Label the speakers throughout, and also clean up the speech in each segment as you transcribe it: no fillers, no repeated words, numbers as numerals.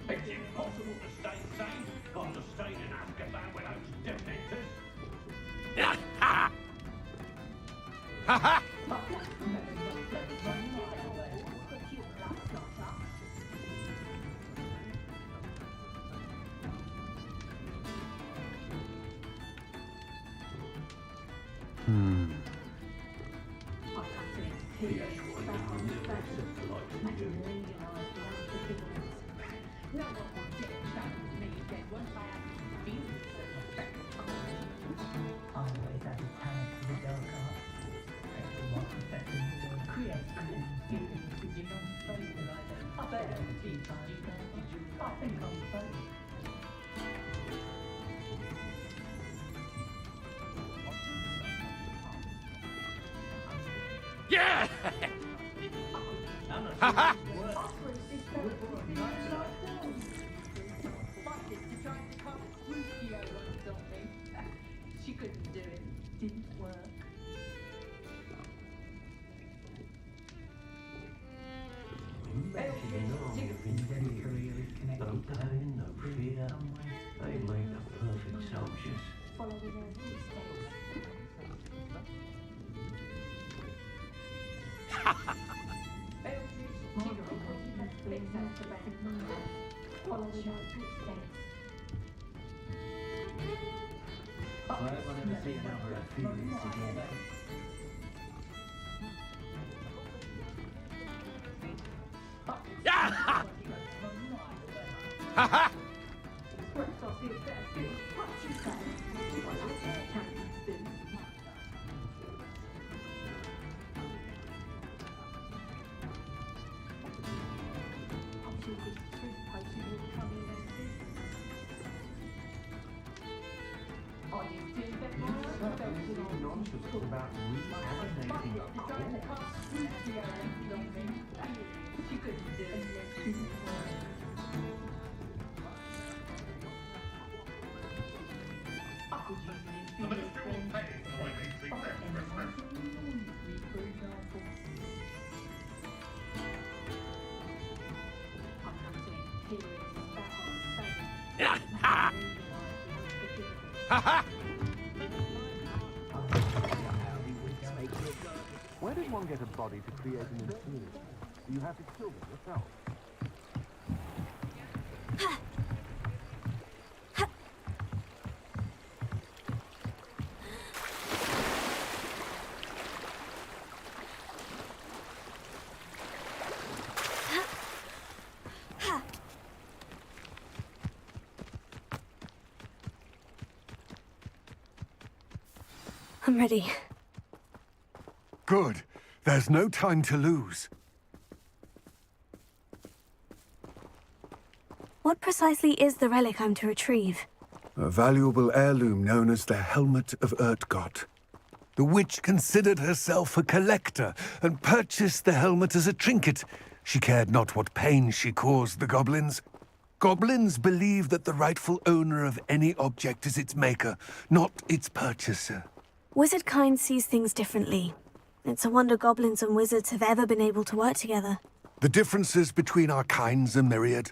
Speaker 1: It's impossible to stay sane after staying in Azkaban without detonators.
Speaker 2: Ha ha! Yeah! Ha ha!
Speaker 3: She couldn't do it. Didn't work.
Speaker 1: No pain, no fear. They make the perfect soldiers.
Speaker 3: Follow in their footsteps. Follow in their footsteps.
Speaker 4: I hope I never see another of Felix again.
Speaker 2: Yeah! Ha ha!
Speaker 1: The Minister will pay for my basic respect.
Speaker 2: Yeah! Ha! Ha ha!
Speaker 5: Where did one get a body to create an infinity? Do you have to kill them yourself?
Speaker 6: I'm ready.
Speaker 7: Good. There's no time to lose.
Speaker 6: What precisely is the relic I'm to retrieve?
Speaker 7: A valuable heirloom known as the Helmet of Urtgott. The witch considered herself a collector and purchased the helmet as a trinket. She cared not what pain she caused the goblins. Goblins believe that the rightful owner of any object is its maker, not its purchaser.
Speaker 6: Wizard kind sees things differently. It's a wonder goblins and wizards have ever been able to work together.
Speaker 7: The differences between our kinds are myriad.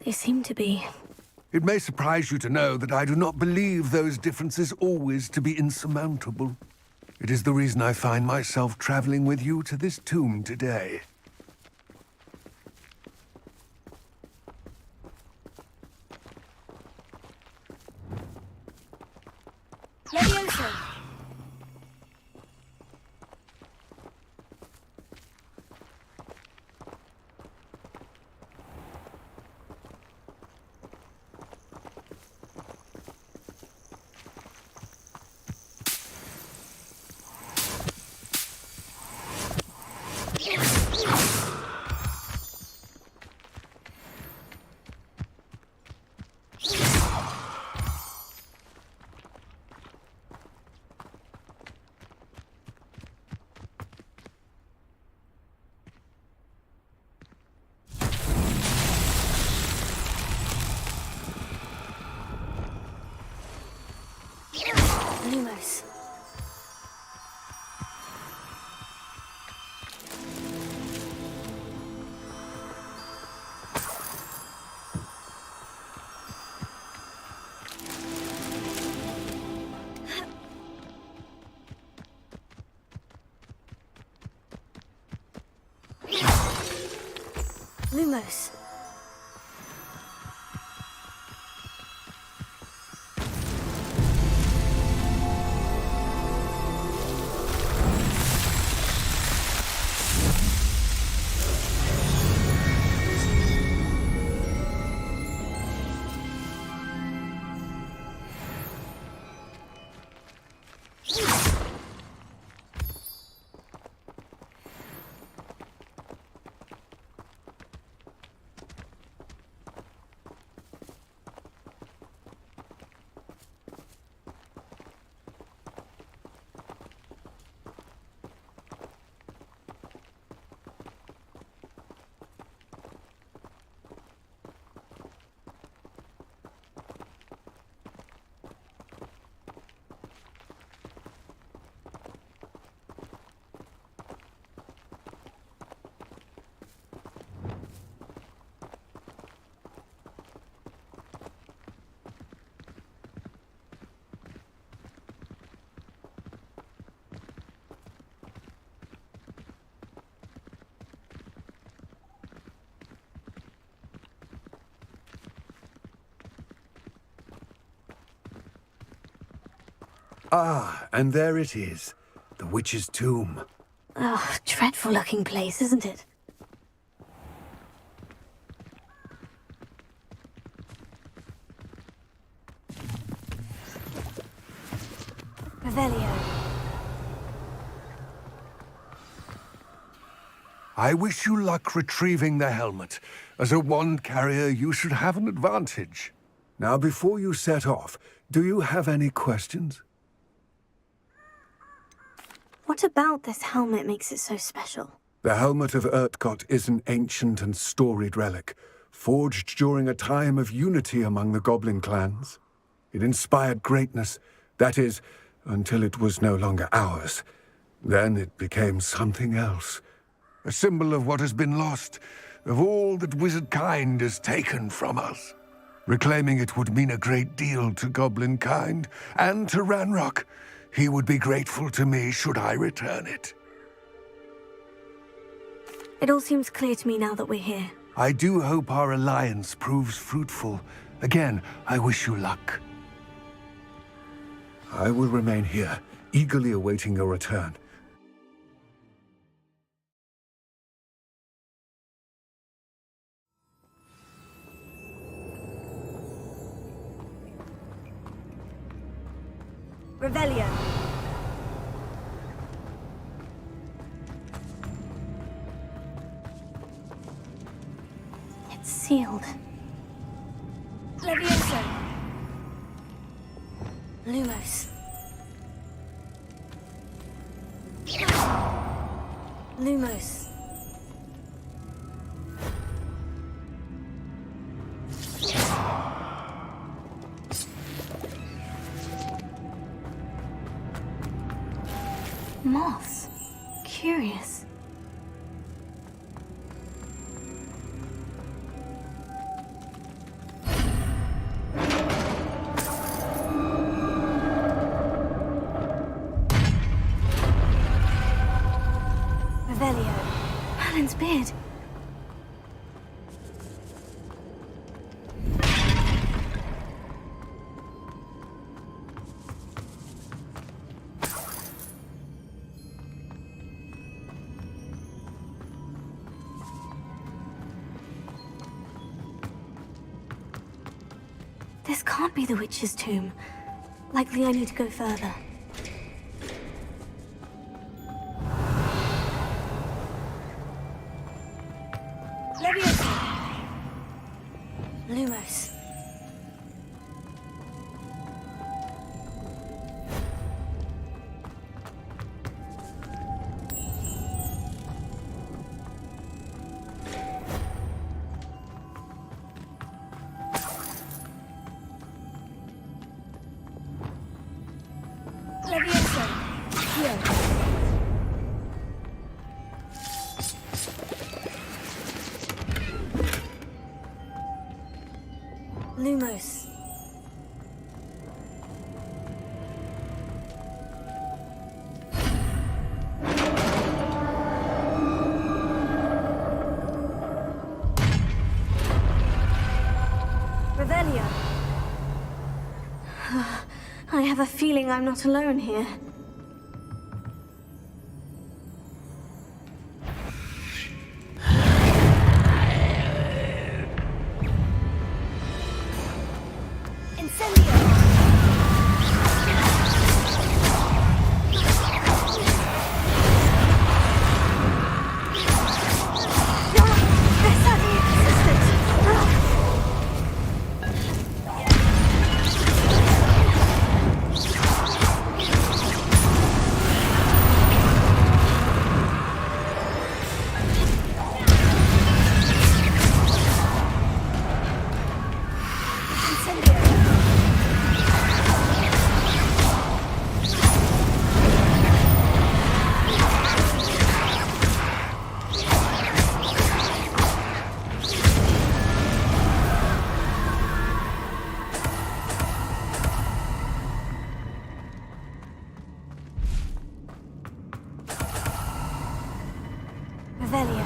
Speaker 6: They seem to be.
Speaker 7: It may surprise you to know that I do not believe those differences always to be insurmountable. It is the reason I find myself traveling with you to this tomb today.
Speaker 6: Leviosa! Lumos. Lumos.
Speaker 7: Ah, and there it is. The witch's tomb.
Speaker 6: Oh, dreadful looking place, isn't it? Revelio.
Speaker 7: I wish you luck retrieving the helmet. As a wand carrier, you should have an advantage. Now, before you set off, do you have any questions?
Speaker 6: What about this helmet makes it so special?
Speaker 7: The helmet of Urtkot is an ancient and storied relic, forged during a time of unity among the goblin clans. It inspired greatness, that is, until it was no longer ours. Then it became something else. A symbol of what has been lost, of all that wizard kind has taken from us. Reclaiming it would mean a great deal to goblin kind, and to Ranrock. He would be grateful to me should I return it.
Speaker 6: It all seems clear to me now that we're here.
Speaker 7: I do hope our alliance proves fruitful. Again, I wish you luck. I will remain here, eagerly awaiting your return.
Speaker 6: Revelio. It's sealed. Levioso. Lumos. Lumos. Moths. Curious. Revelio. Merlin's beard. This can't be the witch's tomb. Likely I need to go further. Leviosa! Lumos. Lumos. Revelio. I have a feeling I'm not alone here. Revelio.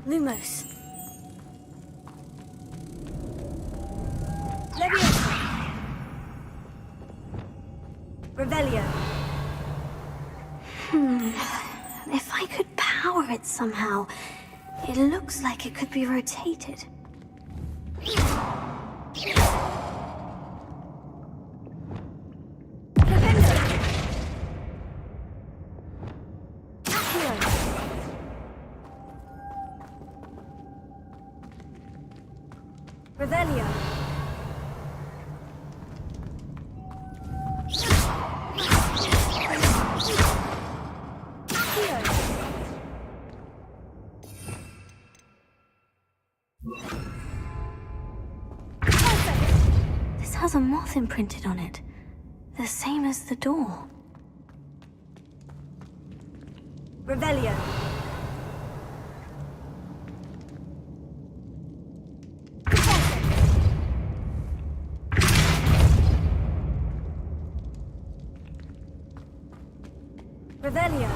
Speaker 6: Lumos. Leviosa. Revelio. If I could power it somehow, it looks like it could be rotated. Revelio. This has a moth imprinted on it, the same as the door. Revelio. Revelio.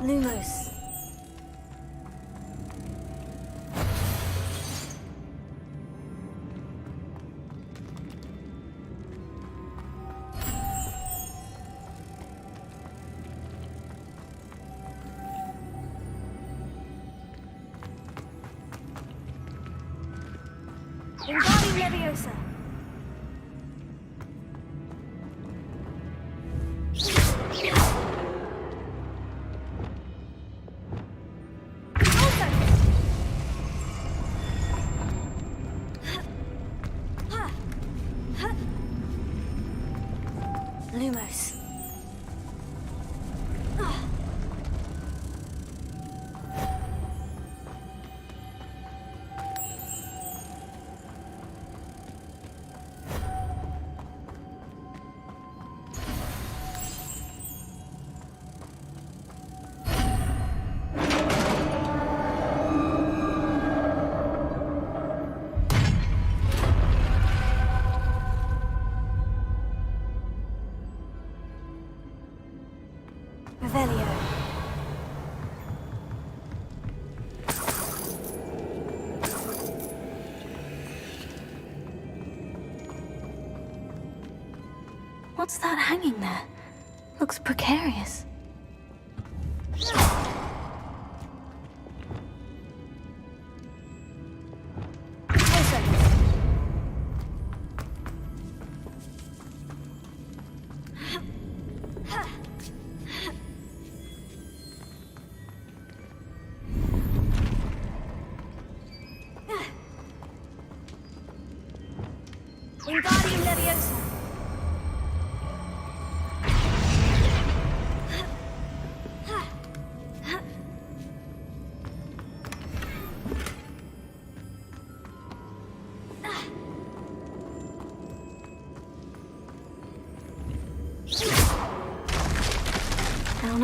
Speaker 6: Lumos. Wingardium Leviosa. Lumos. Revelio. What's that hanging there? Looks precarious.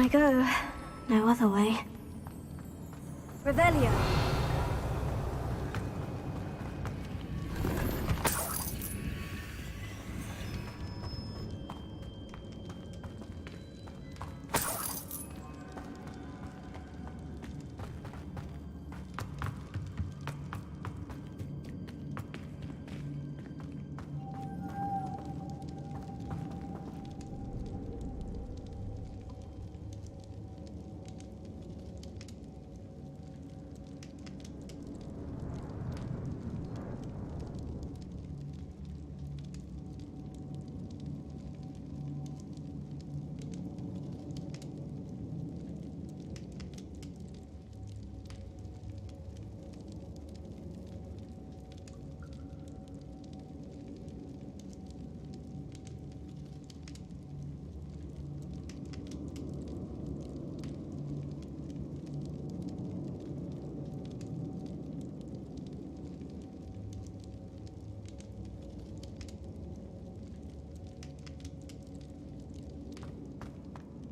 Speaker 6: I go. No other way. Revelio.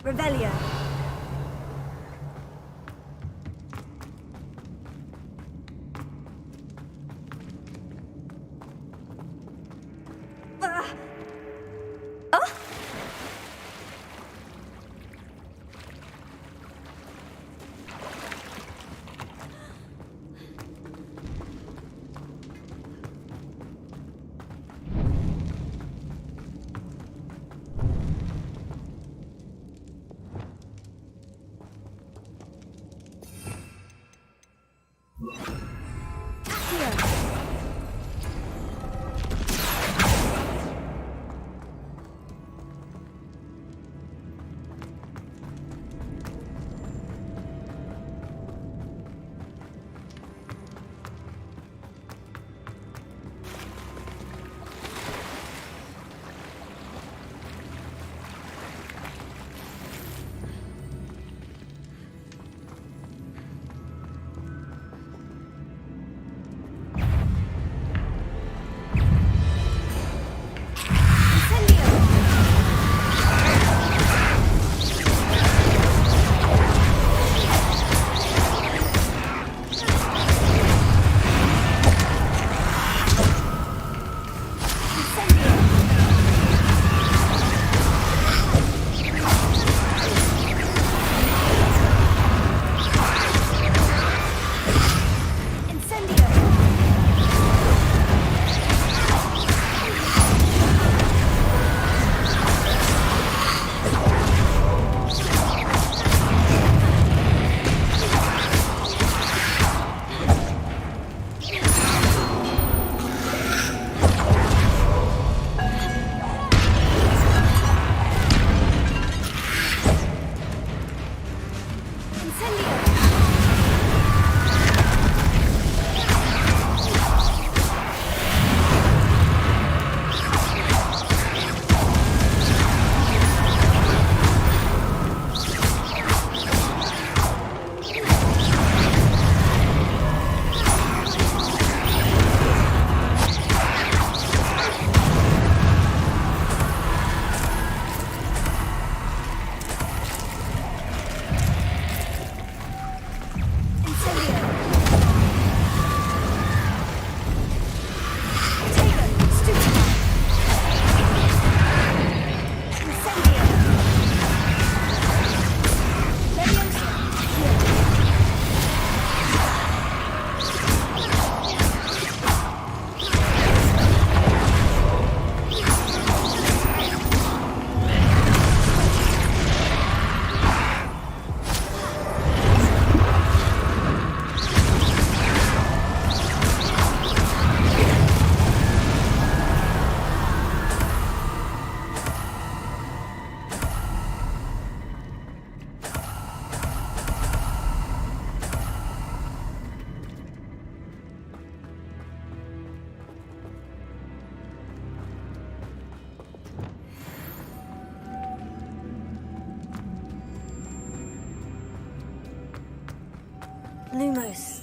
Speaker 6: Revelio. Lumos.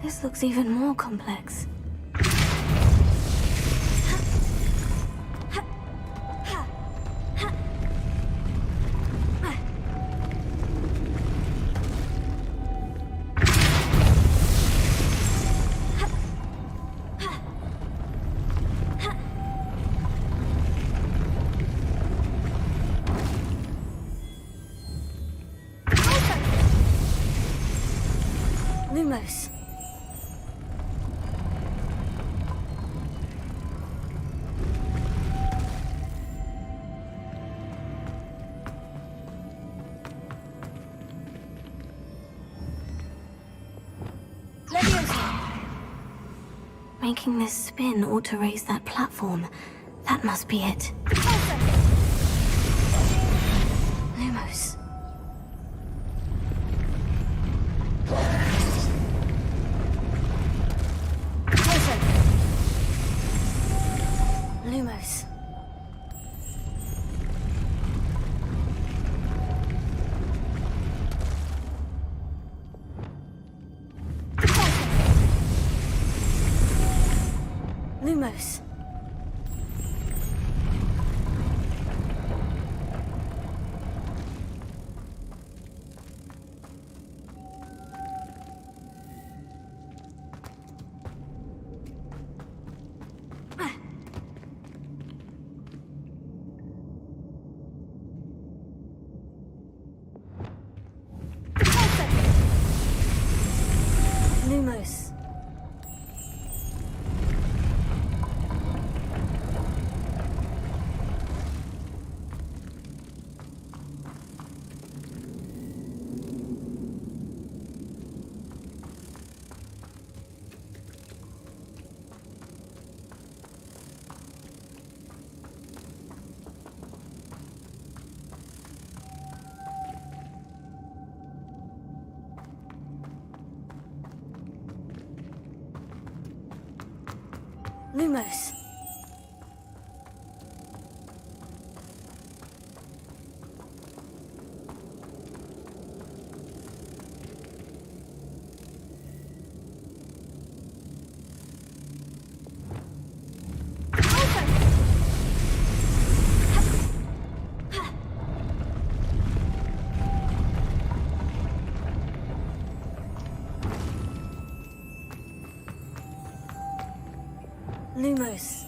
Speaker 6: This looks even more complex. Lumos. Making this spin ought to raise that platform. That must be it. Lumos. Lumos. Lumos. Lumos. Lumos. Lumos.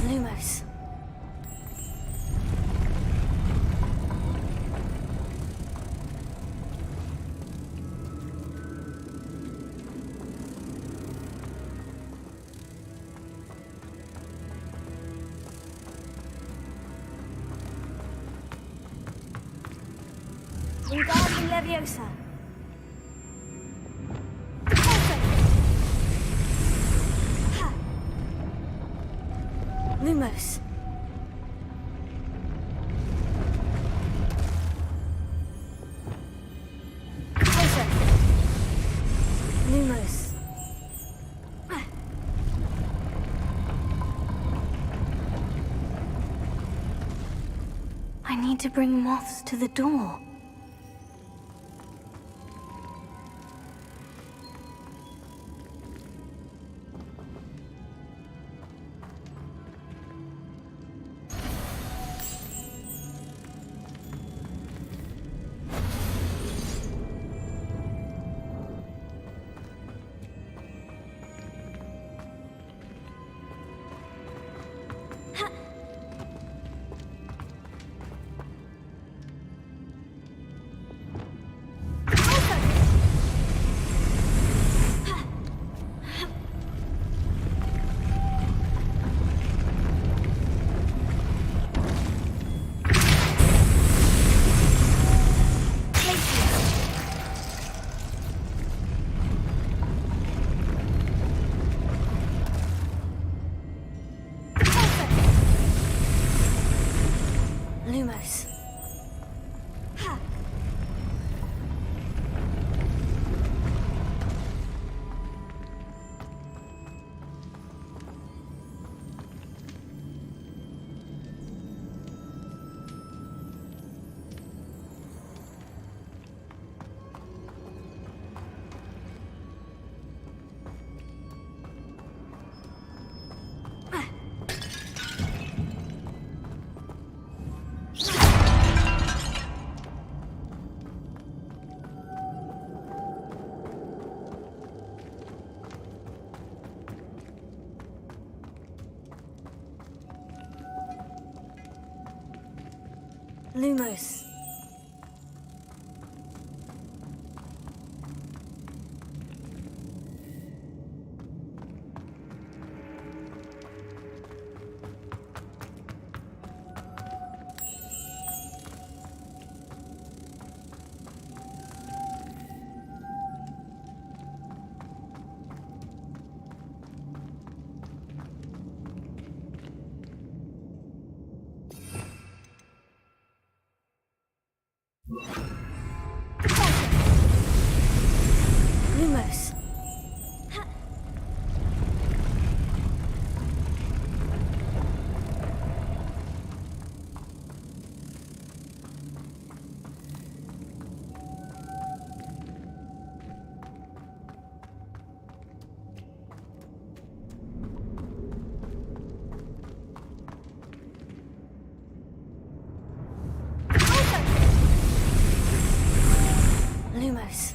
Speaker 6: Lumos. Wingardium Leviosa. Lumos. Lumos. I need to bring moths to the door. Lumos. Lumos. Lumos.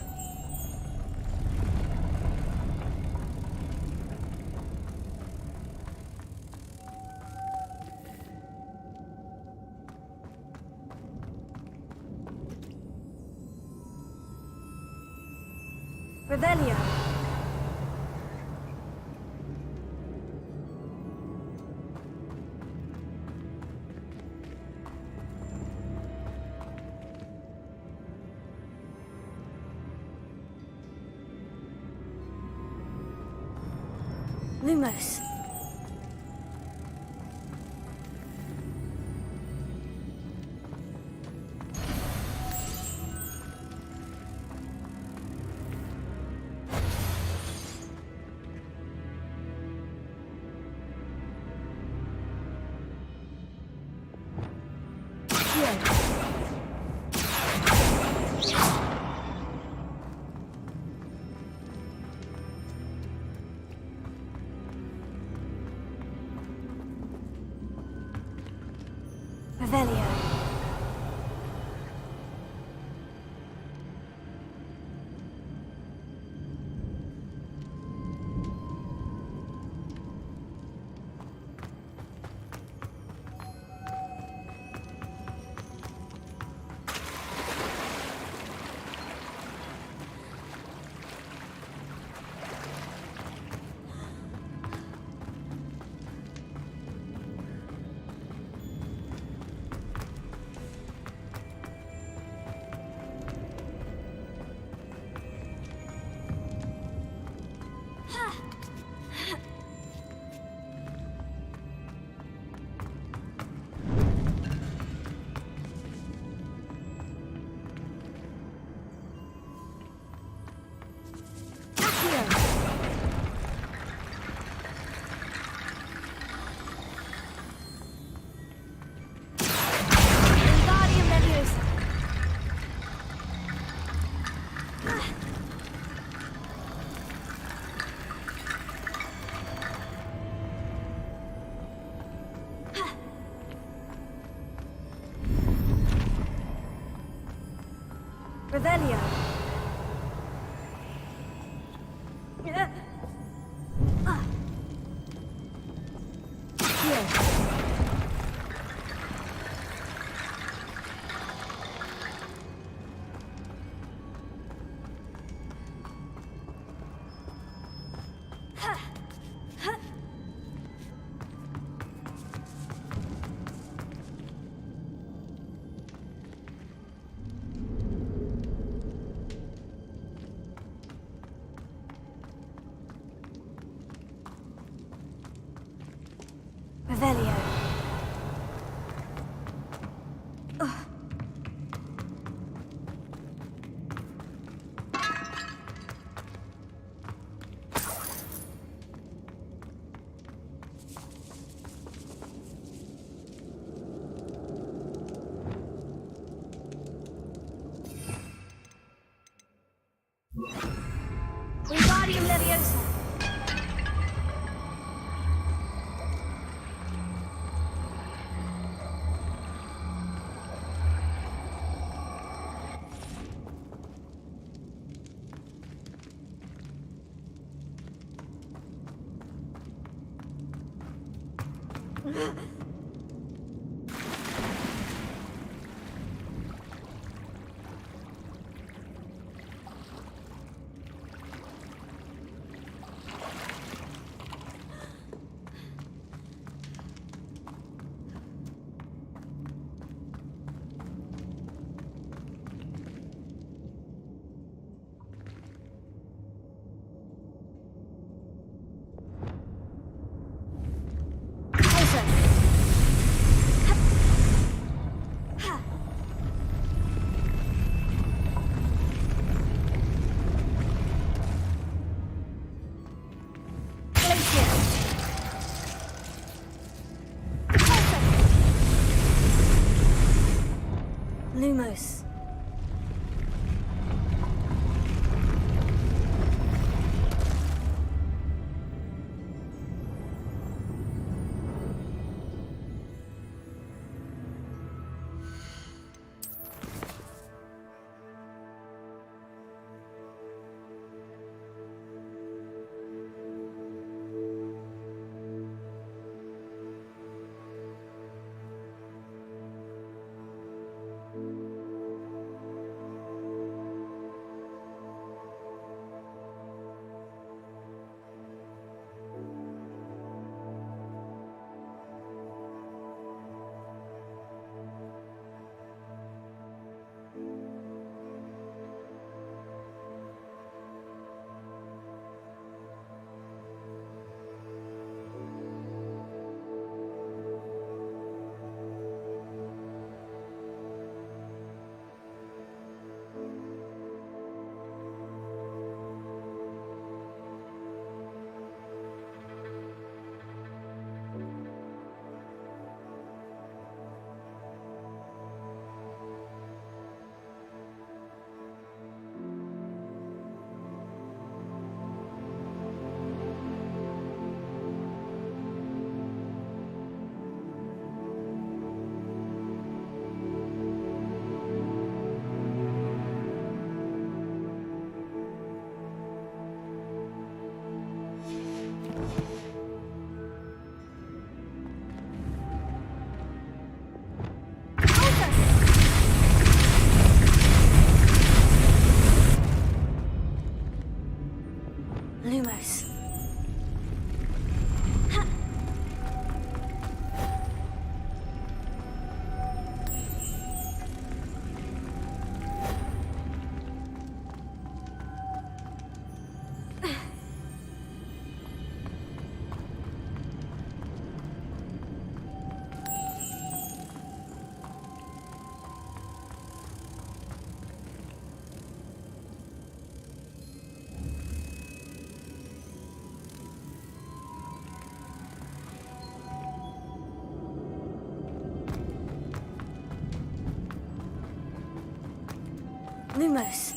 Speaker 6: Revelio. Lumos. Revelio. Wingardium Leviosa. Revelio. Revelio. Wingardium Leviosa. Lumos. Lumos.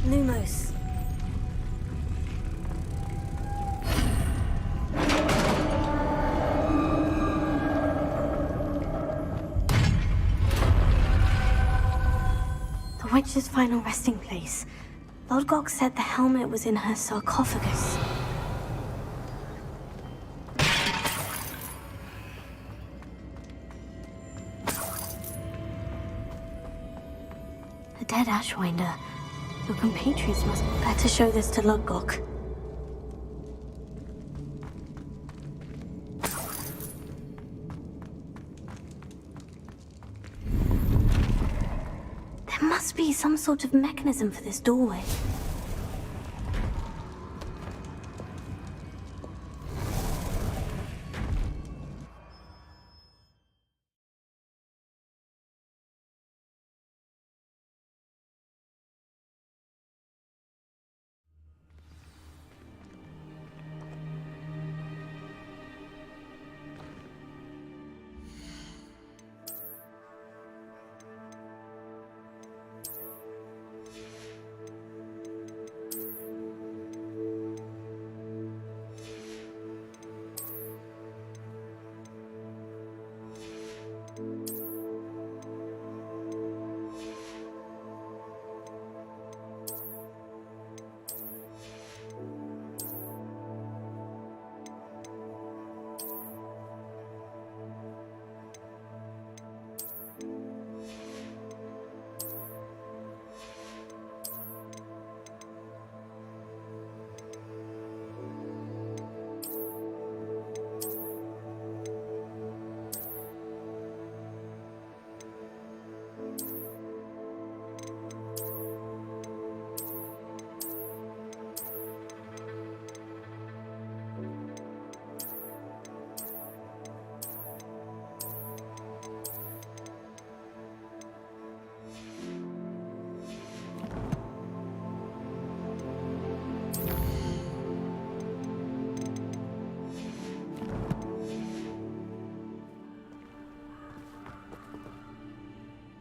Speaker 6: Lumos. The witch's final resting place. Lodgok said the helmet was in her sarcophagus. The dead Ashwinder. Your compatriots must better show this to Lodgok. There must be some sort of mechanism for this doorway.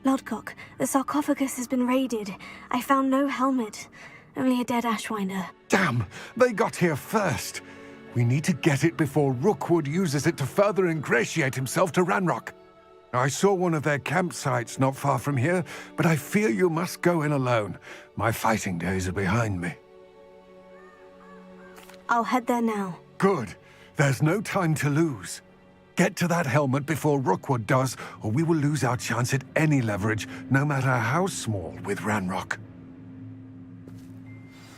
Speaker 6: Lodgok, the sarcophagus has been raided. I found no helmet, only a dead Ashwinder.
Speaker 7: Damn! They got here first. We need to get it before Rookwood uses it to further ingratiate himself to Ranrock. I saw one of their campsites not far from here, but I fear you must go in alone. My fighting days are behind me.
Speaker 6: I'll head there now.
Speaker 7: Good. There's no time to lose. Get to that helmet before Rookwood does, or we will lose our chance at any leverage, no matter how small, with Ranrock.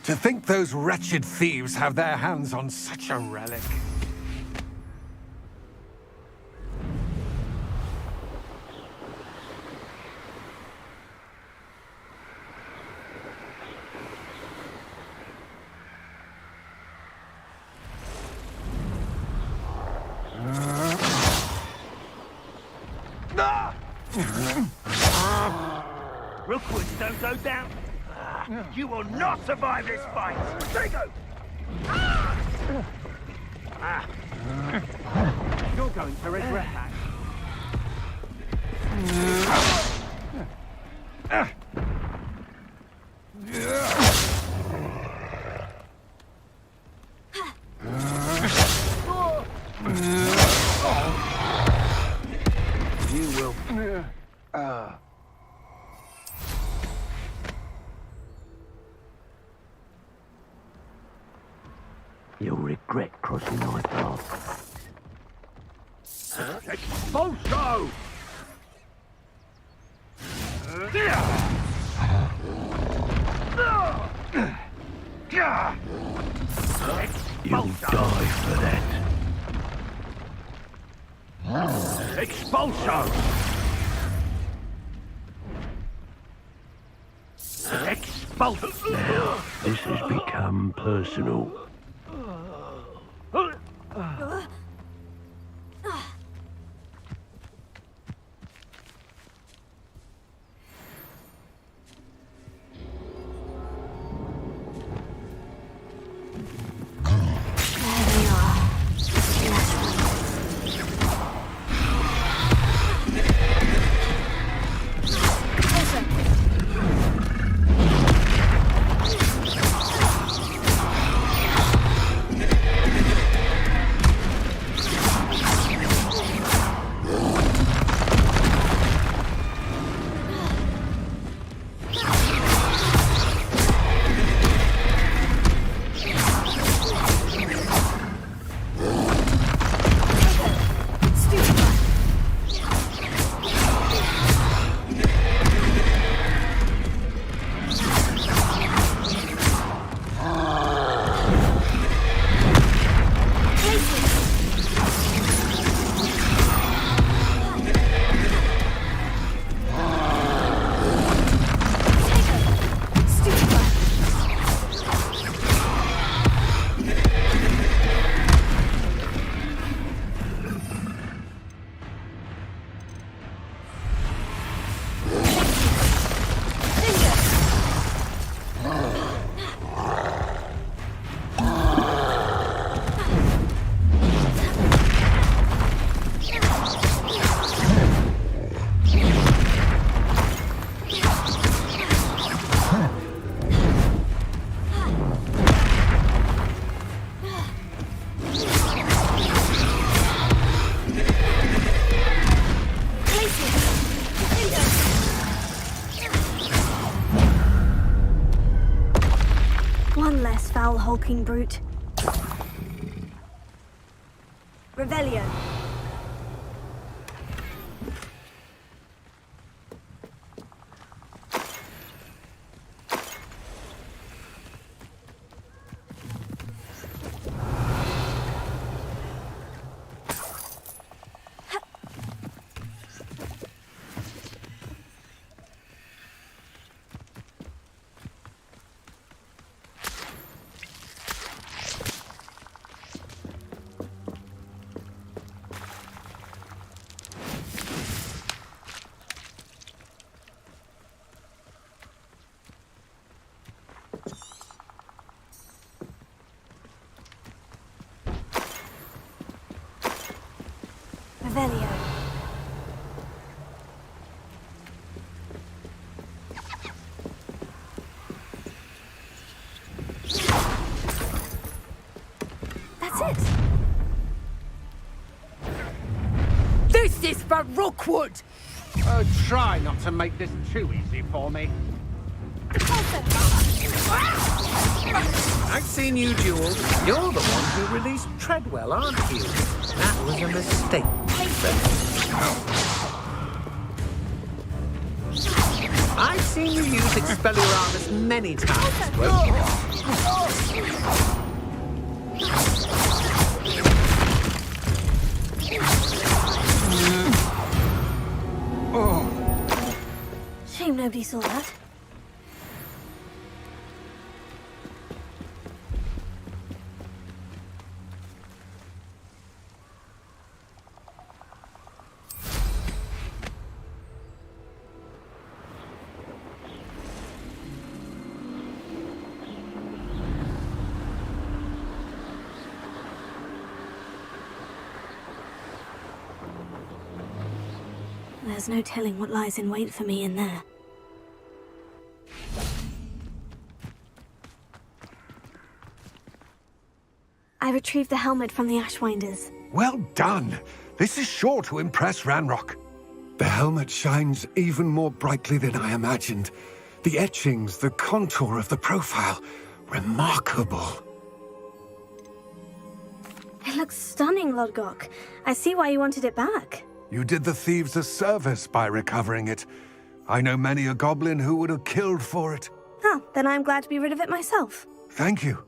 Speaker 7: To think those wretched thieves have their hands on such a relic.
Speaker 1: Rookwood, don't go down. You will not survive this fight. There you go.
Speaker 2: You're going to regret that.
Speaker 7: You will...
Speaker 4: You'll regret crossing my path.
Speaker 1: Expulso!
Speaker 4: You'll die for that.
Speaker 1: Expulso! Expulso!
Speaker 4: Now, this has become personal.
Speaker 6: One less foul hulking brute. Revelio. Revelio. That's it.
Speaker 8: This is for Rookwood!
Speaker 2: Oh, try not to make this too easy for me. I've seen you, Jules. You're the one who released Treadwell, aren't you? That was a mistake. I've seen you use Expelliarmus many times, won't
Speaker 6: Shame nobody saw that. There's no telling what lies in wait for me in there. I retrieved the helmet from the Ashwinders.
Speaker 7: Well done. This is sure to impress Ranrock. The helmet shines even more brightly than I imagined. The etchings, the contour of the profile. Remarkable.
Speaker 6: It looks stunning, Lodgok. I see why you wanted it back.
Speaker 7: You did the thieves a service by recovering it. I know many a goblin who would have killed for it.
Speaker 6: Ah, then I'm glad to be rid of it myself.
Speaker 7: Thank you.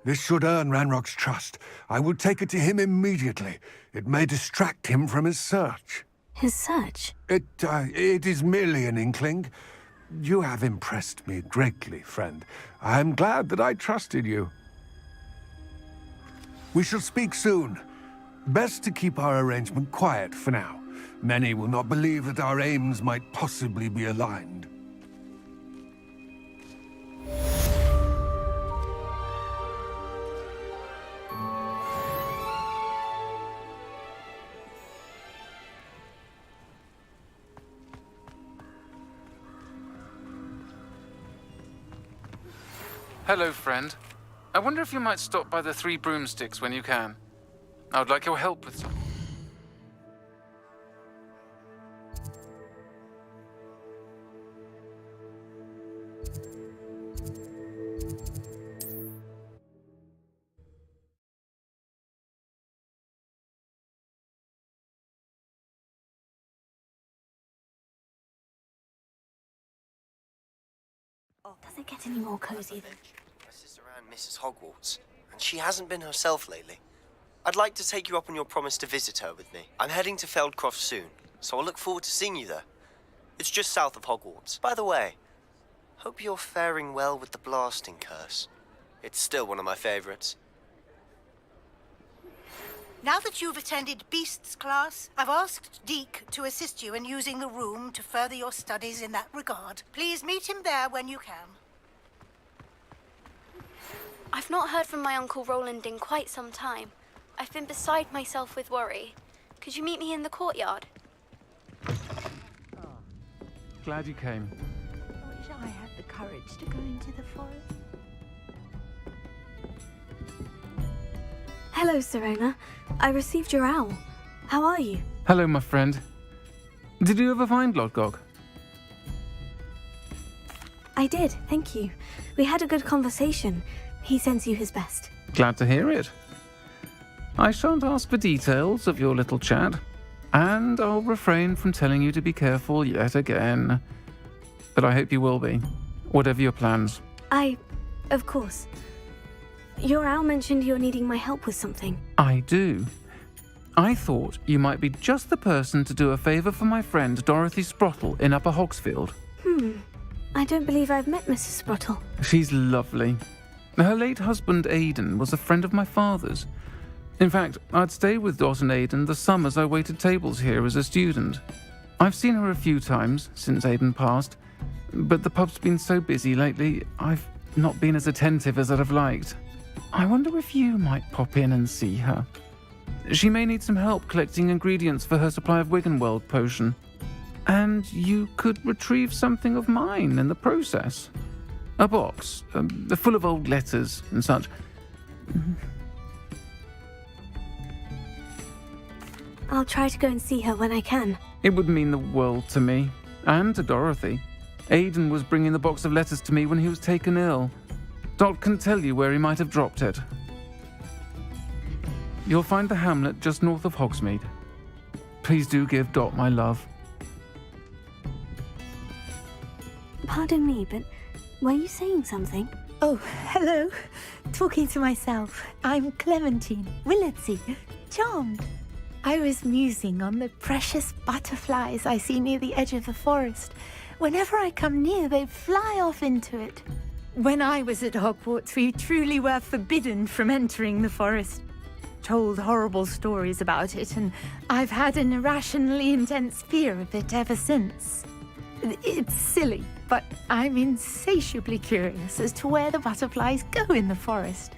Speaker 7: This should earn Ranrock's trust. I will take it to him immediately. It may distract him from his search.
Speaker 6: His search?
Speaker 7: It is merely an inkling. You have impressed me greatly, friend. I am glad that I trusted you. We shall speak soon. Best to keep our arrangement quiet for now. Many will not believe that our aims might possibly be aligned.
Speaker 9: Hello, friend. I wonder if you might stop by the Three Broomsticks when you can. I would like your help with some.
Speaker 6: Does it get any more cozy than...
Speaker 10: My sister Anne misses Hogwarts, and she hasn't been herself lately. I'd like to take you up on your promise to visit her with me. I'm heading to Feldcroft soon, so I'll look forward to seeing you there. It's just south of Hogwarts. By the way, hope you're faring well with the blasting curse. It's still one of my favorites.
Speaker 11: Now that you've attended Beasts class, I've asked Deke to assist you in using the room to further your studies in that regard. Please meet him there when you can.
Speaker 12: I've not heard from my Uncle Roland in quite some time. I've been beside myself with worry. Could you meet me in the courtyard?
Speaker 9: Glad you came.
Speaker 3: I wish I had the courage to go into the forest.
Speaker 6: Hello, Serena. I received your owl. How are you?
Speaker 9: Hello, my friend. Did you ever find Lodgok?
Speaker 6: I did, thank you. We had a good conversation. He sends you his best.
Speaker 9: Glad to hear it. I shan't ask for details of your little chat, and I'll refrain from telling you to be careful yet again. But I hope you will be, whatever your plans.
Speaker 6: Of course. Your owl mentioned you're needing my help with something.
Speaker 9: I do. I thought you might be just the person to do a favour for my friend Dorothy Sprottle in Upper Hogsfield.
Speaker 6: I don't believe I've met Mrs. Sprottle.
Speaker 9: She's lovely. Her late husband Aidan was a friend of my father's. In fact, I'd stayed with Dot and Aidan the summers I waited tables here as a student. I've seen her a few times since Aidan passed, but the pub's been so busy lately, I've not been as attentive as I'd have liked. I wonder if you might pop in and see her. She may need some help collecting ingredients for her supply of Wiggenweld potion. And you could retrieve something of mine in the process. A box, full of old letters and such.
Speaker 6: I'll try to go and see her when I can.
Speaker 9: It would mean the world to me, and to Dorothy. Aidan was bringing the box of letters to me when he was taken ill. Dot can tell you where he might have dropped it. You'll find the hamlet just north of Hogsmeade. Please do give Dot my love.
Speaker 6: Pardon me, but were you saying something?
Speaker 3: Oh, hello. Talking to myself. I'm Clementine, Willardsey, charmed. I was musing on the precious butterflies I see near the edge of the forest. Whenever I come near, they fly off into it. When I was at Hogwarts, we truly were forbidden from entering the forest. Told horrible stories about it, and I've had an irrationally intense fear of it ever since. It's silly, but I'm insatiably curious as to where the butterflies go in the forest.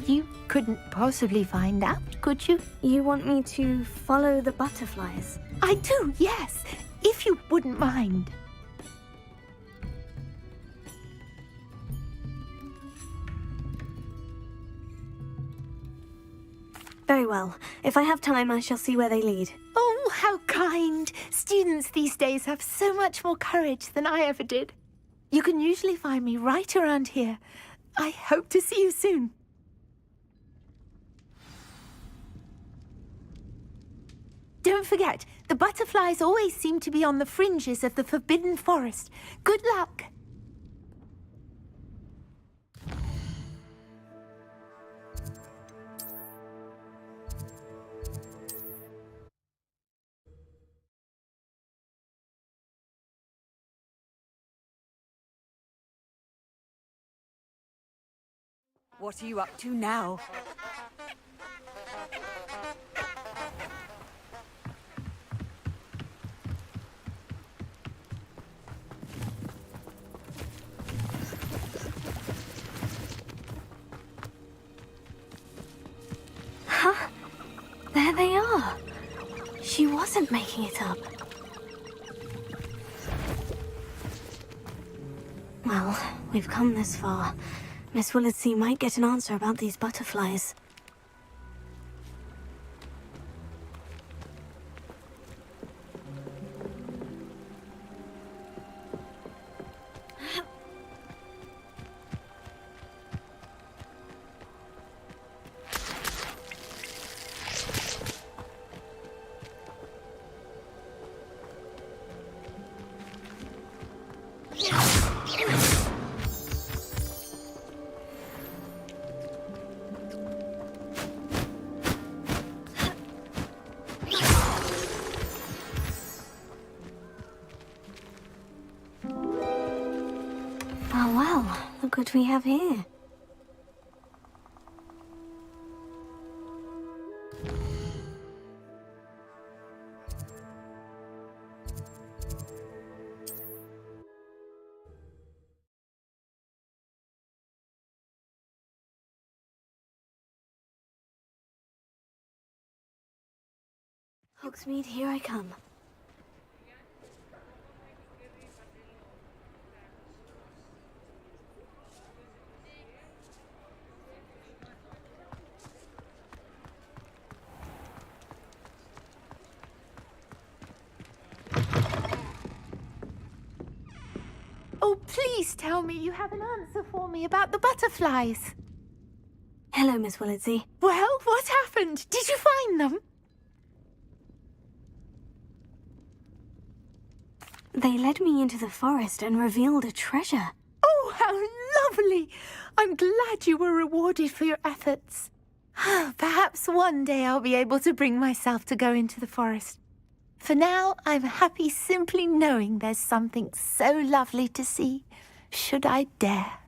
Speaker 3: You couldn't possibly find out, could you?
Speaker 6: You want me to follow the butterflies?
Speaker 3: I do, yes, if you wouldn't mind.
Speaker 6: Very well. If I have time, I shall see where they lead.
Speaker 3: Oh, how kind! Students these days have so much more courage than I ever did. You can usually find me right around here. I hope to see you soon. don't forget, the butterflies always seem to be on the fringes of the Forbidden Forest. Good luck.
Speaker 8: What are you up to now?
Speaker 6: Huh? There they are. She wasn't making it up. Well, we've come this far. Miss Willitsey might get an answer about these butterflies. Oh well, look what we have here. Hogsmeade, here I come.
Speaker 3: Oh, please tell me you have an answer for me about the butterflies.
Speaker 6: Hello, Miss Willitsey.
Speaker 3: Well, what happened? Did you find them?
Speaker 6: They led me into the forest and revealed a treasure.
Speaker 3: Oh, how lovely! I'm glad you were rewarded for your efforts. Perhaps one day I'll be able to bring myself to go into the forest. For now, I'm happy simply knowing there's something so lovely to see, should I dare.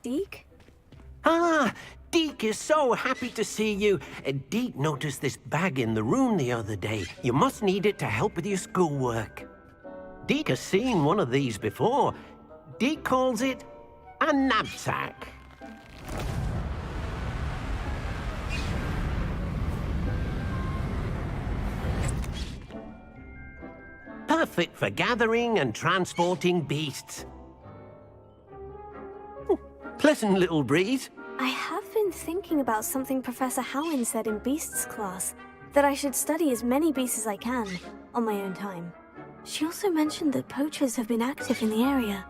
Speaker 12: Deke?
Speaker 13: Ah, Deke is so happy to see you. Deke noticed this bag in the room the other day. You must need it to help with your schoolwork. Deke has seen one of these before. Deke calls it a knapsack. Perfect for gathering and transporting beasts. Pleasant little breeze.
Speaker 6: I have been thinking about something Professor Howin said in Beasts class, that I should study as many beasts as I can, on my own time. She also mentioned that poachers have been active in the area,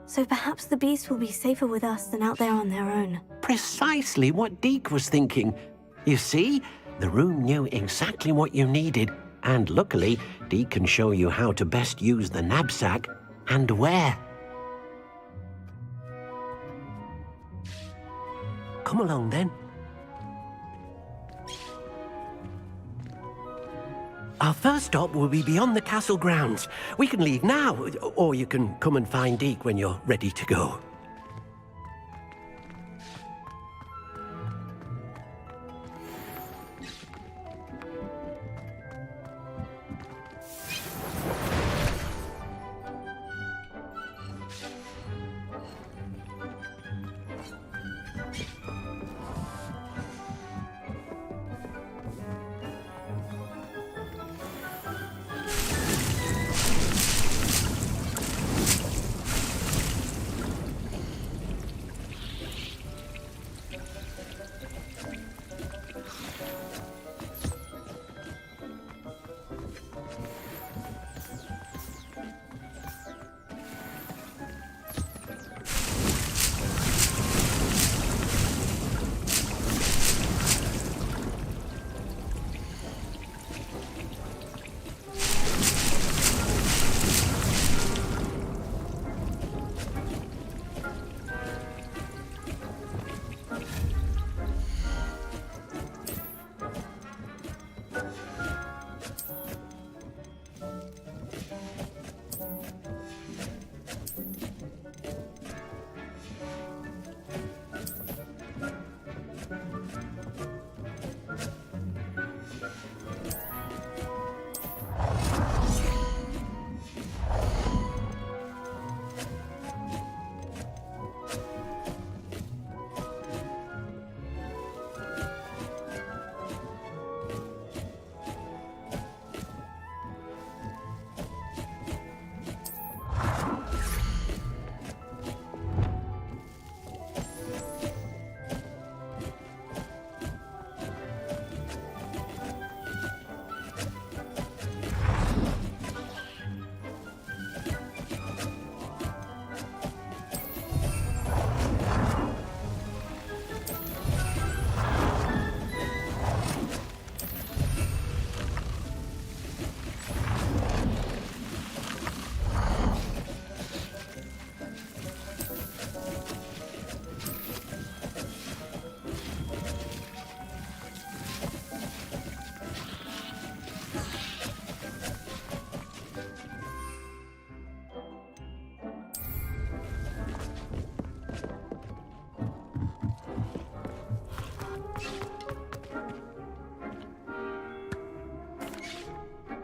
Speaker 6: so perhaps the beasts will be safer with us than out there on their own.
Speaker 13: Precisely what Deke was thinking. You see, the room knew exactly what you needed, and luckily, Deke can show you how to best use the knapsack and where. Come along, then. Our first stop will be beyond the castle grounds. We can leave now, or you can come and find Deke when you're ready to go.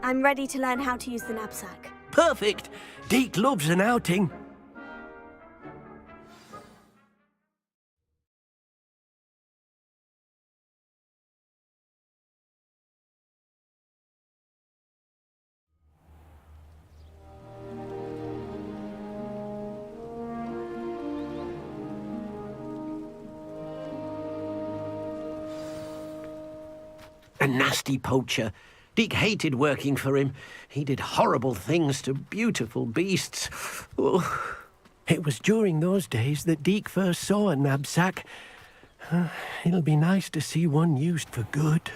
Speaker 6: I'm ready to learn how to use the knapsack.
Speaker 13: Perfect! Deke loves an outing. A nasty poacher. Deke hated working for him. He did horrible things to beautiful beasts. Oh. It was during those days that Deke first saw a knapsack. It'll be nice to see one used for good.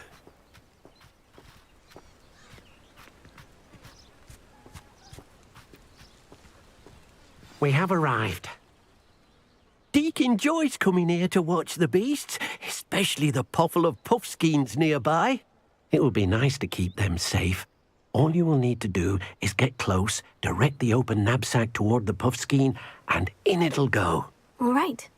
Speaker 13: We have arrived. Deke enjoys coming here to watch the beasts, especially the potful of puffskeins nearby. It will be nice to keep them safe. All you will need to do is get close, direct the open knapsack toward the puffskein, and in it'll go.
Speaker 6: All right.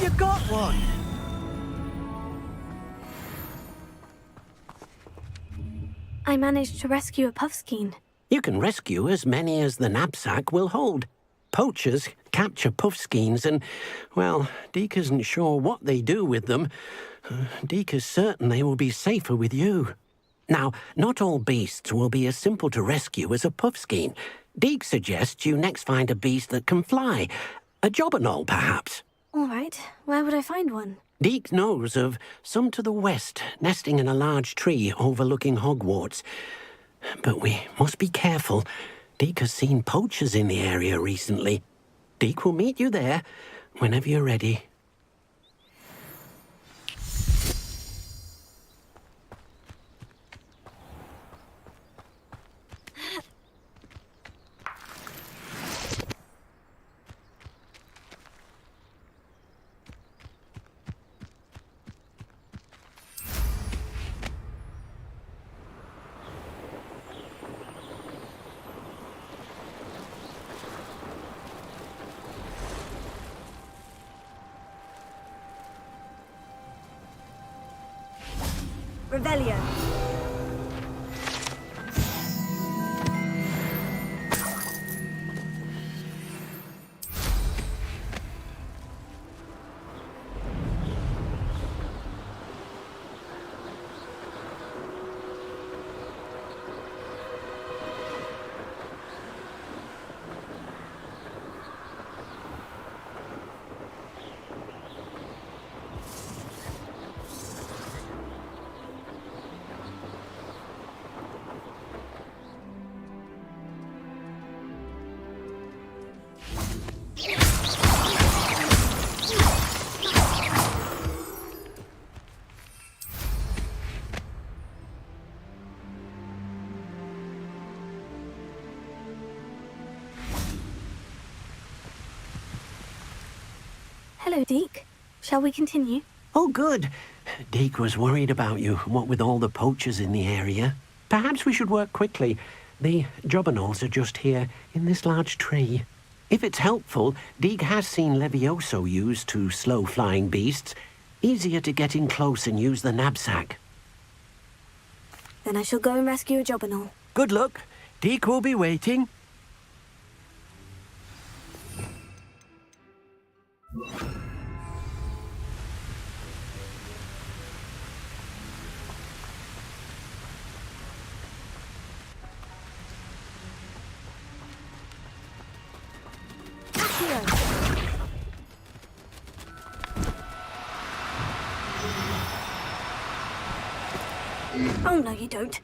Speaker 13: You got one!
Speaker 6: I managed to rescue a puffskein.
Speaker 13: You can rescue as many as the knapsack will hold. Poachers capture puffskeins and, well, Deke isn't sure what they do with them. Deke is certain they will be safer with you. Now, not all beasts will be as simple to rescue as a puffskein. Deke suggests you next find a beast that can fly. A jobberknoll, perhaps.
Speaker 6: All right. Where would I find one?
Speaker 13: Deke knows of some to the west, nesting in a large tree overlooking Hogwarts. But we must be careful. Deke has seen poachers in the area recently. Deke will meet you there whenever you're ready.
Speaker 8: Revelio.
Speaker 6: Hello, Deke. Shall we continue?
Speaker 13: Oh, good. Deke was worried about you, what with all the poachers in the area. Perhaps we should work quickly. The jobberknolls are just here, in this large tree. If it's helpful, Deke has seen Levioso used to slow flying beasts. Easier to get in close and use the knapsack.
Speaker 6: Then I shall go and rescue a jobberknoll.
Speaker 13: Good luck. Deke will be waiting.
Speaker 6: Oh, no, you don't.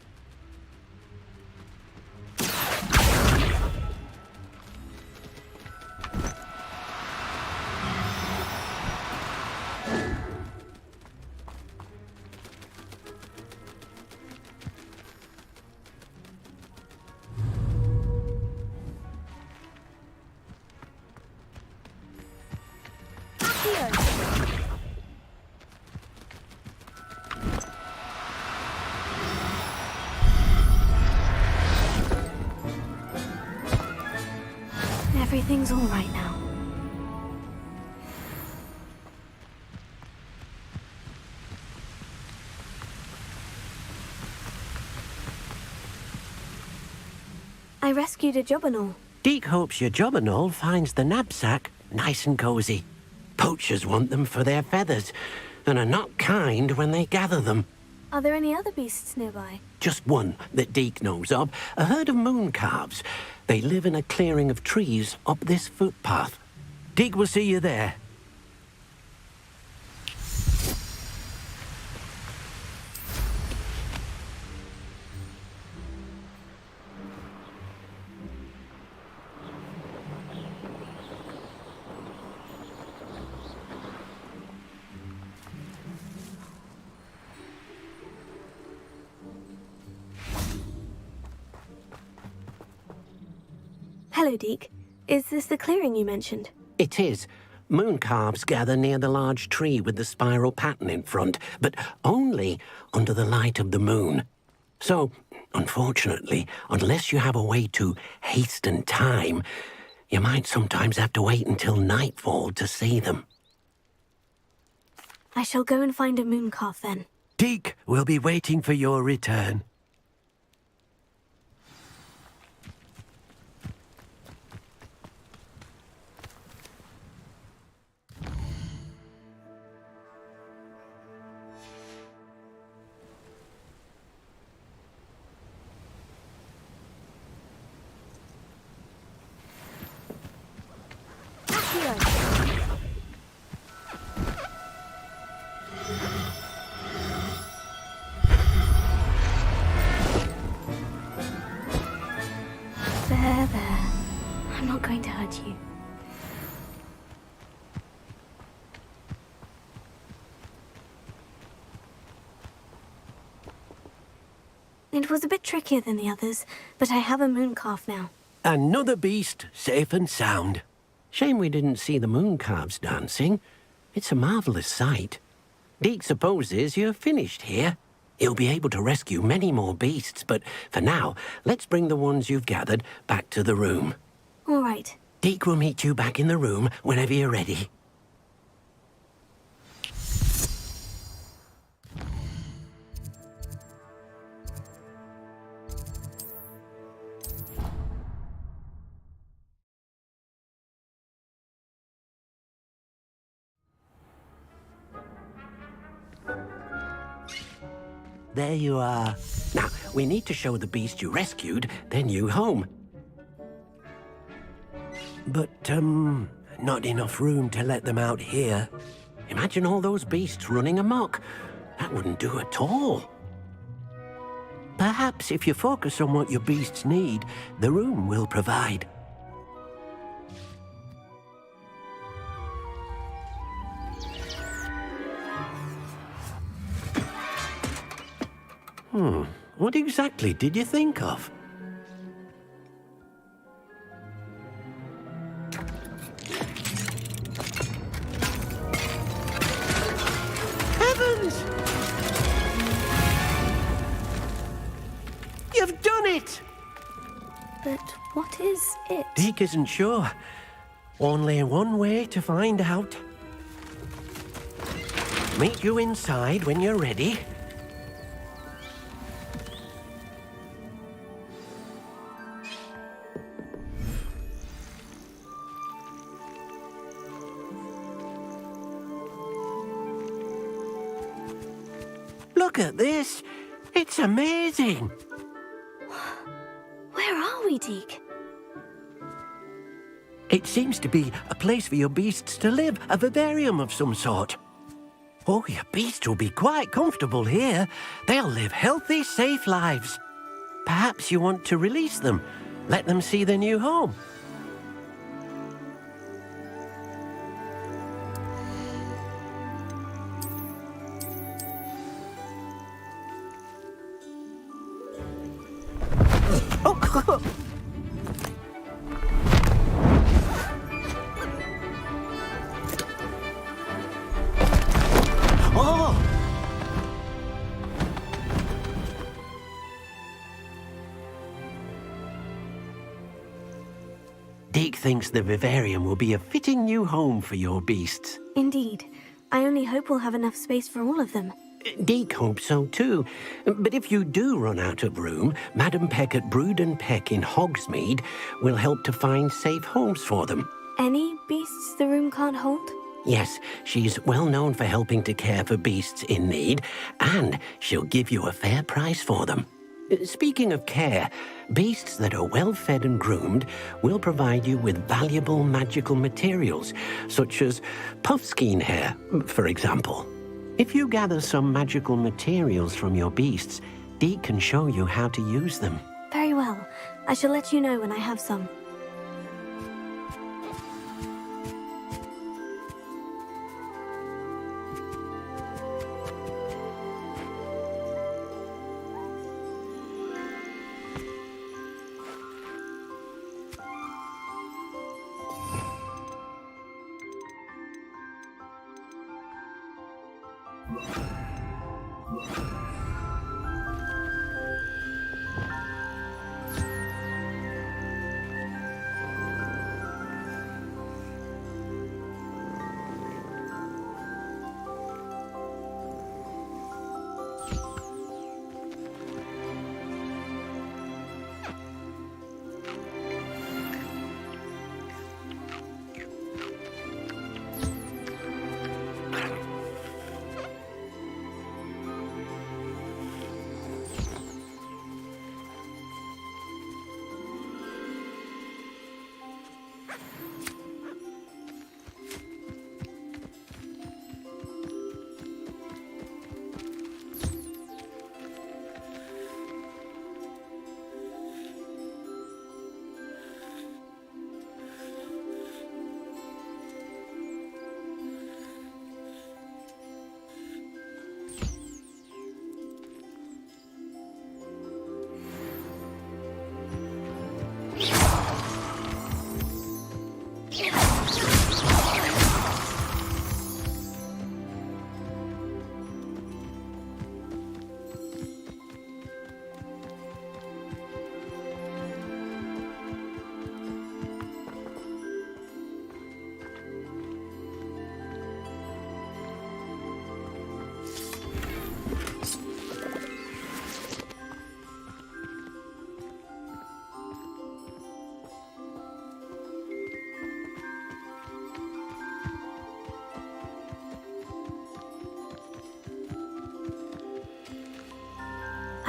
Speaker 6: Everything's all right now. I rescued a jobberknoll.
Speaker 13: Deke hopes your jobberknoll finds the knapsack nice and cozy. Poachers want them for their feathers, and are not kind when they gather them.
Speaker 6: Are there any other beasts nearby?
Speaker 13: Just one that Deke knows of, a herd of moon calves. They live in a clearing of trees up this footpath. Deke will see you there.
Speaker 6: Hello, Deke. Is this the clearing you mentioned?
Speaker 13: It is. Moon calves gather near the large tree with the spiral pattern in front, but only under the light of the moon. So, unfortunately, unless you have a way to hasten time, you might sometimes have to wait until nightfall to see them.
Speaker 6: I shall go and find a moon calf then.
Speaker 13: Deke will be waiting for your return.
Speaker 6: There. I'm not going to hurt you. It was a bit trickier than the others, but I have a moon calf now.
Speaker 13: Another beast, safe and sound. Shame we didn't see the moon calves dancing. It's a marvelous sight. Deke supposes you're finished here. He'll be able to rescue many more beasts, but for now, let's bring the ones you've gathered back to the room.
Speaker 6: All right.
Speaker 13: Deke will meet you back in the room whenever you're ready. There you are. Now, we need to show the beast you rescued their new home. But, not enough room to let them out here. Imagine all those beasts running amok. That wouldn't do at all. Perhaps if you focus on what your beasts need, the room will provide. What exactly did you think of? Heavens! You've done it!
Speaker 6: But what is it?
Speaker 13: Deke isn't sure. Only one way to find out. Meet you inside when you're ready. Look at this. It's amazing.
Speaker 6: Where are we, Deke?
Speaker 13: It seems to be a place for your beasts to live, a vivarium of some sort. Oh, your beasts will be quite comfortable here. They'll live healthy, safe lives. Perhaps you want to release them, let them see their new home. Deke thinks the vivarium will be a fitting new home for your beasts.
Speaker 6: Indeed. I only hope we'll have enough space for all of them.
Speaker 13: Deke hopes so too. But if you do run out of room, Madam Peck at Brood and Peck in Hogsmeade will help to find safe homes for them.
Speaker 6: Any beasts the room can't hold?
Speaker 13: Yes, she's well known for helping to care for beasts in need, and she'll give you a fair price for them. Speaking of care, beasts that are well fed and groomed will provide you with valuable magical materials, such as puffskein hair, for example. If you gather some magical materials from your beasts, Deke can show you how to use them.
Speaker 6: Very well. I shall let you know when I have some.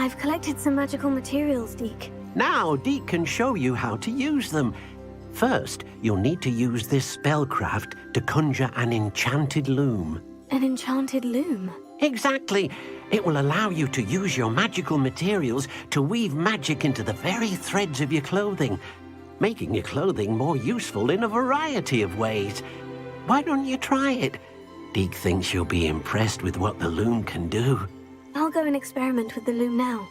Speaker 6: I've collected some magical materials, Deke.
Speaker 13: Now Deke can show you how to use them. First, you'll need to use this spellcraft to conjure an enchanted loom.
Speaker 6: An enchanted loom?
Speaker 13: Exactly. It will allow you to use your magical materials to weave magic into the very threads of your clothing, making your clothing more useful in a variety of ways. Why don't you try it? Deke thinks you'll be impressed with what the loom can do.
Speaker 6: I'll go and experiment with the loom now.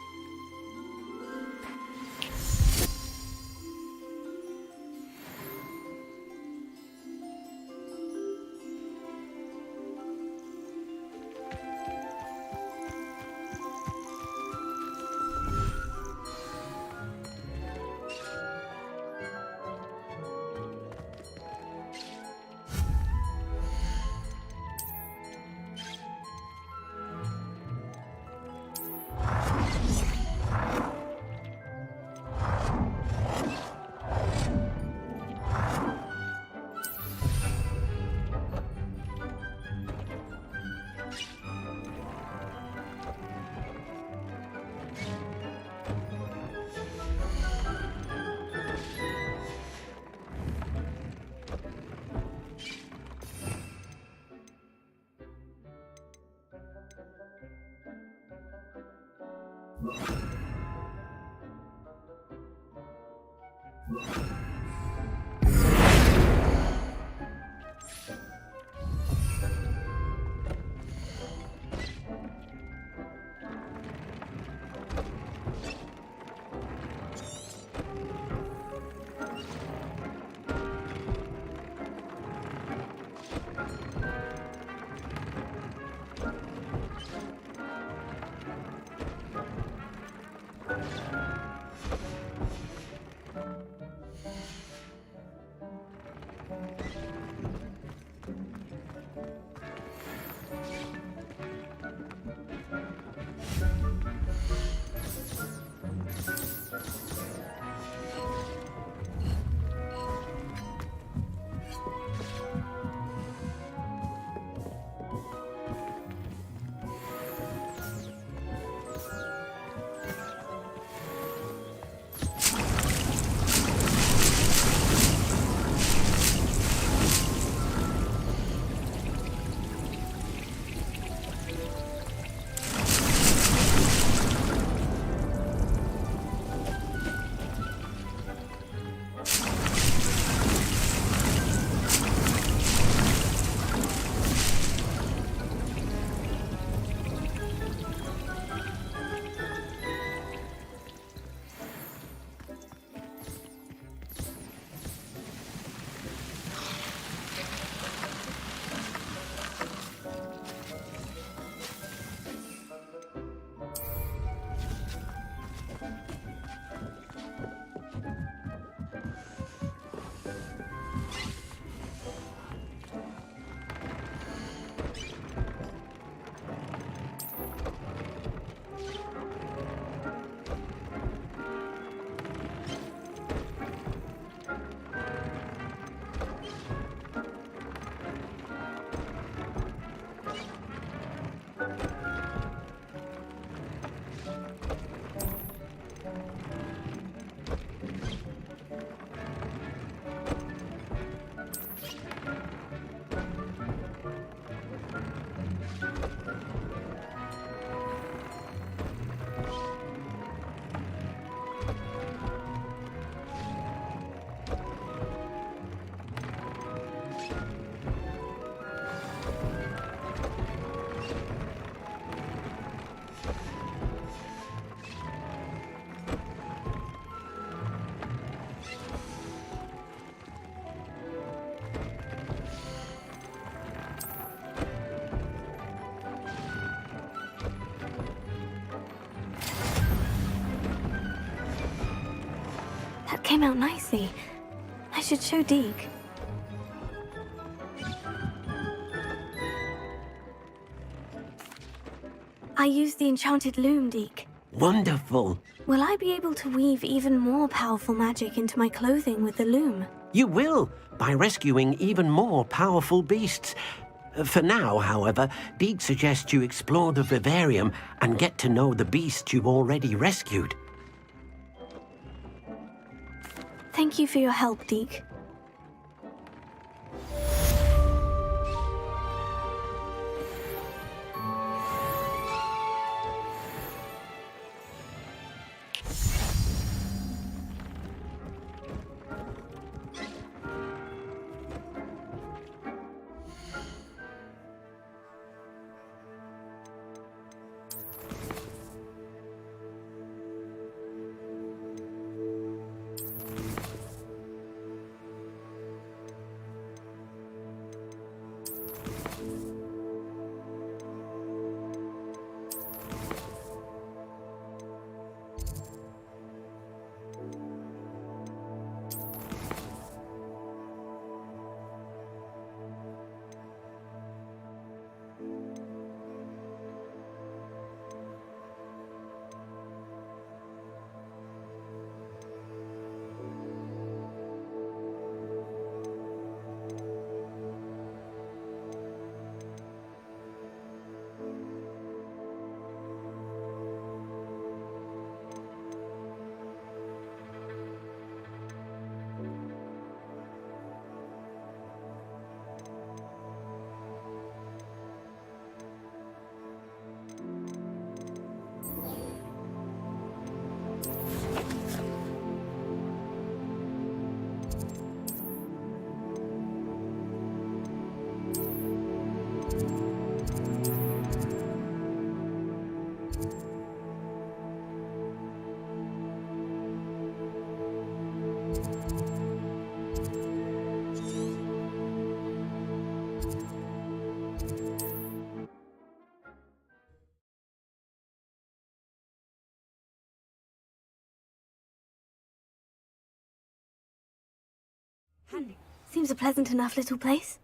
Speaker 6: That came out nicely. I should show Deke. I used the enchanted loom, Deke.
Speaker 13: Wonderful.
Speaker 6: Will I be able to weave even more powerful magic into my clothing with the loom?
Speaker 13: You will, by rescuing even more powerful beasts. For now, however, Deke suggests you explore the vivarium and get to know the beasts you've already rescued.
Speaker 6: Thank you for your help, Deke. Seems a pleasant enough little place.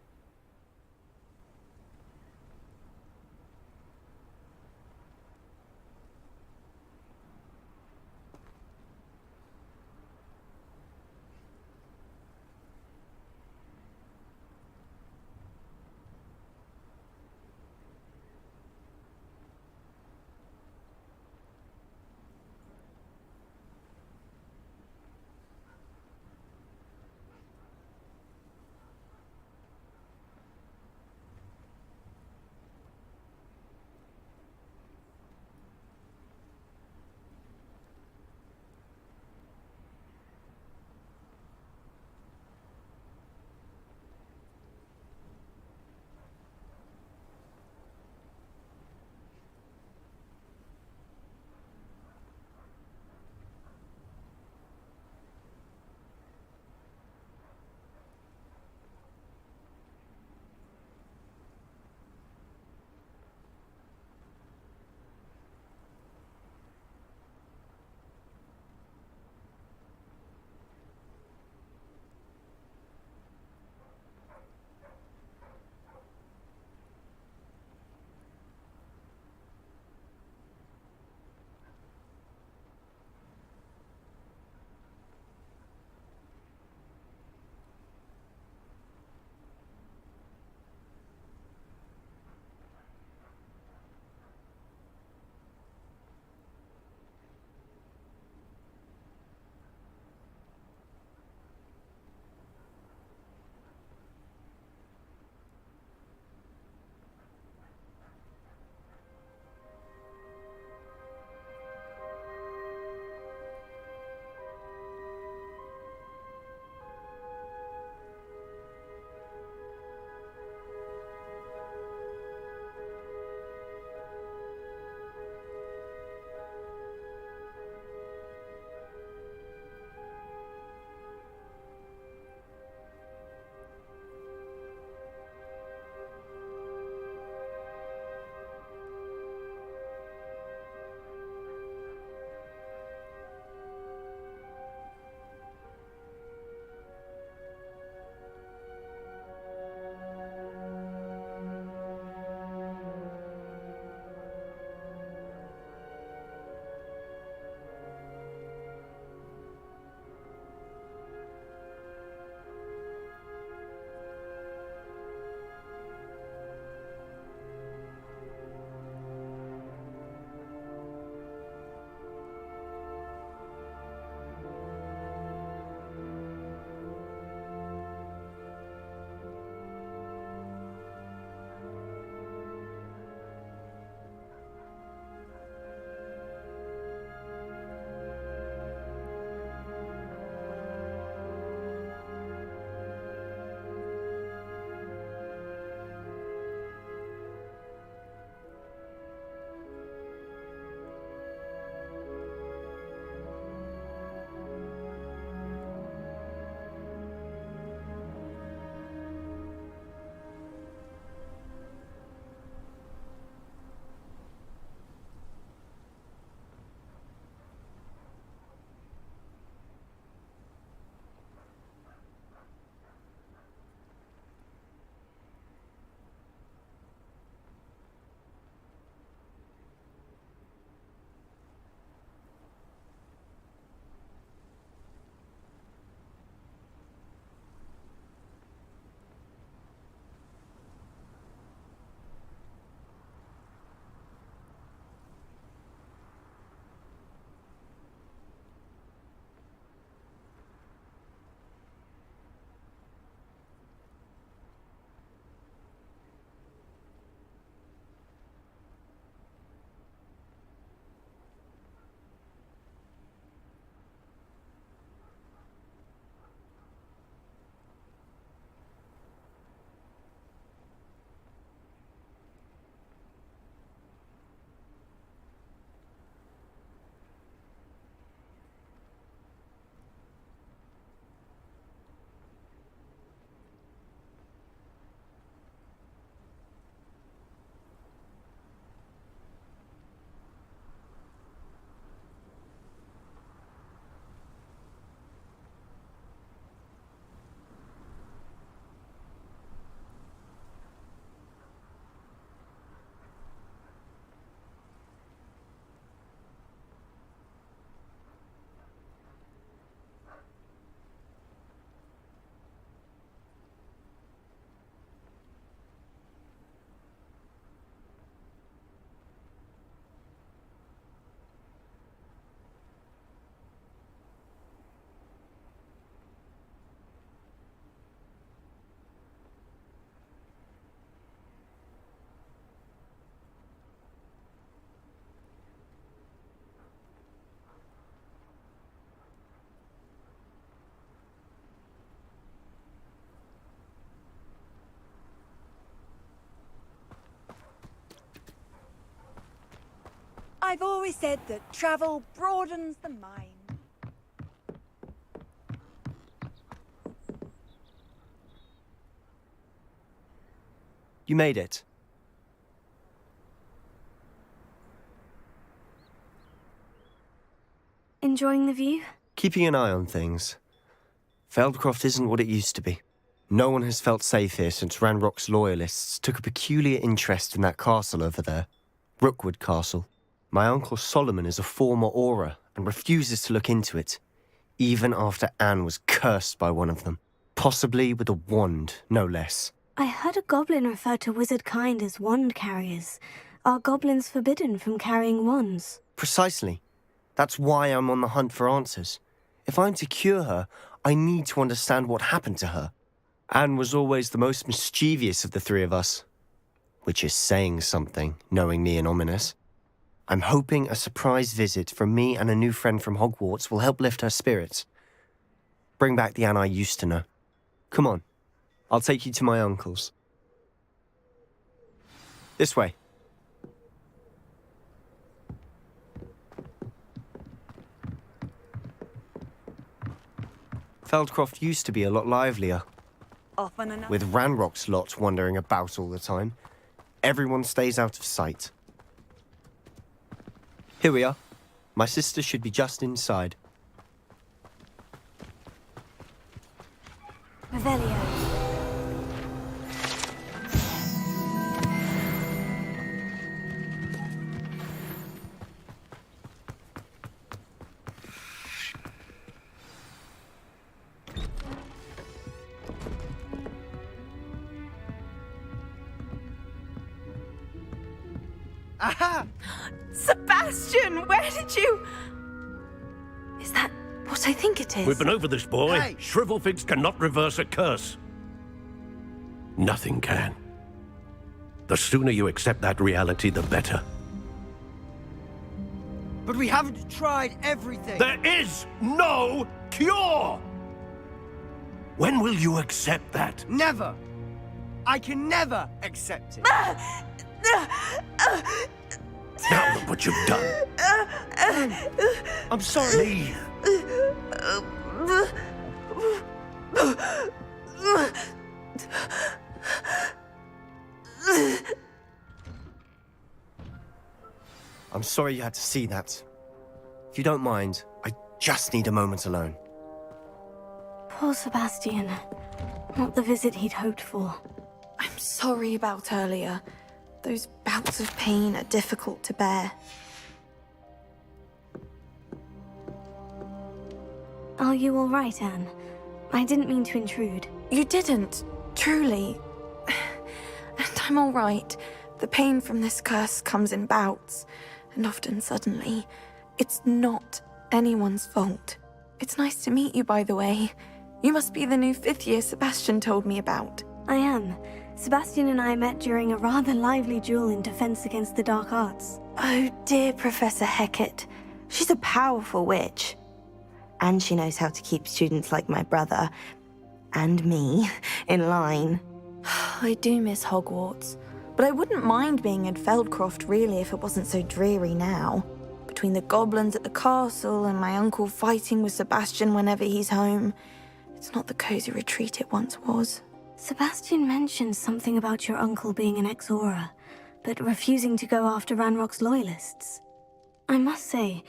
Speaker 8: I've always said that travel broadens the mind.
Speaker 10: You made it.
Speaker 6: Enjoying the view?
Speaker 10: Keeping an eye on things. Feldcroft isn't what it used to be. No one has felt safe here since Ranrock's loyalists took a peculiar interest in that castle over there. Rookwood Castle. My uncle Solomon is a former Auror and refuses to look into it, even after Anne was cursed by one of them. Possibly with a wand, no less.
Speaker 6: I heard a goblin refer to wizard kind as wand carriers. Are goblins forbidden from carrying wands?
Speaker 10: Precisely. That's why I'm on the hunt for answers. If I'm to cure her, I need to understand what happened to her. Anne was always the most mischievous of the three of us. Which is saying something, knowing me and ominous. I'm hoping a surprise visit from me and a new friend from Hogwarts will help lift her spirits. Bring back the Anne I used to know. Come on. I'll take you to my uncle's. This way. Feldcroft used to be a lot livelier.
Speaker 8: Often enough.
Speaker 10: With Ranrock's lot wandering about all the time. Everyone stays out of sight. Here we are. My sister should be just inside.
Speaker 6: Revelio.
Speaker 8: Aha! Sebastian, where did you...
Speaker 3: Is that what I think it is?
Speaker 14: We've been over this, boy.
Speaker 1: Hey!
Speaker 14: Shrivelfigs cannot reverse a curse. Nothing can. The sooner you accept that reality, the better.
Speaker 1: But we haven't tried everything.
Speaker 14: There is no cure! When will you accept that?
Speaker 1: Never. I can never accept it.
Speaker 14: Now look what you've done.
Speaker 1: I'm sorry.
Speaker 14: Leave.
Speaker 10: I'm sorry you had to see that. If you don't mind, I just need a moment alone.
Speaker 6: Poor Sebastian. Not the visit he'd hoped for.
Speaker 3: I'm sorry about earlier. Those bouts of pain are difficult to bear.
Speaker 6: Are you all right, Anne? I didn't mean to intrude.
Speaker 3: You didn't, truly. And I'm all right. The pain from this curse comes in bouts, and often suddenly. It's not anyone's fault. It's nice to meet you, by the way. You must be the new 5th year Sebastian told me about.
Speaker 6: I am. Sebastian and I met during a rather lively duel in Defense Against the Dark Arts.
Speaker 3: Oh, dear Professor Hecat. She's a powerful witch. And she knows how to keep students like my brother, and me, in line. I do miss Hogwarts, but I wouldn't mind being in Feldcroft, really, if it wasn't so dreary now. Between the goblins at the castle and my uncle fighting with Sebastian whenever he's home, it's not the cozy retreat it once was.
Speaker 6: Sebastian mentioned something about your uncle being an ex-Auror, but refusing to go after Ranrock's loyalists. I must say,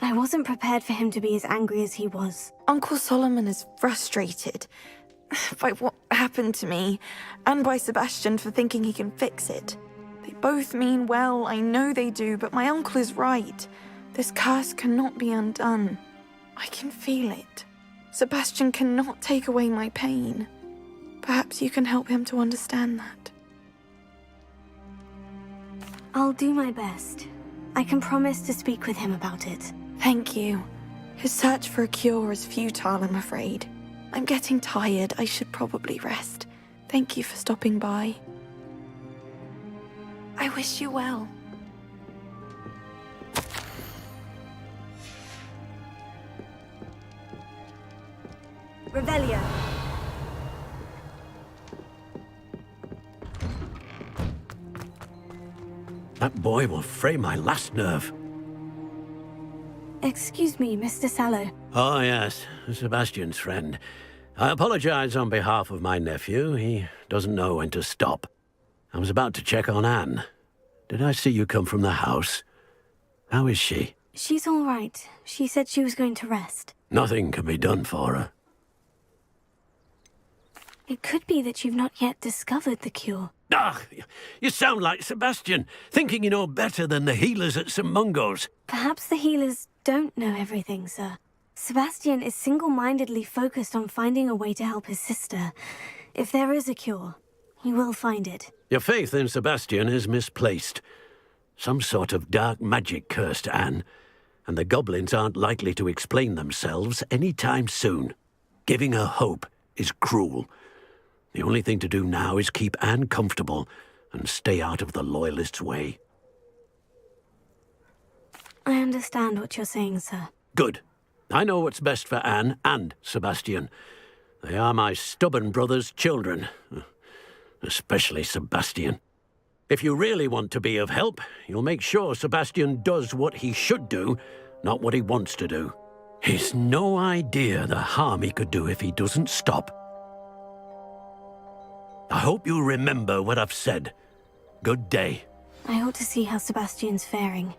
Speaker 6: I wasn't prepared for him to be as angry as he was.
Speaker 3: Uncle Solomon is frustrated by what happened to me, and by Sebastian for thinking he can fix it. They both mean well, I know they do, but my uncle is right. This curse cannot be undone. I can feel it. Sebastian cannot take away my pain. Perhaps you can help him to understand that.
Speaker 6: I'll do my best. I can promise to speak with him about it.
Speaker 3: Thank you. His search for a cure is futile, I'm afraid. I'm getting tired. I should probably rest. Thank you for stopping by. I wish you well.
Speaker 6: Revelio.
Speaker 14: That boy will fray my last nerve.
Speaker 6: Excuse me, Mr. Sallow.
Speaker 14: Oh, yes, Sebastian's friend. I apologize on behalf of my nephew. He doesn't know when to stop. I was about to check on Anne. Did I see you come from the house? How is she?
Speaker 6: She's all right. She said she was going to rest.
Speaker 14: Nothing can be done for her.
Speaker 6: It could be that you've not yet discovered the cure.
Speaker 14: Ah, you sound like Sebastian, thinking you know better than the healers at St. Mungo's.
Speaker 6: Perhaps the healers don't know everything, sir. Sebastian is single-mindedly focused on finding a way to help his sister. If there is a cure, he will find it.
Speaker 14: Your faith in Sebastian is misplaced. Some sort of dark magic cursed Anne, and the goblins aren't likely to explain themselves any time soon. Giving her hope is cruel. The only thing to do now is keep Anne comfortable and stay out of the Loyalists' way.
Speaker 6: I understand what you're saying, sir.
Speaker 14: Good. I know what's best for Anne and Sebastian. They are my stubborn brother's children. Especially Sebastian. If you really want to be of help, you'll make sure Sebastian does what he should do, not what he wants to do. He's no idea the harm he could do if he doesn't stop. I hope you remember what I've said. Good day.
Speaker 6: I ought to see how Sebastian's faring.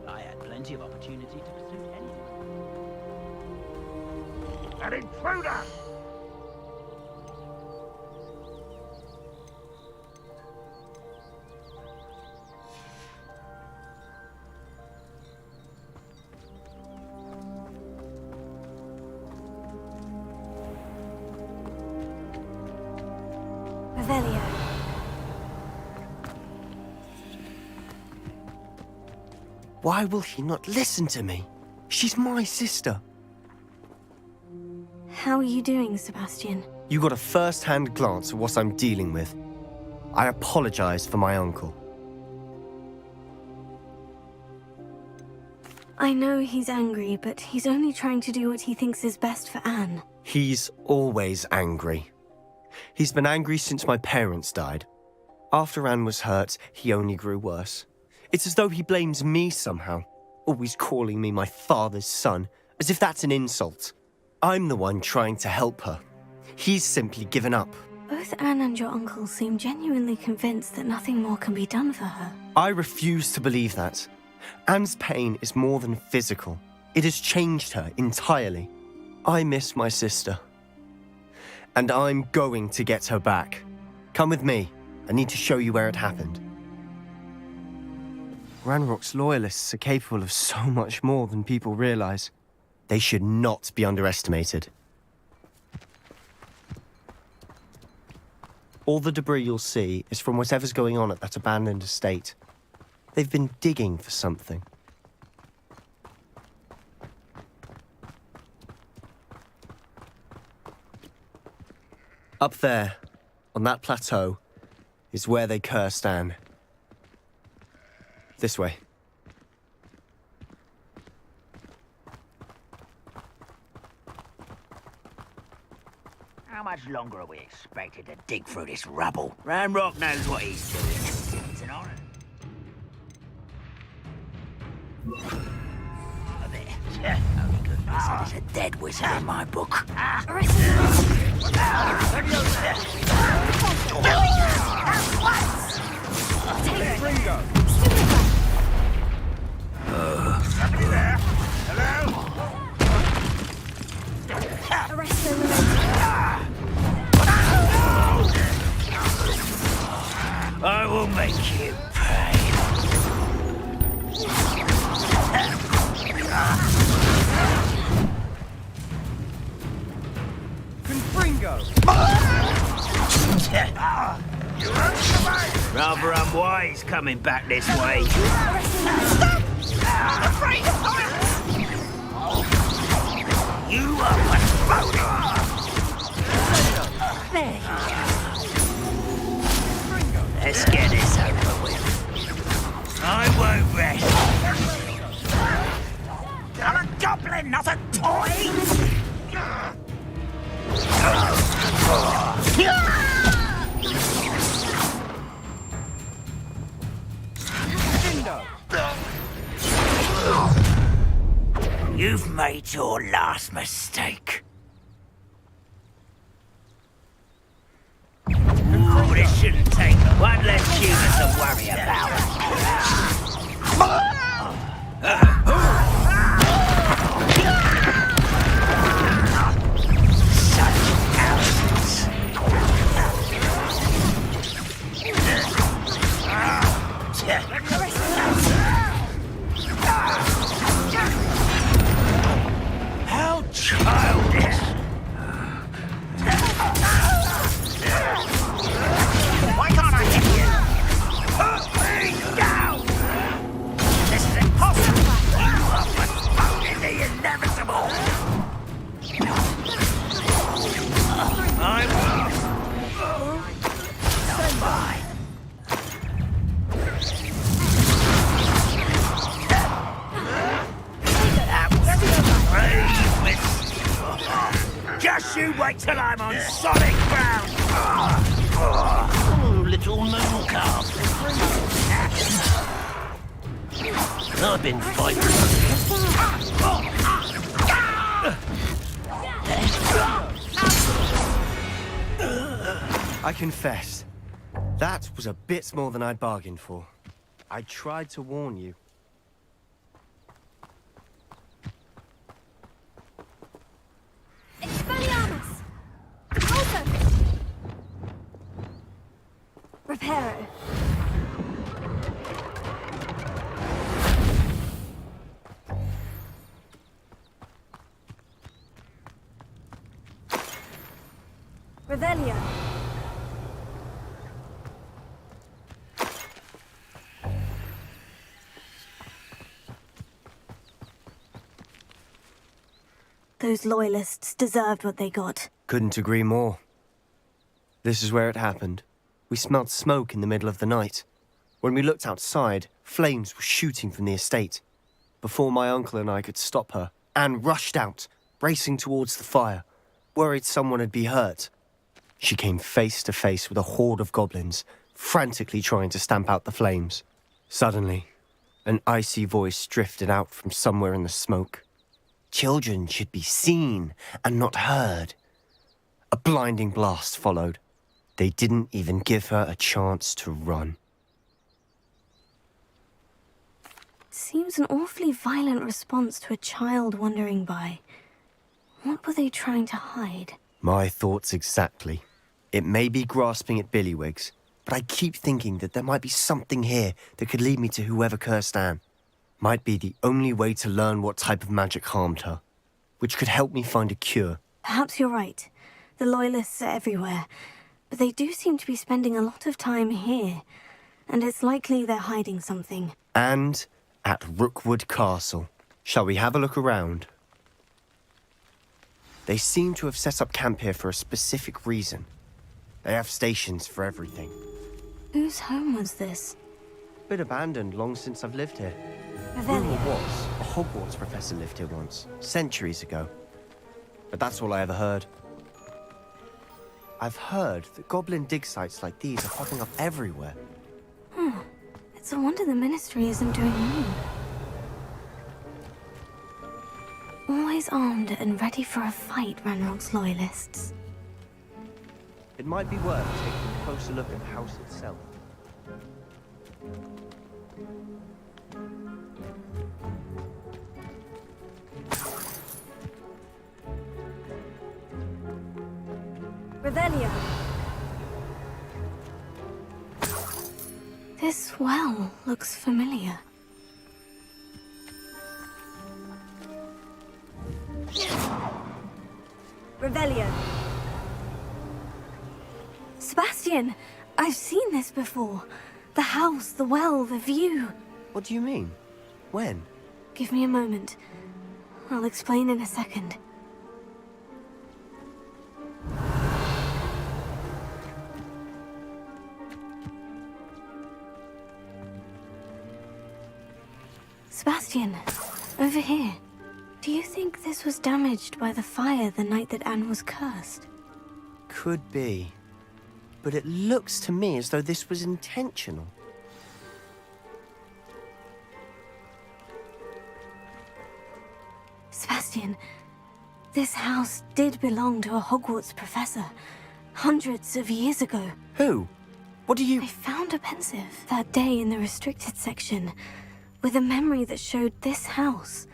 Speaker 4: I had plenty of opportunity to pursue anything.
Speaker 1: An intruder!
Speaker 6: Revelio.
Speaker 10: Why will he not listen to me? She's my sister.
Speaker 6: How are you doing, Sebastian?
Speaker 10: You got a first-hand glance at what I'm dealing with. I apologize for my uncle.
Speaker 6: I know he's angry, but he's only trying to do what he thinks is best for Anne.
Speaker 10: He's always angry. He's been angry since my parents died. After Anne was hurt, he only grew worse. It's as though he blames me somehow, always calling me my father's son, as if that's an insult. I'm the one trying to help her. He's simply given up.
Speaker 6: Both Anne and your uncle seem genuinely convinced that nothing more can be done for her.
Speaker 10: I refuse to believe that. Anne's pain is more than physical. It has changed her entirely. I miss my sister. And I'm going to get her back. Come with me. I need to show you where it happened. Ranrock's loyalists are capable of so much more than people realize. They should not be underestimated. All the debris you'll see is from whatever's going on at that abandoned estate. They've been digging for something. Up there, on that plateau, is where they cursed Anne. This way.
Speaker 1: How much longer are we expected to dig through this rubble? Ranrock knows what he's doing. It's an honor. Only good news is a dead wizard in my book. Somebody there? Hello? I will make you pay. Confringo! You won't survive! Rather unwise coming back this way. Afraid of heights! You are my There you go. Let's get this over with. I won't rest. I'm a goblin, not a toy! You've made your last mistake. Ooh, this shouldn't take one less human to worry about. How childish! Why can't I hit you? Put me down! This is impossible! You are postponing the inevitable! I'm fine. Just you wait till I'm on solid ground!
Speaker 13: Oh, little moon calf. I've been fighting.
Speaker 10: I confess, that was a bit more than I'd bargained for. I tried to warn you.
Speaker 6: Expelliarmus! Also! Reparo. Revelio. Those loyalists deserved what they got.
Speaker 10: Couldn't agree more. This is where it happened. We smelled smoke in the middle of the night. When we looked outside, flames were shooting from the estate. Before my uncle and I could stop her, Anne rushed out, racing towards the fire, worried someone had been hurt. She came face to face with a horde of goblins, frantically trying to stamp out the flames. Suddenly, an icy voice drifted out from somewhere in the smoke. Children should be seen and not heard. A blinding blast followed. They didn't even give her a chance to run.
Speaker 6: Seems an awfully violent response to a child wandering by. What were they trying to hide?
Speaker 10: My thoughts exactly. It may be grasping at Billywigs, but I keep thinking that there might be something here that could lead me to whoever cursed Anne. Might be the only way to learn what type of magic harmed her, which could help me find a cure.
Speaker 6: Perhaps you're right. The Loyalists are everywhere, but they do seem to be spending a lot of time here, and it's likely they're hiding something.
Speaker 10: And at Rookwood Castle. Shall we have a look around? They seem to have set up camp here for a specific reason. They have stations for everything.
Speaker 6: Whose home was this?
Speaker 10: Been abandoned long since I've lived here.
Speaker 6: Revelio.
Speaker 10: Rumor was a Hogwarts professor lived here once, centuries ago. But that's all I ever heard. I've heard that goblin dig sites like these are popping up everywhere.
Speaker 6: It's a wonder the Ministry isn't doing more. Always armed and ready for a fight, Ranrock's Loyalists.
Speaker 10: It might be worth taking a closer look at the house itself.
Speaker 6: Revelio. This well looks familiar. Revelio. Sebastian, I've seen this before. The house, the well, the view.
Speaker 10: What do you mean? When?
Speaker 6: Give me a moment. I'll explain in a second. Sebastian, over here. Do you think this was damaged by the fire the night that Anne was cursed?
Speaker 10: Could be. But it looks to me as though this was intentional.
Speaker 6: Sebastian, this house did belong to a Hogwarts professor hundreds of years ago.
Speaker 10: Who? What do you...
Speaker 6: I found a pensive that day in the restricted section with a memory that showed this house.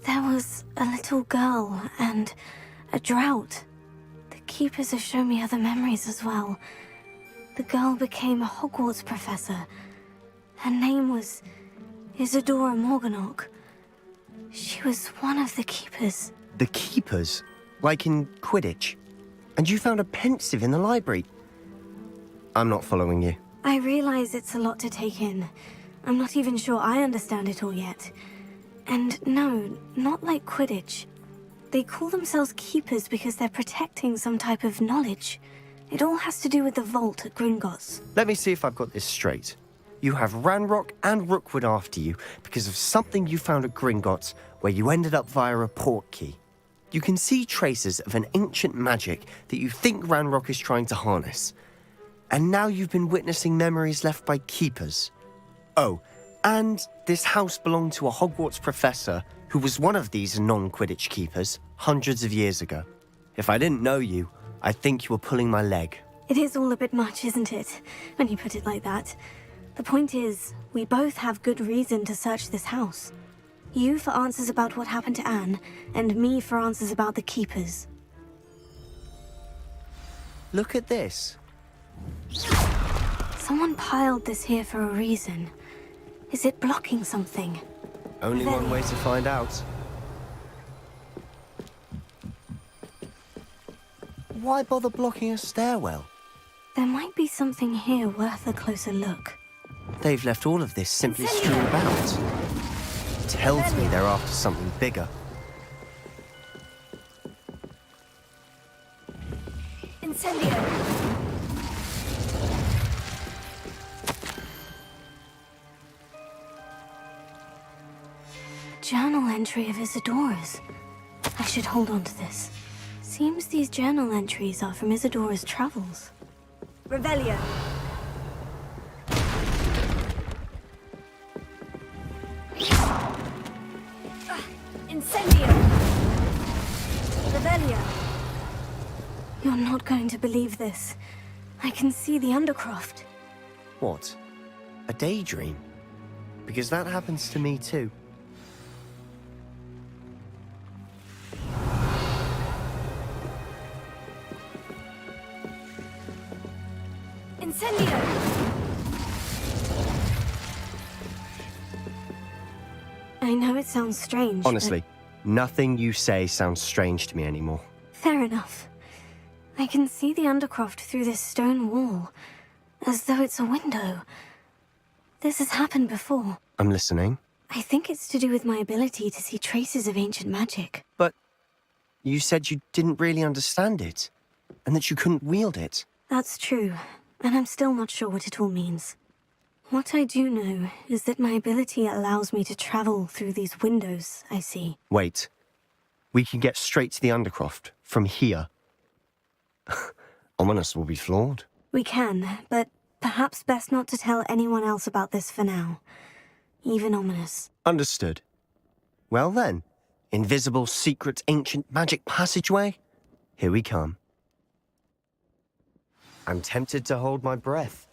Speaker 6: There was a little girl and a drought. The keepers have shown me other memories as well. The girl became a Hogwarts professor. Her name was Isadora Morganach. She was one of the keepers.
Speaker 10: The keepers? Like in Quidditch? And you found a pensive in the library? I'm not following you.
Speaker 6: I realize it's a lot to take in. I'm not even sure I understand it all yet. And no, not like Quidditch. They call themselves keepers because they're protecting some type of knowledge. It all has to do with the vault at Gringotts.
Speaker 10: Let me see if I've got this straight. You have Ranrock and Rookwood after you because of something you found at Gringotts where you ended up via a port key. You can see traces of an ancient magic that you think Ranrock is trying to harness. And now you've been witnessing memories left by keepers. Oh, and this house belonged to a Hogwarts professor who was one of these non-Quidditch keepers hundreds of years ago. If I didn't know you, I'd think you were pulling my leg.
Speaker 6: It is all a bit much, isn't it, when you put it like that? The point is, we both have good reason to search this house. You for answers about what happened to Anne, and me for answers about the keepers.
Speaker 10: Look at this.
Speaker 6: Someone piled this here for a reason. Is it blocking something?
Speaker 10: Only one way to find out. Why bother blocking a stairwell?
Speaker 6: There might be something here worth a closer look.
Speaker 10: They've left all of this simply strewn about. Tells me they're after something bigger.
Speaker 6: Incendio! Journal entry of Isadora's. I should hold on to this. Seems these journal entries are from Isadora's travels. Revelio. Incendio! Revelio. You're not going to believe this. I can see the Undercroft.
Speaker 10: What? A daydream? Because that happens to me too.
Speaker 6: Incendio! I know it sounds strange,
Speaker 10: Honestly, nothing you say sounds strange to me anymore.
Speaker 6: Fair enough. I can see the Undercroft through this stone wall, as though it's a window. This has happened before.
Speaker 10: I'm listening.
Speaker 6: I think it's to do with my ability to see traces of ancient magic.
Speaker 10: But you said you didn't really understand it, and that you couldn't wield it.
Speaker 6: That's true, and I'm still not sure what it all means. What I do know is that my ability allows me to travel through these windows I see.
Speaker 10: Wait. We can get straight to the Undercroft from here. Ominous will be flawed.
Speaker 6: We can, but perhaps best not to tell anyone else about this for now. Even Ominous.
Speaker 10: Understood. Well then, invisible, secret, ancient magic passageway? Here we come. I'm tempted to hold my breath.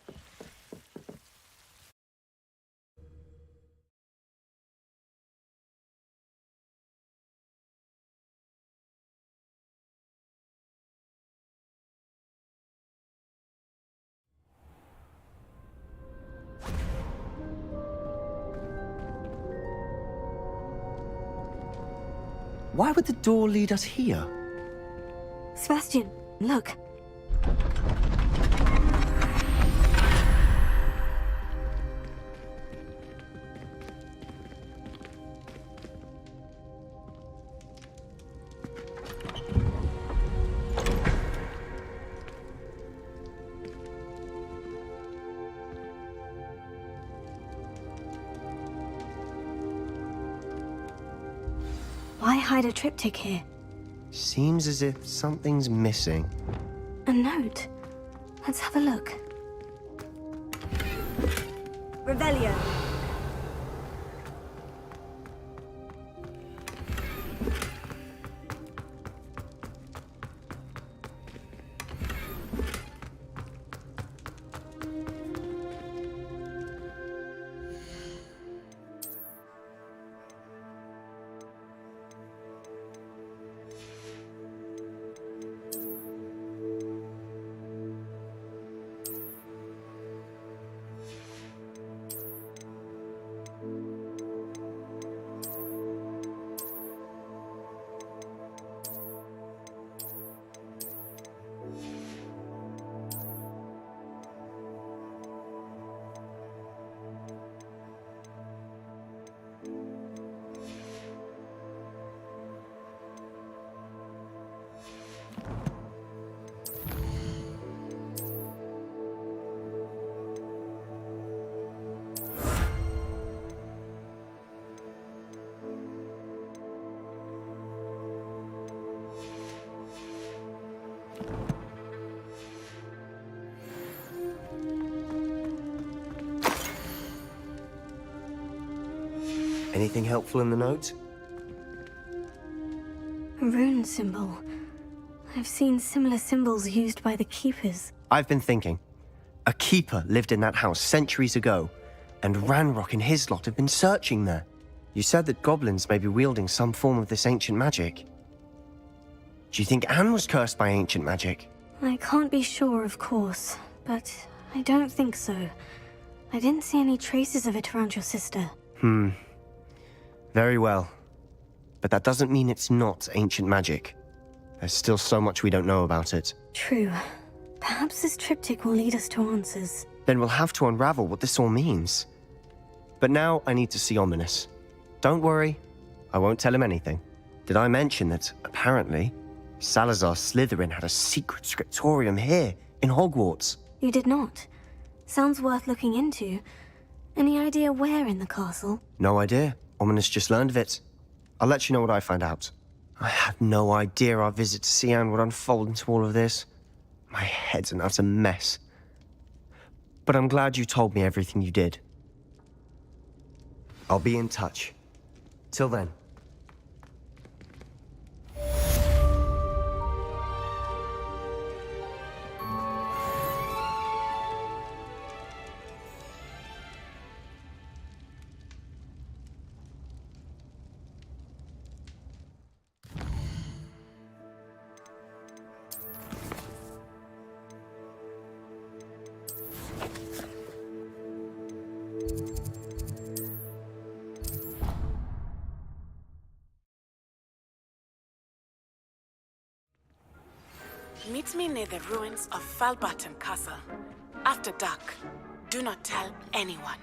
Speaker 10: Why would the door lead us here?
Speaker 6: Sebastian, look. Why hide a triptych here?
Speaker 10: Seems as if something's missing.
Speaker 6: A note. Let's have a look. Revelio.
Speaker 10: Anything helpful in the note?
Speaker 6: A rune symbol. I've seen similar symbols used by the keepers.
Speaker 10: I've been thinking. A keeper lived in that house centuries ago, and Ranrock and his lot have been searching there. You said that goblins may be wielding some form of this ancient magic. Do you think Anne was cursed by ancient magic?
Speaker 6: I can't be sure, of course, but I don't think so. I didn't see any traces of it around your sister.
Speaker 10: Very well. But that doesn't mean it's not ancient magic. There's still so much we don't know about it.
Speaker 6: True. Perhaps this triptych will lead us to answers.
Speaker 10: Then we'll have to unravel what this all means. But now I need to see Ominous. Don't worry, I won't tell him anything. Did I mention that, apparently, Salazar Slytherin had a secret scriptorium here, in Hogwarts?
Speaker 6: You did not. Sounds worth looking into. Any idea where in the castle?
Speaker 10: No idea. Ominous just learned of it. I'll let you know what I find out. I had no idea our visit to Cian would unfold into all of this. My head's an utter mess. But I'm glad you told me everything you did. I'll be in touch. Till then.
Speaker 15: Meet me near the ruins of Falbaton Castle. After dark. Do not tell anyone.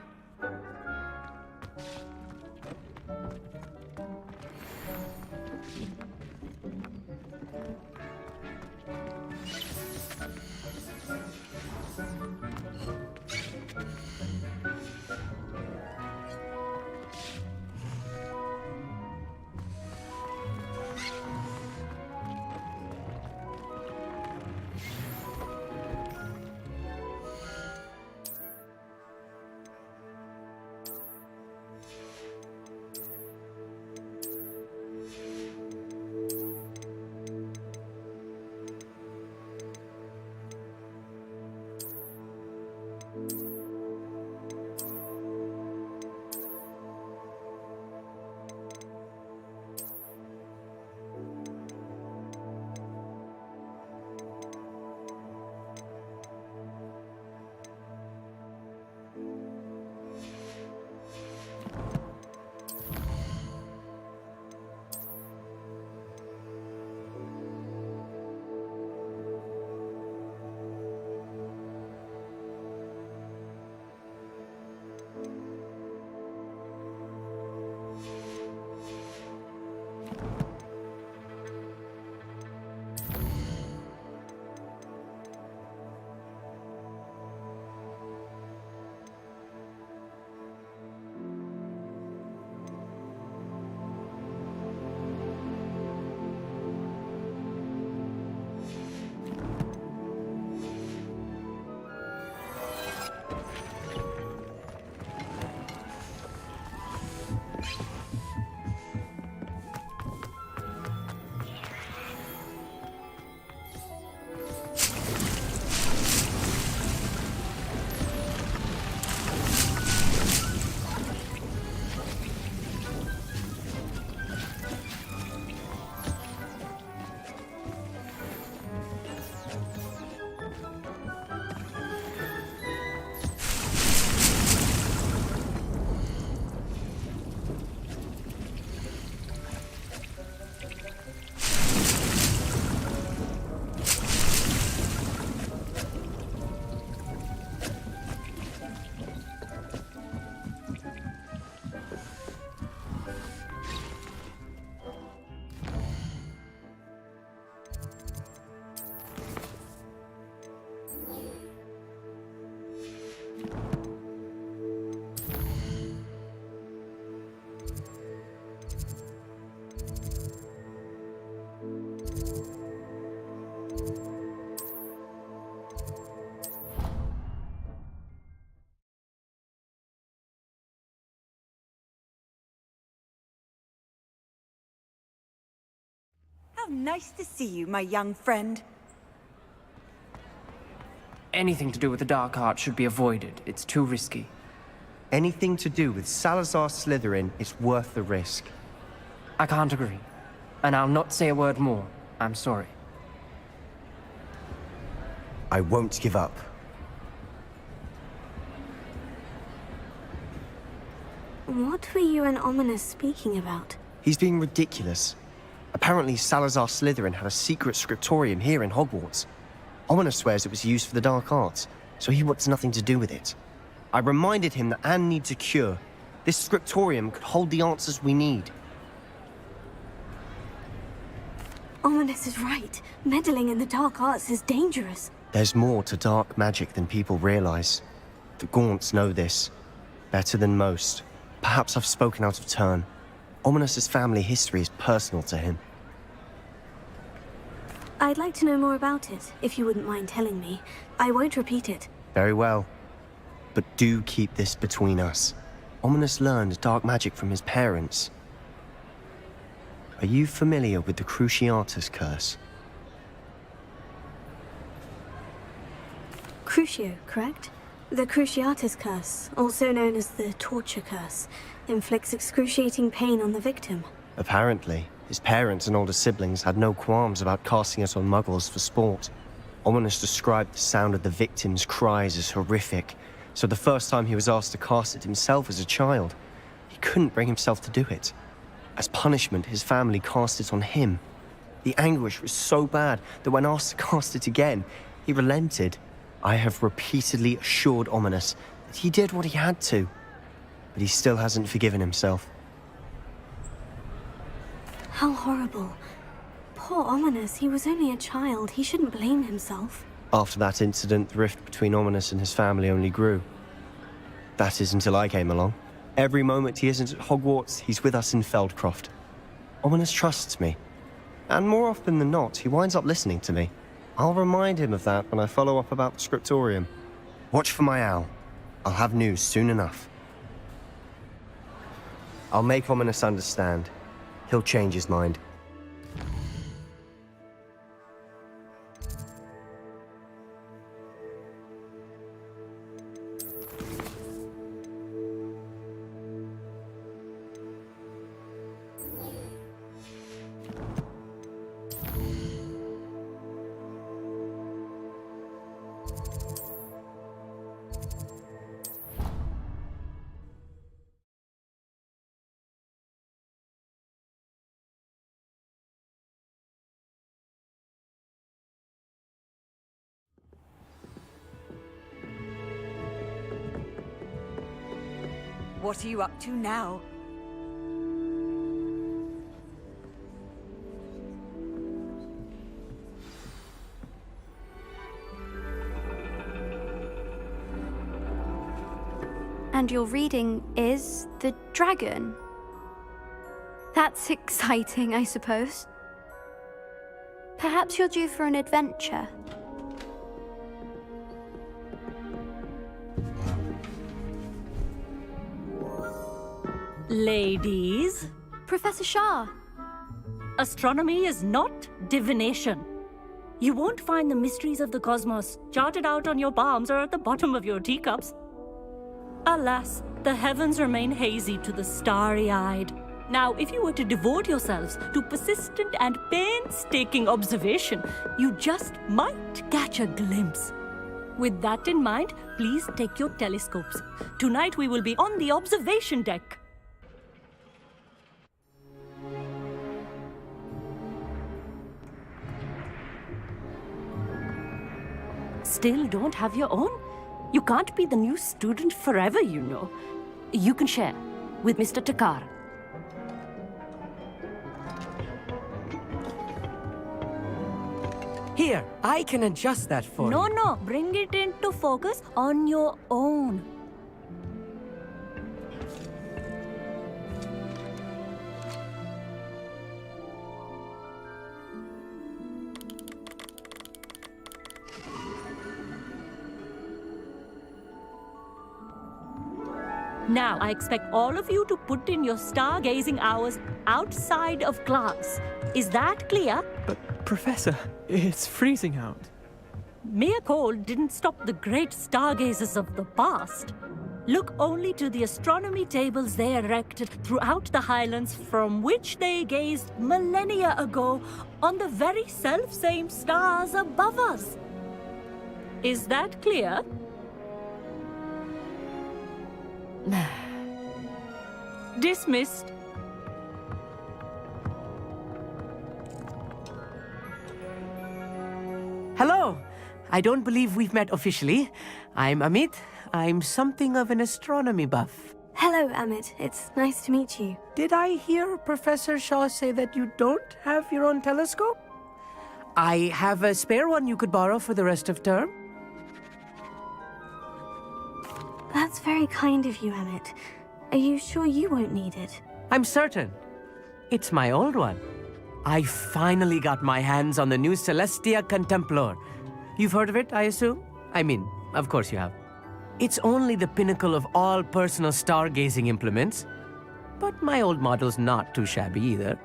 Speaker 8: How nice to see you, my young friend.
Speaker 16: Anything to do with the dark art should be avoided. It's too risky.
Speaker 10: Anything to do with Salazar Slytherin is worth the risk.
Speaker 16: I can't agree. And I'll not say a word more. I'm sorry.
Speaker 10: I won't give up.
Speaker 6: What were you and Ominous speaking about?
Speaker 10: He's being ridiculous. Apparently Salazar Slytherin had a secret scriptorium here in Hogwarts. Ominous swears it was used for the dark arts, so he wants nothing to do with it. I reminded him that Anne needs a cure. This scriptorium could hold the answers we need.
Speaker 6: Ominous is right. Meddling in the dark arts is dangerous.
Speaker 10: There's more to dark magic than people realize. The Gaunts know this. Better than most. Perhaps I've spoken out of turn. Ominous's family history is personal to him.
Speaker 6: I'd like to know more about it, if you wouldn't mind telling me. I won't repeat it.
Speaker 10: Very well. But do keep this between us. Ominous learned dark magic from his parents. Are you familiar with the Cruciatus Curse?
Speaker 6: Crucio, correct? The Cruciatus Curse, also known as the Torture Curse, inflicts excruciating pain on the victim.
Speaker 10: Apparently, his parents and older siblings had no qualms about casting it on muggles for sport. Ominous described the sound of the victim's cries as horrific, so the first time he was asked to cast it himself as a child, he couldn't bring himself to do it. As punishment, his family cast it on him. The anguish was so bad that when asked to cast it again, he relented. I have repeatedly assured Ominous that he did what he had to, but he still hasn't forgiven himself.
Speaker 6: How horrible. Poor Ominous, he was only a child. He shouldn't blame himself.
Speaker 10: After that incident, the rift between Ominous and his family only grew. That is until I came along. Every moment he isn't at Hogwarts, he's with us in Feldcroft. Ominous trusts me. And more often than not, he winds up listening to me. I'll remind him of that when I follow up about the scriptorium. Watch for my owl. I'll have news soon enough. I'll make Ominous understand. He'll change his mind.
Speaker 8: What are you up to now?
Speaker 12: And your reading is The Dragon. That's exciting, I suppose. Perhaps you're due for an adventure.
Speaker 17: Ladies.
Speaker 12: Professor Shah.
Speaker 17: Astronomy is not divination. You won't find the mysteries of the cosmos charted out on your palms or at the bottom of your teacups. Alas, the heavens remain hazy to the starry-eyed. Now, if you were to devote yourselves to persistent and painstaking observation, you just might catch a glimpse. With that in mind, please take your telescopes. Tonight we will be on the observation deck. Still don't have your own? You can't be the new student forever, you know. You can share with Mr. Takar.
Speaker 18: Here, I can adjust that for you.
Speaker 17: No, bring it into focus on your own. Now, I expect all of you to put in your stargazing hours outside of class. Is that clear?
Speaker 18: But, Professor, it's freezing out.
Speaker 17: Mere cold didn't stop the great stargazers of the past. Look only to the astronomy tables they erected throughout the Highlands from which they gazed millennia ago on the very self-same stars above us. Is that clear? Dismissed.
Speaker 18: Hello. I don't believe we've met officially. I'm Amit. I'm something of an astronomy buff.
Speaker 6: Hello, Amit. It's nice to meet you.
Speaker 18: Did I hear Professor Shaw say that you don't have your own telescope? I have a spare one you could borrow for the rest of term.
Speaker 6: That's very kind of you, Amit. Are you sure you won't need it?
Speaker 18: I'm certain. It's my old one. I finally got my hands on the new Celestia Contemplar. You've heard of it, I assume? I mean, of course you have. It's only the pinnacle of all personal stargazing implements. But my old model's not too shabby either.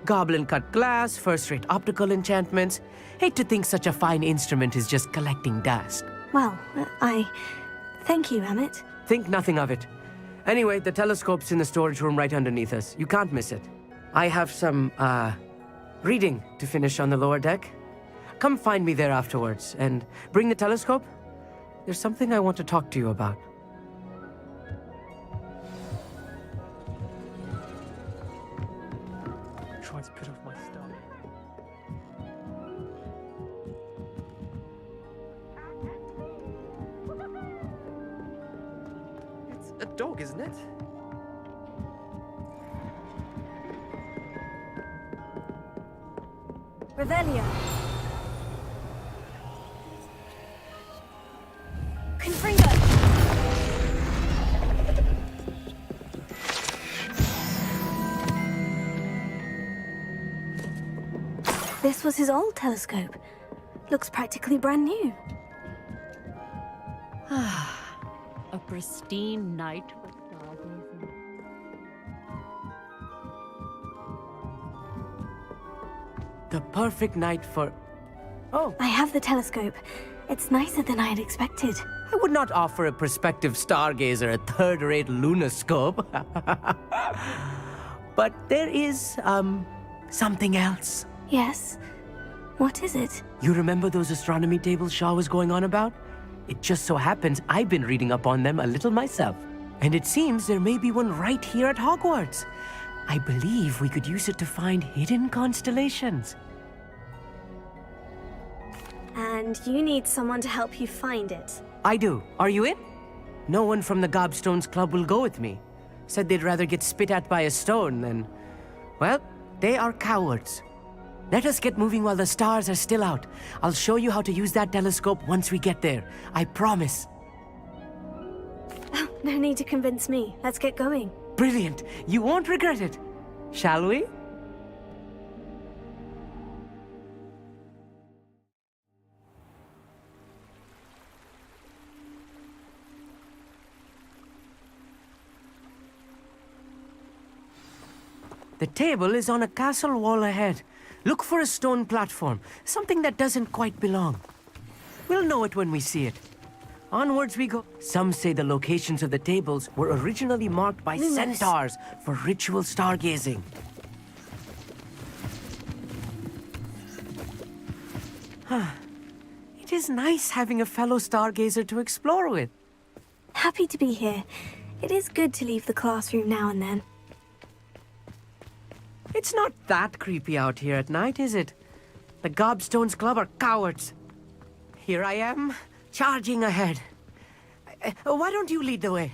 Speaker 18: Goblin-cut glass, first-rate optical enchantments. Hate to think such a fine instrument is just collecting dust.
Speaker 6: Well, thank you, Amit.
Speaker 18: Think nothing of it. Anyway, the telescope's in the storage room right underneath us. You can't miss it. I have some, reading to finish on the lower deck. Come find me there afterwards, and bring the telescope. There's something I want to talk to you about. Try to put off my stuff. It's a dog, isn't it?
Speaker 6: Revelio. Confringo. This was his old telescope. Looks practically brand new.
Speaker 17: A pristine night for stargazing.
Speaker 18: The perfect night for... Oh.
Speaker 6: I have the telescope. It's nicer than I had expected.
Speaker 18: I would not offer a prospective stargazer a third-rate lunoscope. But there is, something else.
Speaker 6: Yes? What is it?
Speaker 18: You remember those astronomy tables Shaw was going on about? It just so happens I've been reading up on them a little myself. And it seems there may be one right here at Hogwarts. I believe we could use it to find hidden constellations.
Speaker 6: And you need someone to help you find it.
Speaker 18: I do. Are you in? No one from the Gobstones Club will go with me. Said they'd rather get spit at by a stone than... Well, they are cowards. Let us get moving while the stars are still out. I'll show you how to use that telescope once we get there. I promise.
Speaker 6: Oh, no need to convince me. Let's get going.
Speaker 18: Brilliant. You won't regret it. Shall we? The table is on a castle wall ahead. Look for a stone platform, something that doesn't quite belong. We'll know it when we see it. Onwards we go. Some say the locations of the tables were originally marked by centaurs for ritual stargazing. It is nice having a fellow stargazer to explore with.
Speaker 6: Happy to be here. It is good to leave the classroom now and then.
Speaker 18: It's not that creepy out here at night, is it? The Gobstones Club are cowards. Here I am, charging ahead. Why don't you lead the way?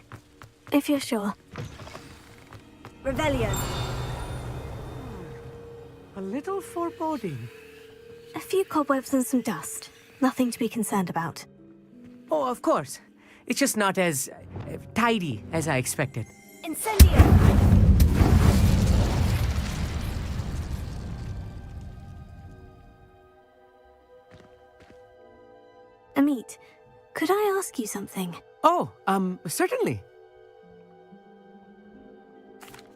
Speaker 6: If you're sure. Revelio.
Speaker 18: A little foreboding.
Speaker 6: A few cobwebs and some dust. Nothing to be concerned about.
Speaker 18: Oh, of course. It's just not as tidy as I expected.
Speaker 6: Incendio! Amit, could I ask you something?
Speaker 18: Oh, certainly.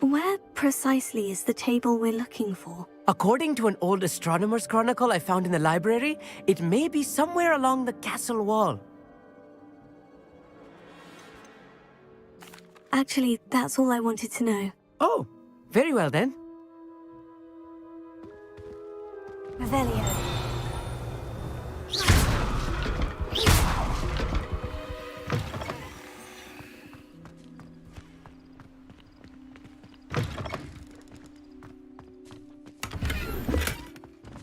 Speaker 6: Where precisely is the table we're looking for?
Speaker 18: According to an old astronomer's chronicle I found in the library, it may be somewhere along the castle wall.
Speaker 6: Actually, that's all I wanted to know.
Speaker 18: Oh, very well then.
Speaker 6: Revelio.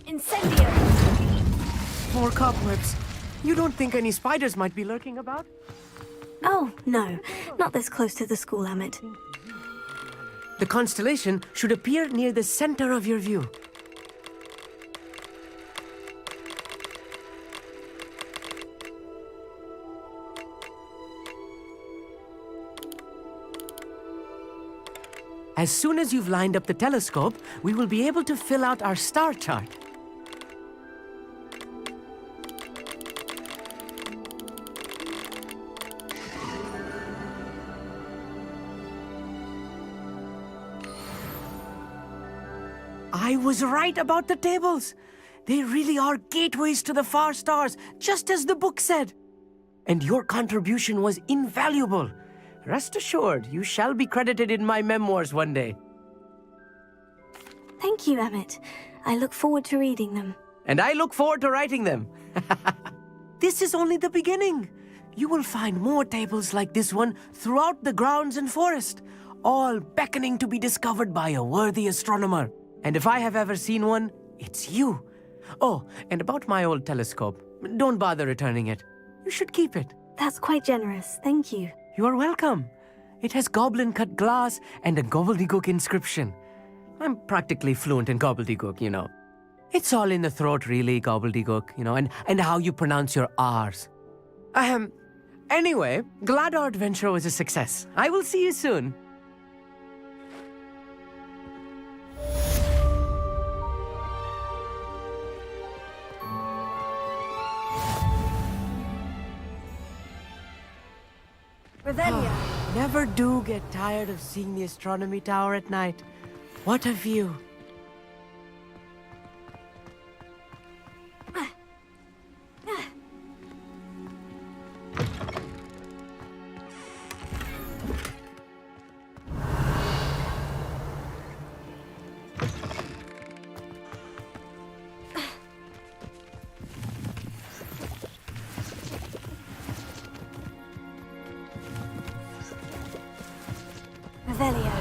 Speaker 12: Incendio!
Speaker 18: More cobwebs. You don't think any spiders might be lurking about?
Speaker 6: Oh, no. Not this close to the school, Amit.
Speaker 18: The constellation should appear near the center of your view. As soon as you've lined up the telescope, we will be able to fill out our star chart. I was right about the tables. They really are gateways to the far stars, just as the book said. And your contribution was invaluable. Rest assured, you shall be credited in my memoirs one day.
Speaker 6: Thank you, Amit. I look forward to reading them.
Speaker 18: And I look forward to writing them. This is only the beginning. You will find more tables like this one throughout the grounds and forest, all beckoning to be discovered by a worthy astronomer. And if I have ever seen one, it's you. Oh, and about my old telescope, don't bother returning it. You should keep it.
Speaker 6: That's quite generous. Thank you.
Speaker 18: You are welcome. It has goblin-cut glass and a gobbledygook inscription. I'm practically fluent in gobbledygook, you know. It's all in the throat, really, gobbledygook, you know, and how you pronounce your R's. Anyway, glad our adventure was a success. I will see you soon.
Speaker 6: Revelio.
Speaker 18: Never do get tired of seeing the astronomy tower at night. What a view.
Speaker 6: Revelio.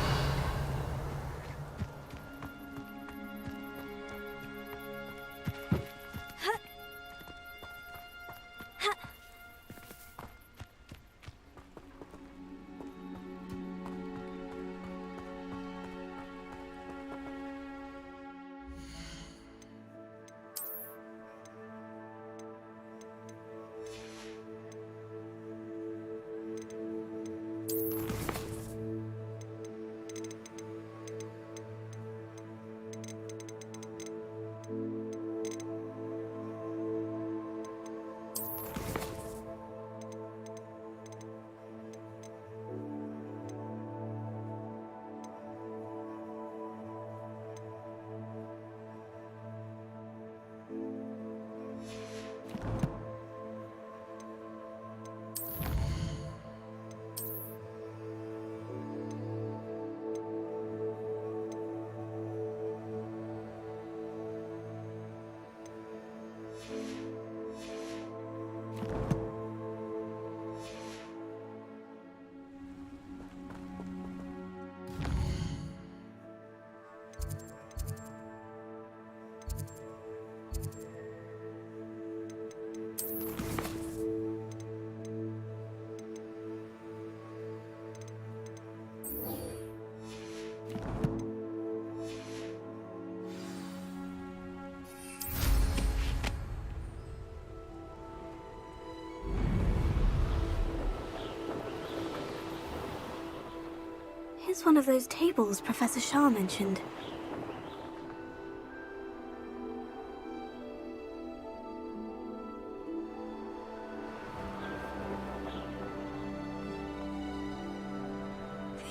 Speaker 6: Here's one of those tables Professor Shah mentioned.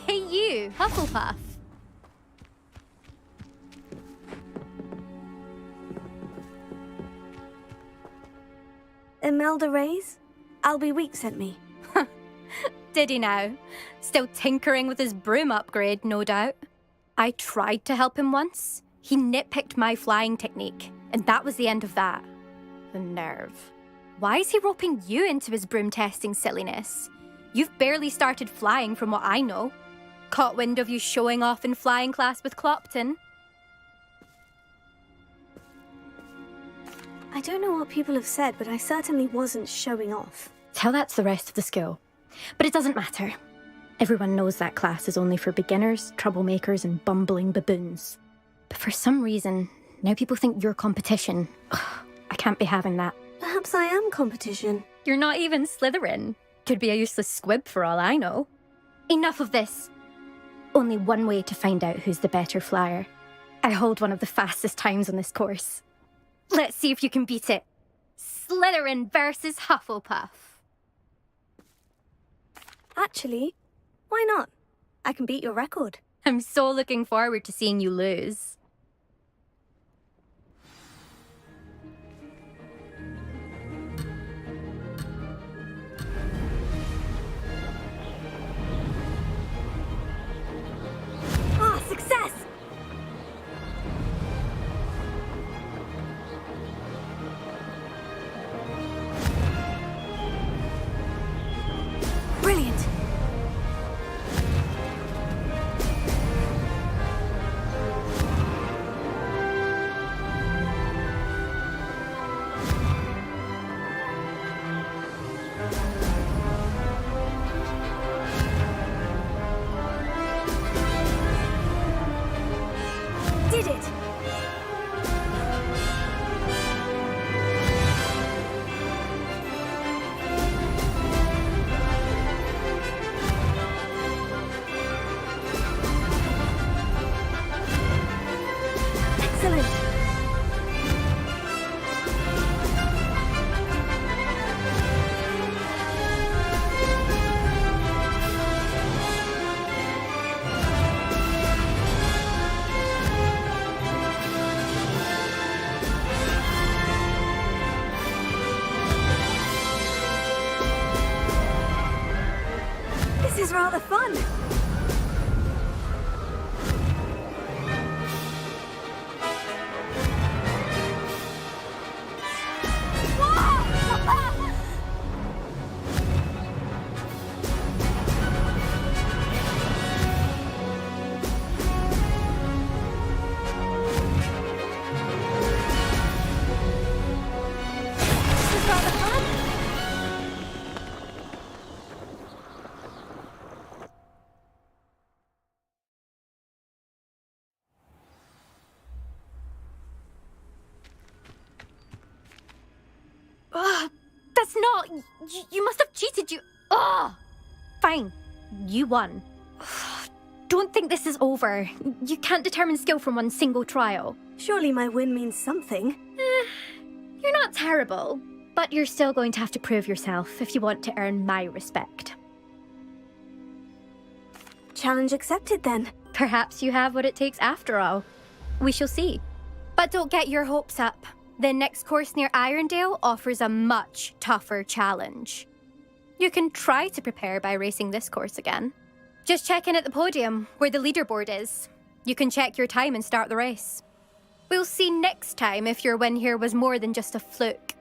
Speaker 19: Hey you, Hufflepuff.
Speaker 6: Imelda Reyes? Albie Week sent me.
Speaker 19: Did he now? Still tinkering with his broom upgrade, no doubt. I tried to help him once. He nitpicked my flying technique, and that was the end of that. The nerve. Why is he roping you into his broom testing silliness? You've barely started flying from what I know. Caught wind of you showing off in flying class with Clopton.
Speaker 6: I don't know what people have said, but I certainly wasn't showing off.
Speaker 19: Tell that to the rest of the school. But it doesn't matter. Everyone knows that class is only for beginners, troublemakers, and bumbling baboons. But for some reason, now people think you're competition. Ugh, I can't be having that.
Speaker 6: Perhaps I am competition.
Speaker 19: You're not even Slytherin. Could be a useless squib for all I know. Enough of this. Only one way to find out who's the better flyer. I hold one of the fastest times on this course. Let's see if you can beat it. Slytherin versus Hufflepuff.
Speaker 6: Actually, why not? I can beat your record.
Speaker 19: I'm so looking forward to seeing you lose.
Speaker 6: Ah, success! Brilliant! Did it! Excellent! This is rather fun! This is rather fun!
Speaker 19: Ugh, that's not... You must have cheated, you... Ugh! Fine. You won. Ugh, don't think this is over. You can't determine skill from one single trial.
Speaker 6: Surely my win means something.
Speaker 19: You're not terrible, but you're still going to have to prove yourself if you want to earn my respect.
Speaker 6: Challenge accepted then.
Speaker 19: Perhaps you have what it takes after all. We shall see. But don't get your hopes up. The next course near Irondale offers a much tougher challenge. You can try to prepare by racing this course again. Just check in at the podium, where the leaderboard is. You can check your time and start the race. We'll see next time if your win here was more than just a fluke,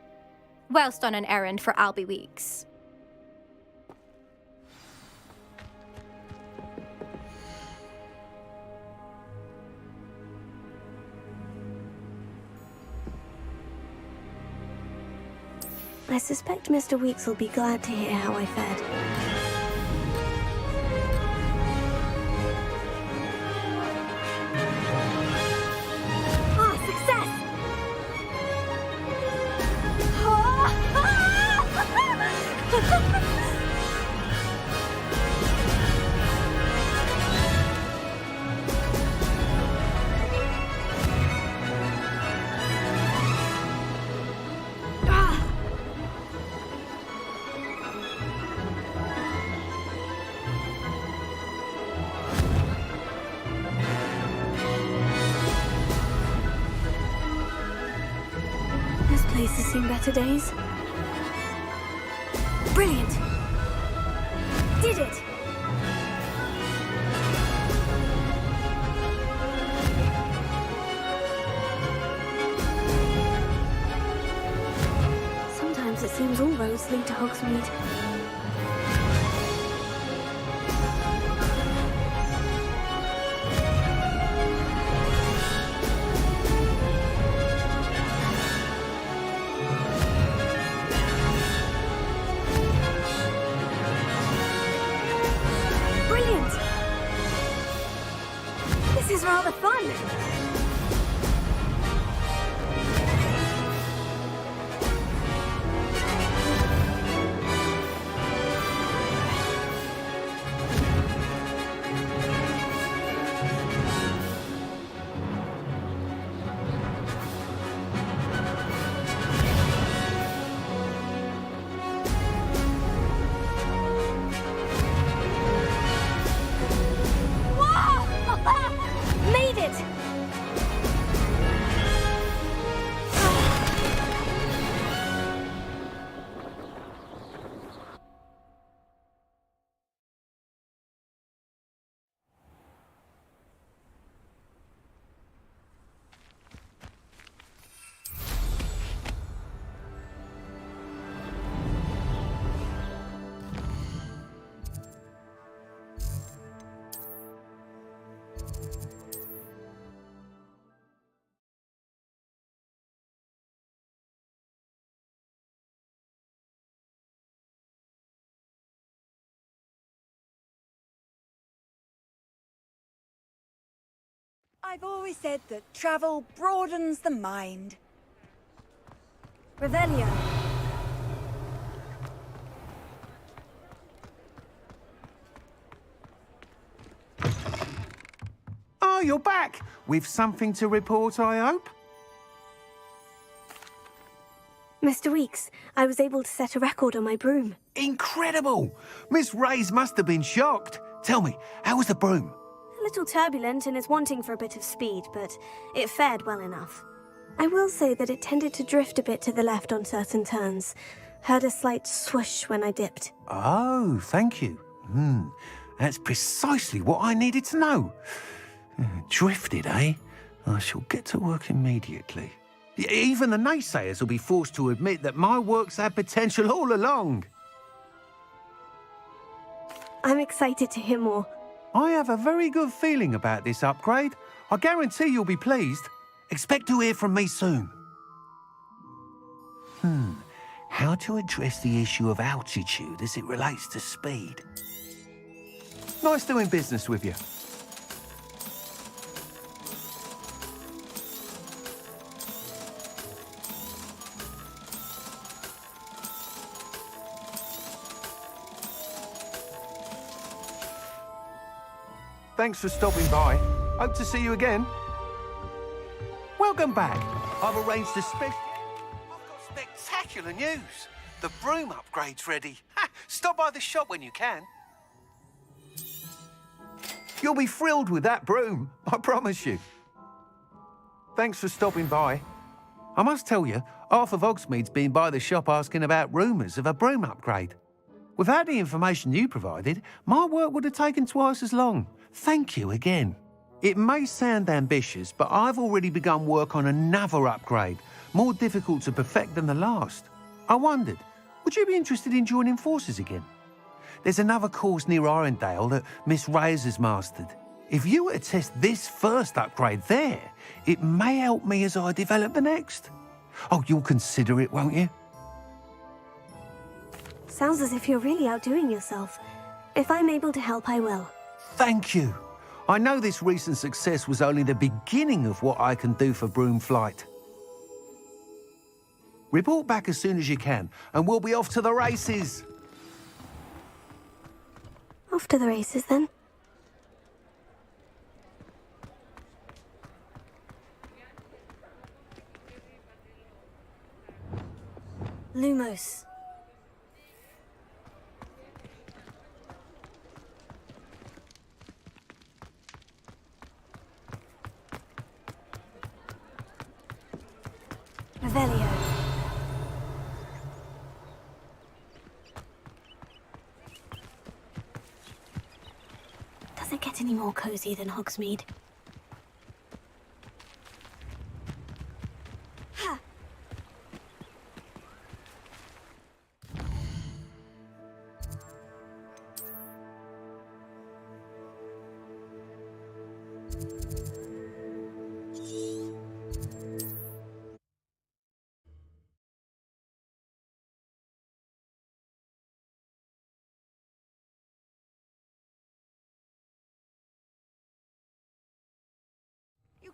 Speaker 19: whilst on an errand for Albie Weeks.
Speaker 6: I suspect Mr. Weeks will be glad to hear how I fared. Ah, success! This place has seen better days. Brilliant! Did it! Sometimes it seems all roads lead to Hogsmeade. This is rather fun. Made it!
Speaker 8: I've always said that travel broadens the mind.
Speaker 6: Revelio.
Speaker 20: Oh, you're back! With something to report, I hope?
Speaker 6: Mr. Weeks, I was able to set a record on my broom.
Speaker 20: Incredible! Miss Reyes must have been shocked. Tell me, how was the broom?
Speaker 6: A little turbulent and is wanting for a bit of speed, but it fared well enough. I will say that it tended to drift a bit to the left on certain turns. Heard a slight swoosh when I dipped.
Speaker 20: Oh, thank you. That's precisely what I needed to know. Drifted, eh? I shall get to work immediately. Even the naysayers will be forced to admit that my work's had potential all along.
Speaker 6: I'm excited to hear more.
Speaker 20: I have a very good feeling about this upgrade. I guarantee you'll be pleased. Expect to hear from me soon. How to address the issue of altitude as it relates to speed. Nice doing business with you. Thanks for stopping by. Hope to see you again. Welcome back. I've arranged a I've got spectacular news. The broom upgrade's ready. Stop by the shop when you can. You'll be thrilled with that broom, I promise you. Thanks for stopping by. I must tell you, half of Hogsmeade's been by the shop asking about rumours of a broom upgrade. Without the information you provided, my work would have taken twice as long. Thank you again. It may sound ambitious, but I've already begun work on another upgrade, more difficult to perfect than the last. I wondered, would you be interested in joining forces again? There's another course near Irondale that Miss Reyes has mastered. If you were to test this first upgrade there, it may help me as I develop the next. Oh, you'll consider it, won't you?
Speaker 6: Sounds as if you're really outdoing yourself. If I'm able to help, I will.
Speaker 20: Thank you. I know this recent success was only the beginning of what I can do for broom flight. Report back as soon as you can, and we'll be off to the races.
Speaker 6: Off to the races, then. Lumos. Revelio. any more cozy than Hogsmeade. Ha!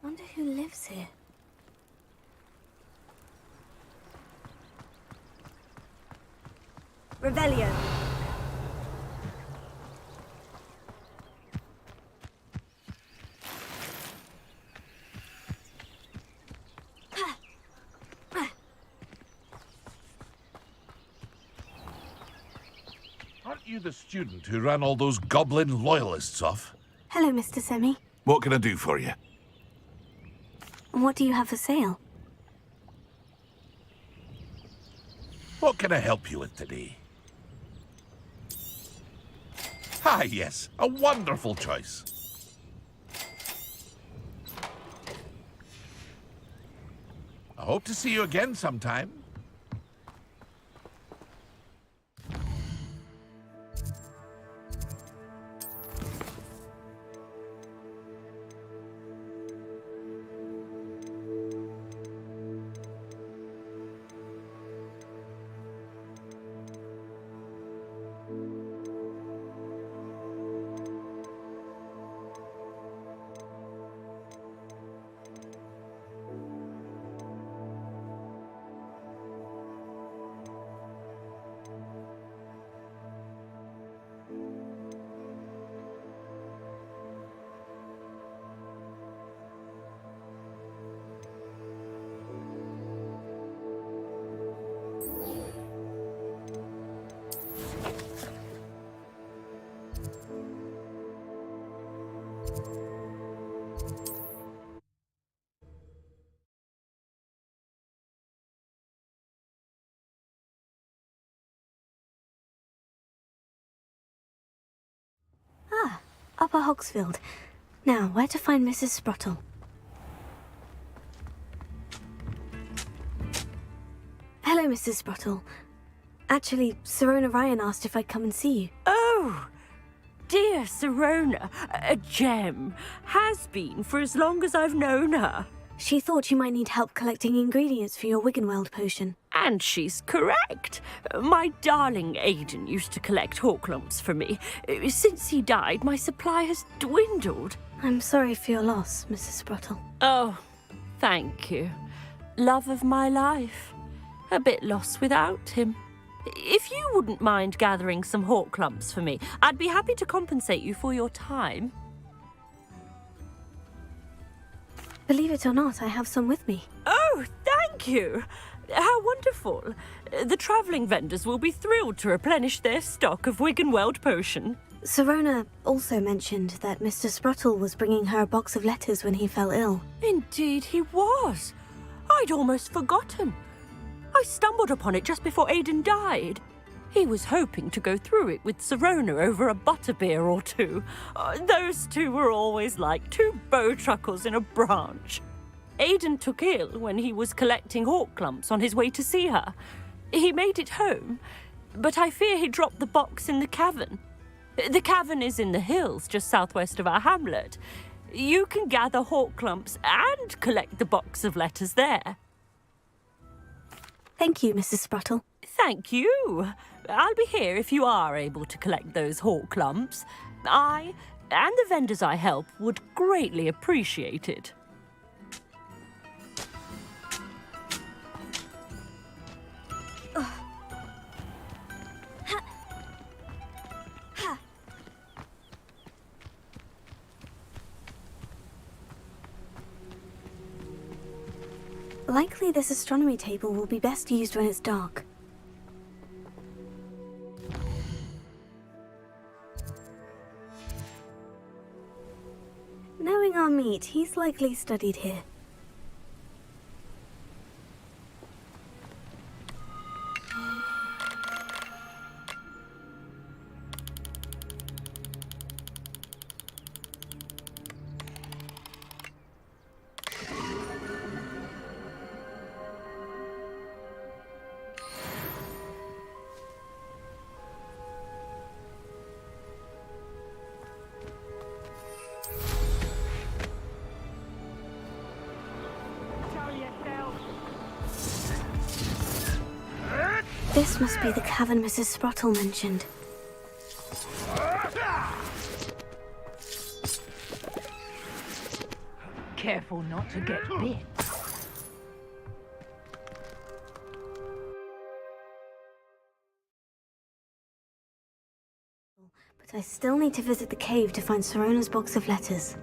Speaker 6: Wonder who lives here. Revelio.
Speaker 21: Aren't you the student who ran all those goblin loyalists off?
Speaker 6: Hello, Mr. Semi.
Speaker 21: What can I do for you?
Speaker 6: What do you have for sale?
Speaker 21: What can I help you with today? Ah, yes, a wonderful choice. I hope to see you again sometime.
Speaker 6: Ah, Upper Hogsfield. Now, where to find Mrs. Sprottle? Hello, Mrs. Sprottle. Actually, Sirona Ryan asked if I'd come and see you.
Speaker 17: Oh, dear Sirona, a gem. Has been for as long as I've known her.
Speaker 6: She thought you might need help collecting ingredients for your Wiggenweld potion.
Speaker 17: And she's correct. My darling Aidan used to collect Horklumps for me. Since he died, my supply has dwindled.
Speaker 6: I'm sorry for your loss, Mrs. Sprottle.
Speaker 17: Oh, thank you. Love of my life. A bit lost without him. If you wouldn't mind gathering some Horklumps for me, I'd be happy to compensate you for your time.
Speaker 6: Believe it or not, I have some with me.
Speaker 17: Oh, thank you. How wonderful. The travelling vendors will be thrilled to replenish their stock of Wiggenweld potion.
Speaker 6: Sirona also mentioned that Mr. Sprottle was bringing her a box of letters when he fell ill.
Speaker 17: Indeed he was. I'd almost forgotten. I stumbled upon it just before Aidan died. He was hoping to go through it with Sirona over a butterbeer or two. Those two were always like two bowtruckles in a branch. Aidan took ill when he was collecting Horklumps on his way to see her. He made it home, but I fear he dropped the box in the cavern. The cavern is in the hills just southwest of our hamlet. You can gather Horklumps and collect the box of letters there.
Speaker 6: Thank you, Mrs. Sprottle.
Speaker 17: Thank you. I'll be here if you are able to collect those Horklumps. I and the vendors I help would greatly appreciate it.
Speaker 6: Likely this astronomy table will be best used when it's dark. Knowing our meat, he's likely studied here. This must be the cavern Mrs. Sprottle mentioned.
Speaker 5: Careful not to get bit.
Speaker 6: But I still need to visit the cave to find Sorona's box of letters.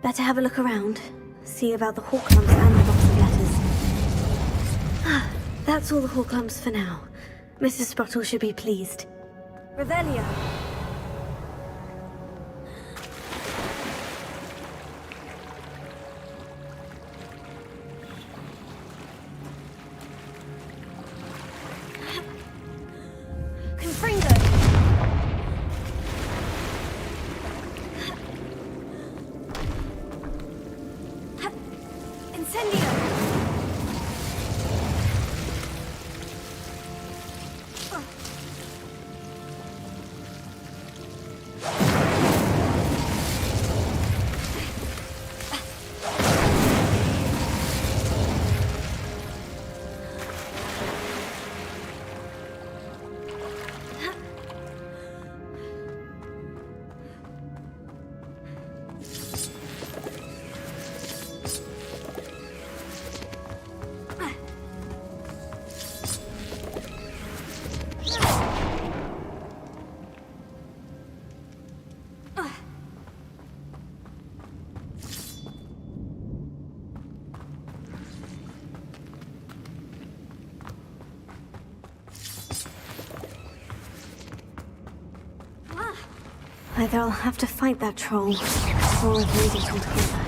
Speaker 6: Better have a look around, see about the hawk lumps and the box of letters. That's all the hawk lumps for now. Mrs. Sprottle should be pleased. Revelio! Either I'll have to fight that troll, or avoid it altogether.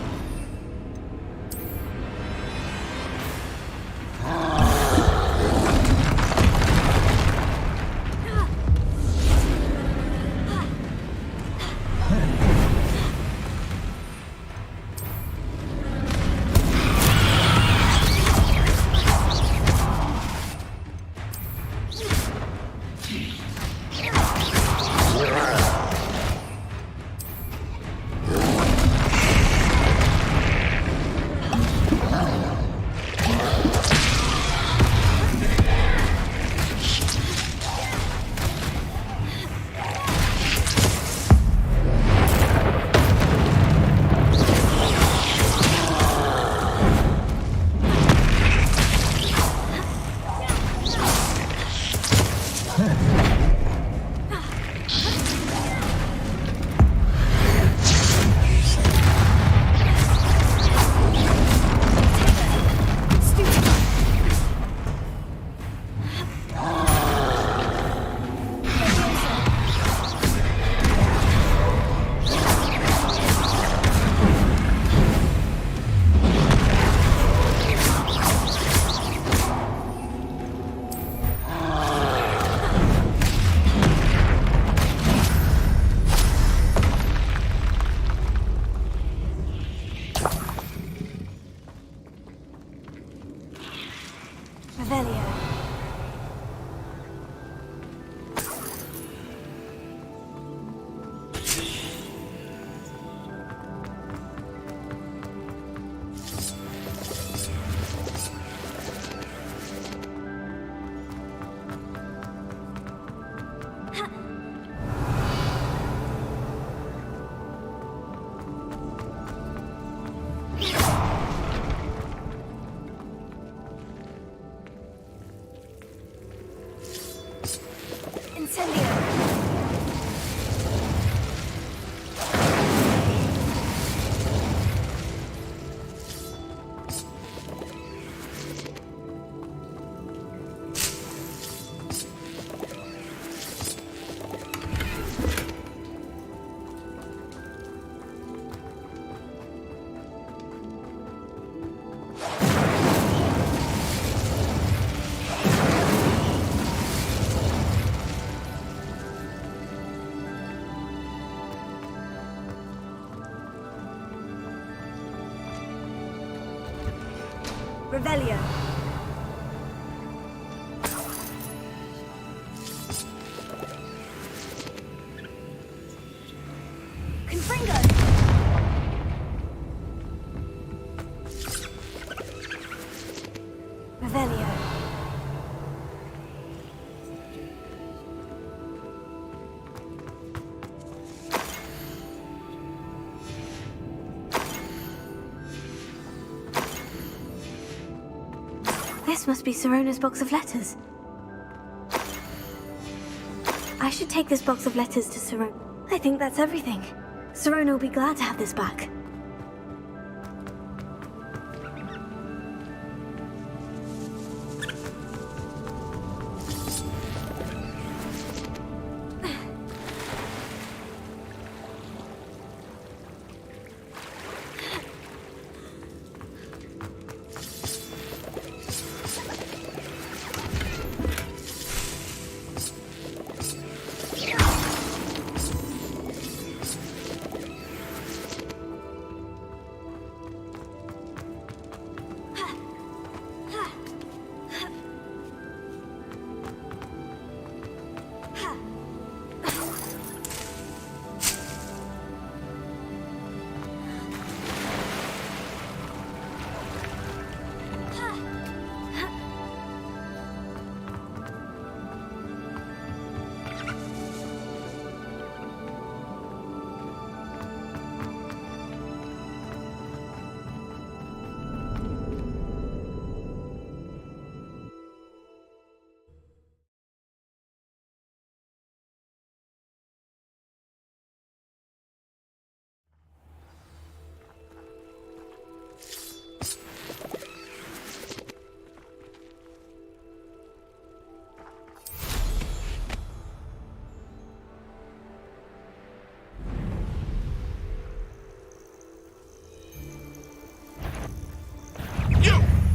Speaker 6: Revelio. Confringo. Revelio. This must be Sirona's box of letters. I should take this box of letters to Sirona. I think that's everything. Sirona will be glad to have this back.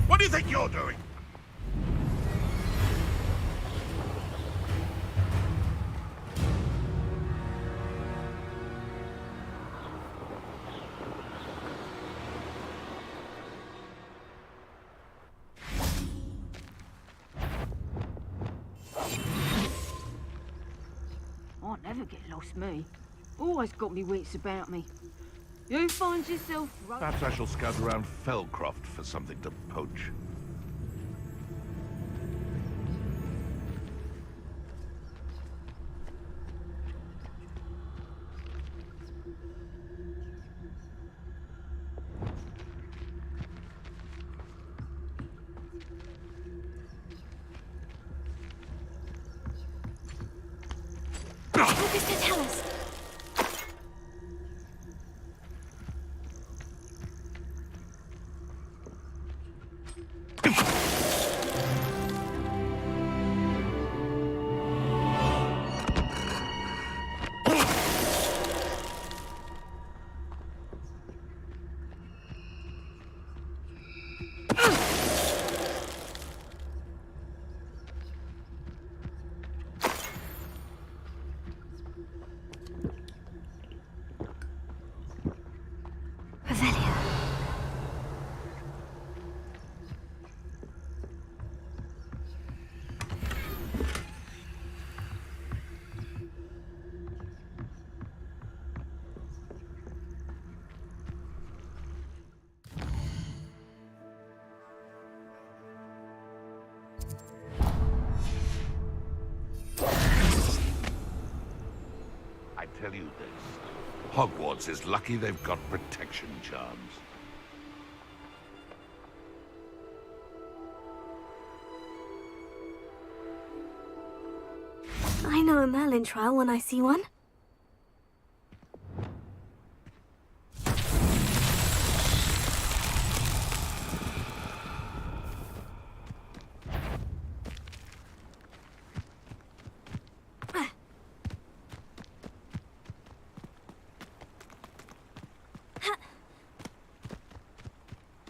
Speaker 21: What do you think you're doing?
Speaker 5: I'll never get lost, me. Always got me wits about me. You find yourself...
Speaker 21: Perhaps I shall scout around Fellcroft for something to poach.
Speaker 6: Focus to tell us.
Speaker 21: I tell you this, Hogwarts is lucky they've got protection charms.
Speaker 6: I know a Merlin trial when I see one.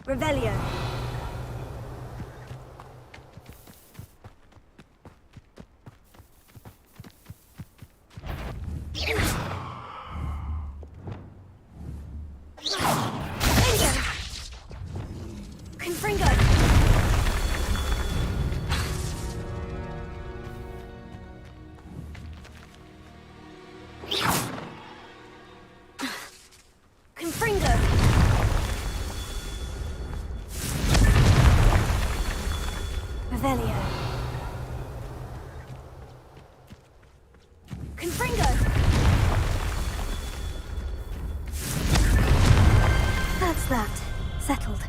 Speaker 6: Revelio. Confringo. Confringo. Revelio. Confringo. That's that. Settled.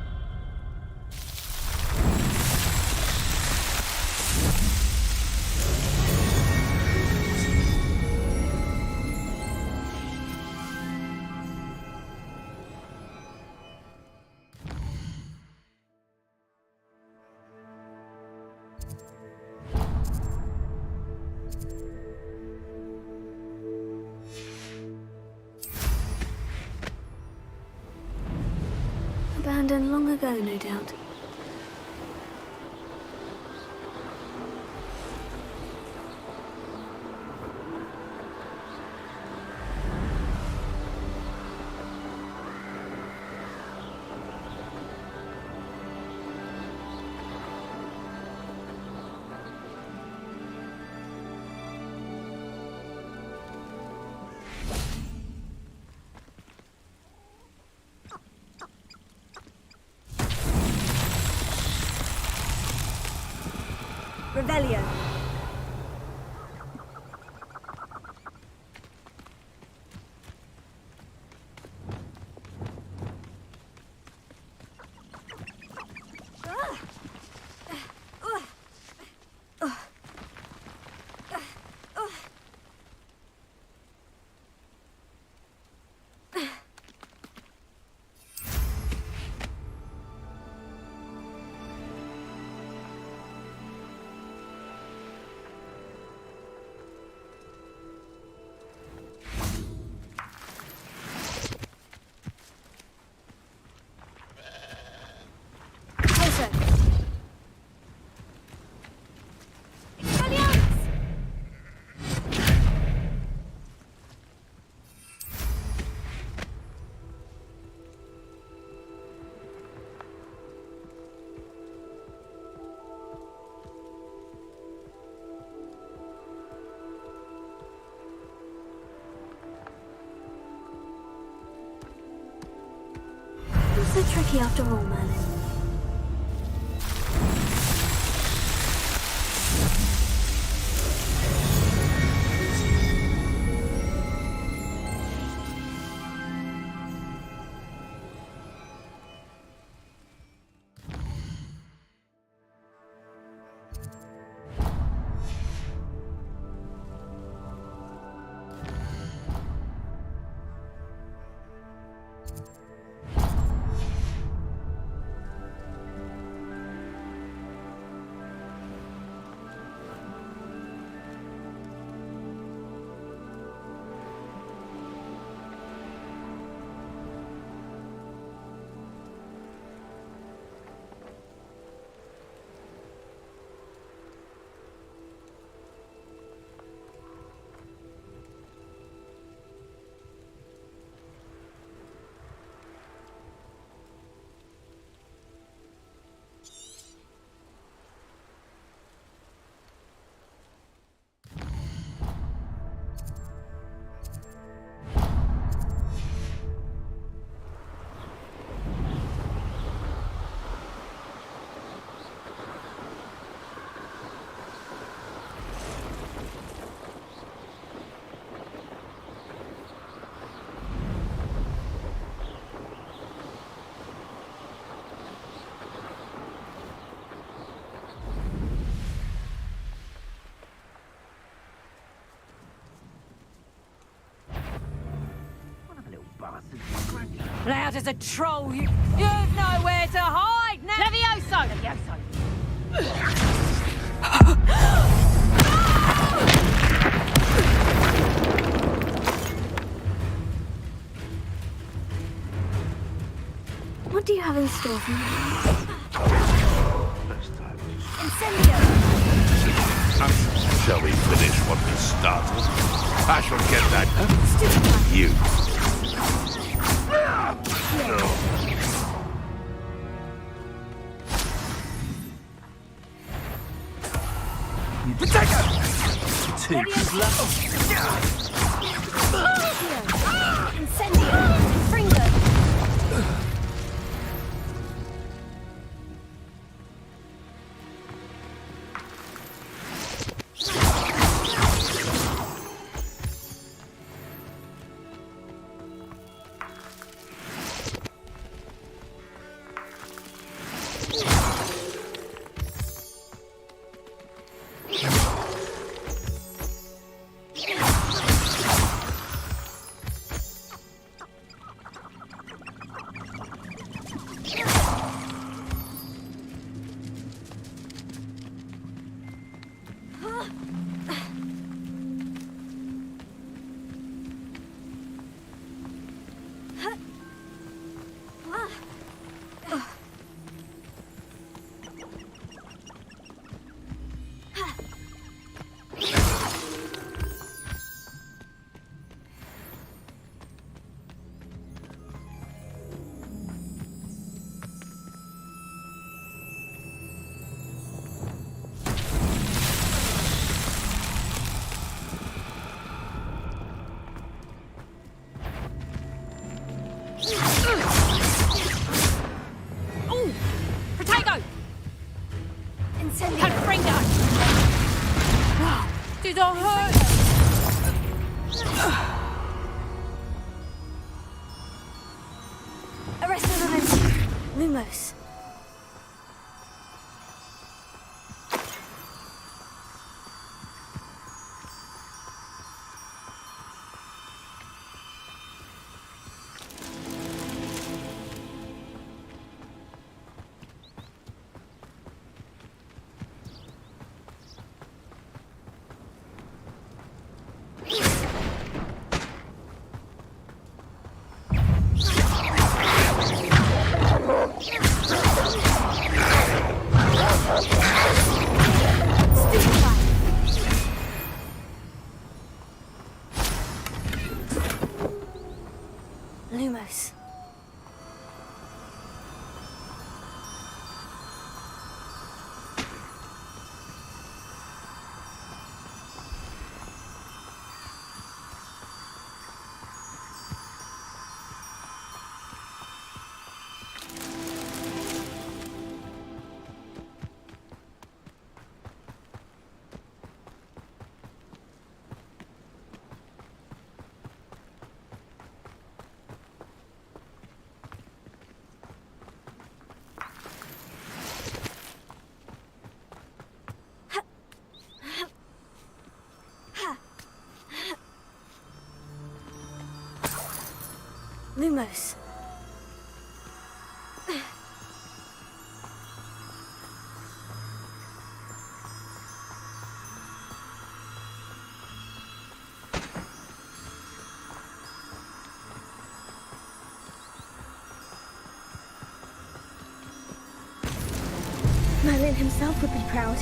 Speaker 6: Abandoned long ago, no doubt.
Speaker 8: Revelio.
Speaker 6: So tricky after all, Merlin.
Speaker 5: Loud as a troll, you've nowhere to hide now! Levioso!
Speaker 6: What do you have in store for me?
Speaker 8: Incendio!
Speaker 21: Shall we finish what we started? I shall get that. You.
Speaker 8: Too slow. Incendio! Fringo!
Speaker 6: Incendio!
Speaker 5: Did I hurt?
Speaker 6: Arresto Lumos. Lumos. Lumos. Merlin himself would be proud.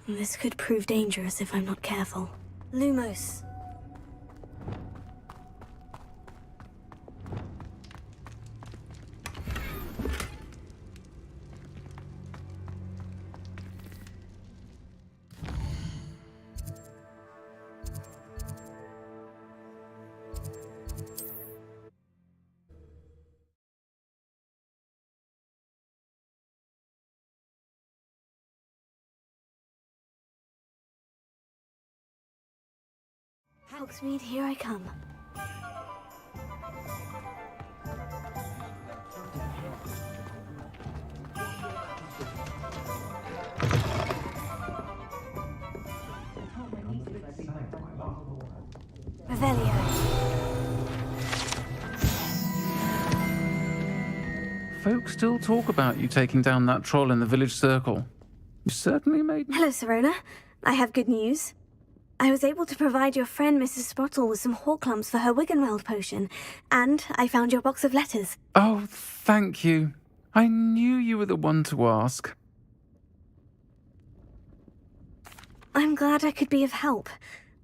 Speaker 6: This could prove dangerous if I'm not careful. Lumos. Hogsmeade, here I come. Revelio.
Speaker 9: Folks still talk about you taking down that troll in the village circle. You certainly made...
Speaker 6: Hello, Serona. I have good news. I was able to provide your friend Mrs. Sprottle with some Horklumps for her Wiggenweld potion, and I found your box of letters.
Speaker 9: Oh, thank you. I knew you were the one to ask.
Speaker 6: I'm glad I could be of help.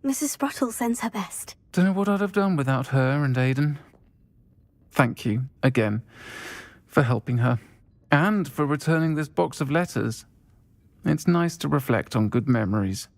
Speaker 6: Mrs. Sprottle sends her best.
Speaker 9: Don't know what I'd have done without her and Aidan. Thank you, again, for helping her, and for returning this box of letters. It's nice to reflect on good memories.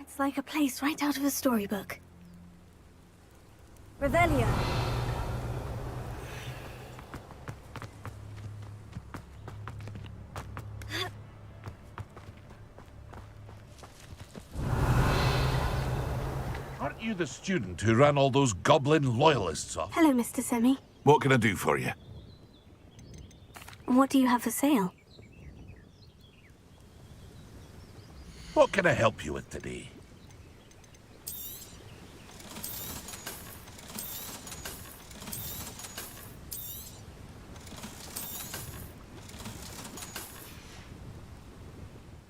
Speaker 6: It's like a place right out of a storybook. Revelio.
Speaker 21: Aren't you the student who ran all those goblin loyalists off?
Speaker 6: Hello, Mr. Semi.
Speaker 21: What can I do for you?
Speaker 6: What do you have for sale?
Speaker 21: What can I help you with today?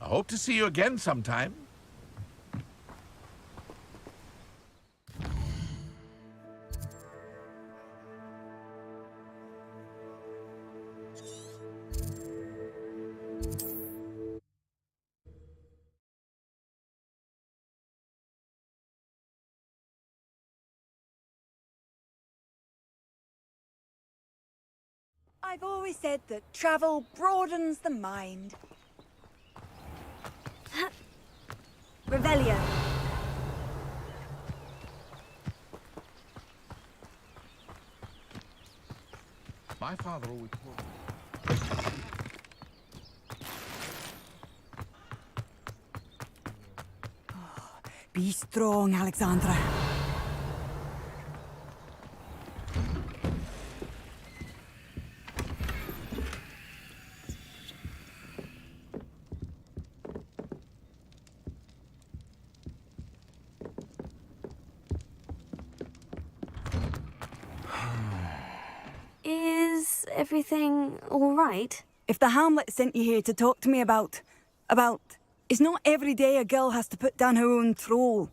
Speaker 21: I hope to see you again sometime.
Speaker 8: I've always said that travel broadens the mind.
Speaker 6: Revelio.
Speaker 21: My father always told me.
Speaker 8: Be strong, Alexandra.
Speaker 6: Is everything all right?
Speaker 8: If the Hamlet sent you here to talk to me about... It's not every day a girl has to put down her own troll.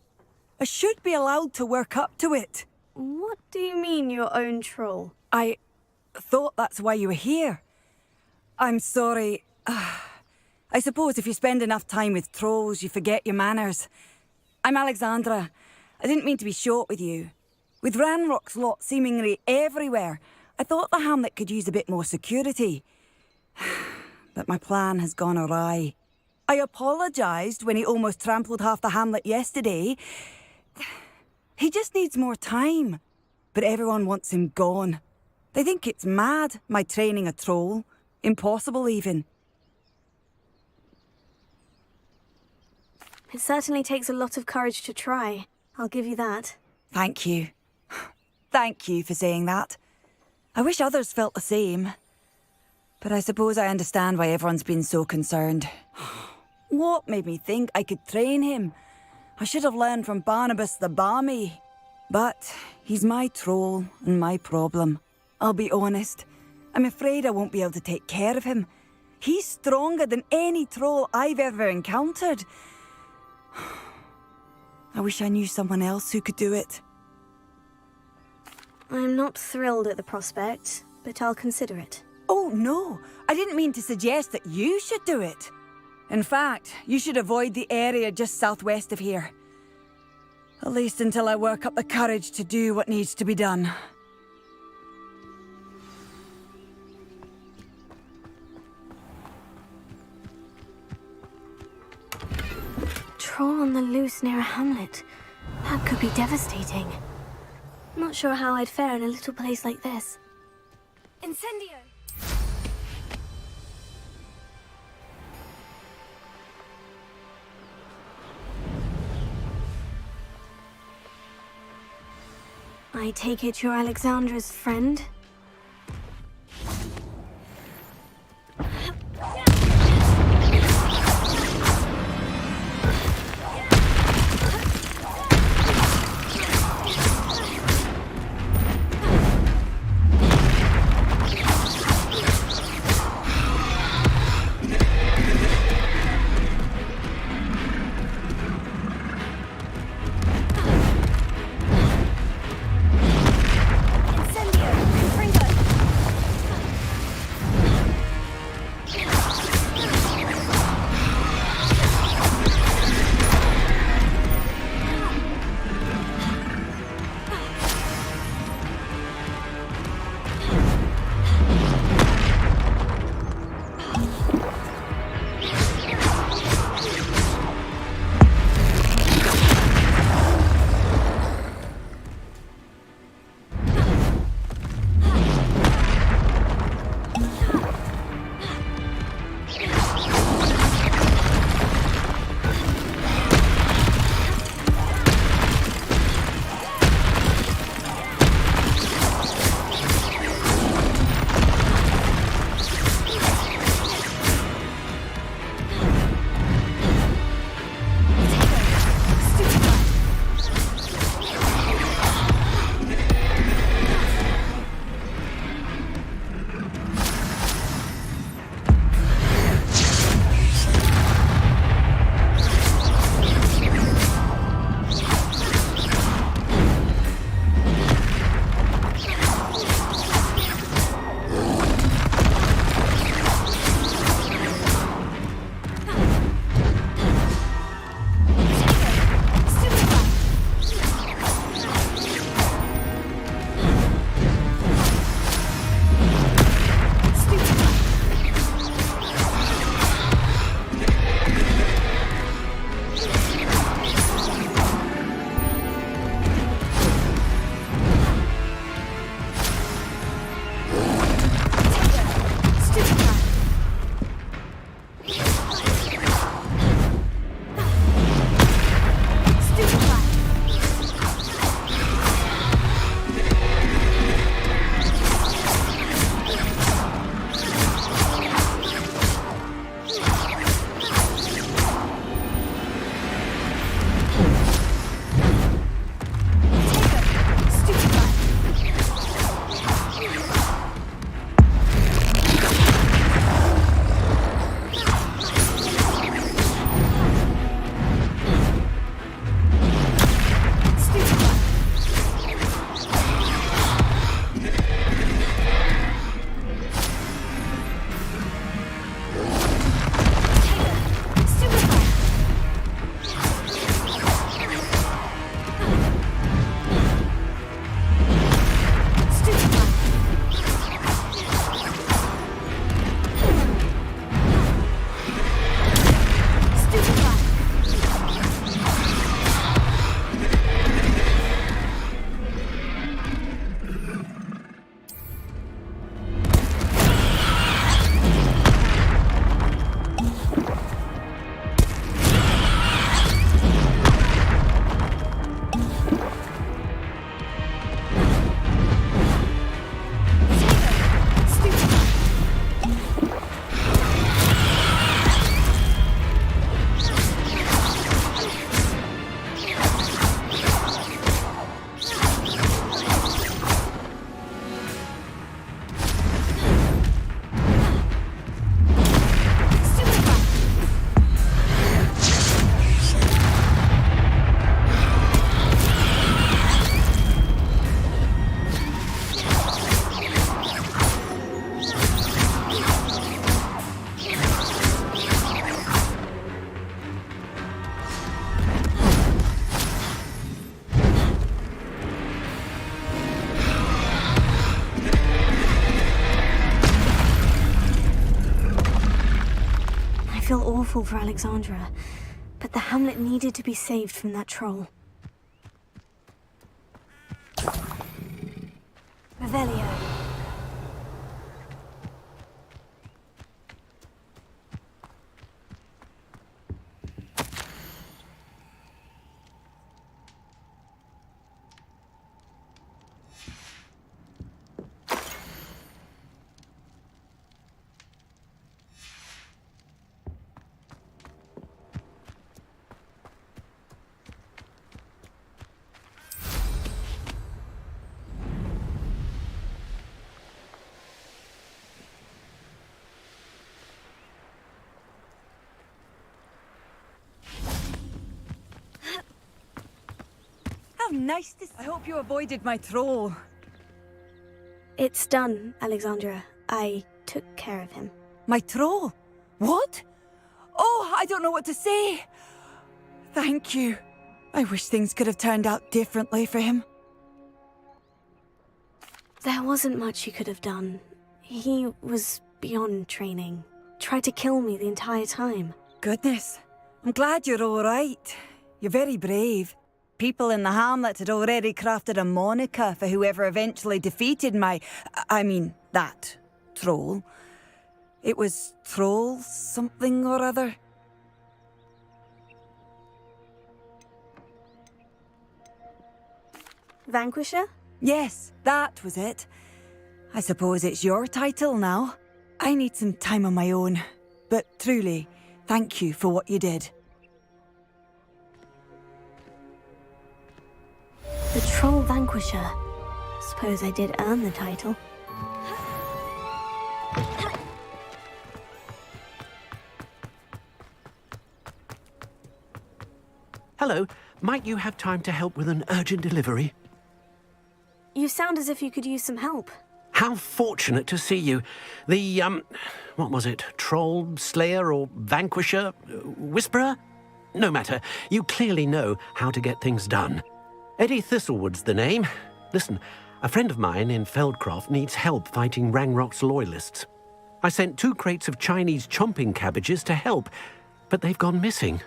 Speaker 8: I should be allowed to work up to it.
Speaker 6: What do you mean, your own troll?
Speaker 8: I thought that's why you were here. I'm sorry. I suppose if you spend enough time with trolls, you forget your manners. I'm Alexandra. I didn't mean to be short with you. With Ranrock's lot seemingly everywhere, I thought the Hamlet could use a bit more security. But my plan has gone awry. I apologised when he almost trampled half the Hamlet yesterday. He just needs more time. But everyone wants him gone. They think it's mad, my training a troll. Impossible, even.
Speaker 6: It certainly takes a lot of courage to try. I'll give you that.
Speaker 8: Thank you. Thank you for saying that. I wish others felt the same. But I suppose I understand why everyone's been so concerned. What made me think I could train him? I should have learned from Barnabas the Barmy. But he's my troll and my problem. I'll be honest. I'm afraid I won't be able to take care of him. He's stronger than any troll I've ever encountered. I wish I knew someone else who could do it.
Speaker 6: I'm not thrilled at the prospect, but I'll consider it.
Speaker 8: Oh, no. I didn't mean to suggest that you should do it. In fact, you should avoid the area just southwest of here. At least until I work up the courage to do what needs to be done.
Speaker 6: Troll on the loose near a hamlet. That could be devastating. Not sure how I'd fare in a little place like this. Incendio! I take it you're Alexandra's friend? Incendio! feel awful for Alexandra, but the hamlet needed to be saved from that troll. Revelio.
Speaker 8: How nice to see. I hope you avoided my troll.
Speaker 6: It's done, Alexandra. I took care of him.
Speaker 8: My troll? What? Oh, I don't know what to say. Thank you. I wish things could have turned out differently for him.
Speaker 6: There wasn't much you could have done. He was beyond training. Tried to kill me the entire time.
Speaker 8: Goodness. I'm glad you're all right. You're very brave. People in the hamlet had already crafted a moniker for whoever eventually defeated that troll. It was Troll something or other.
Speaker 6: Vanquisher?
Speaker 8: Yes, that was it. I suppose it's your title now. I need some time on my own. But truly, thank you for what you did.
Speaker 6: The Troll Vanquisher. Suppose I did earn the title.
Speaker 14: Hello, might you have time to help with an urgent delivery?
Speaker 6: You sound as if you could use some help.
Speaker 14: How fortunate to see you. The, what was it? Troll, Slayer, or Vanquisher? Whisperer? No matter. You clearly know how to get things done. Eddie Thistlewood's the name. Listen, a friend of mine in Feldcroft needs help fighting Rangrock's loyalists. I sent 2 crates of Chinese chomping cabbages to help, but they've gone missing.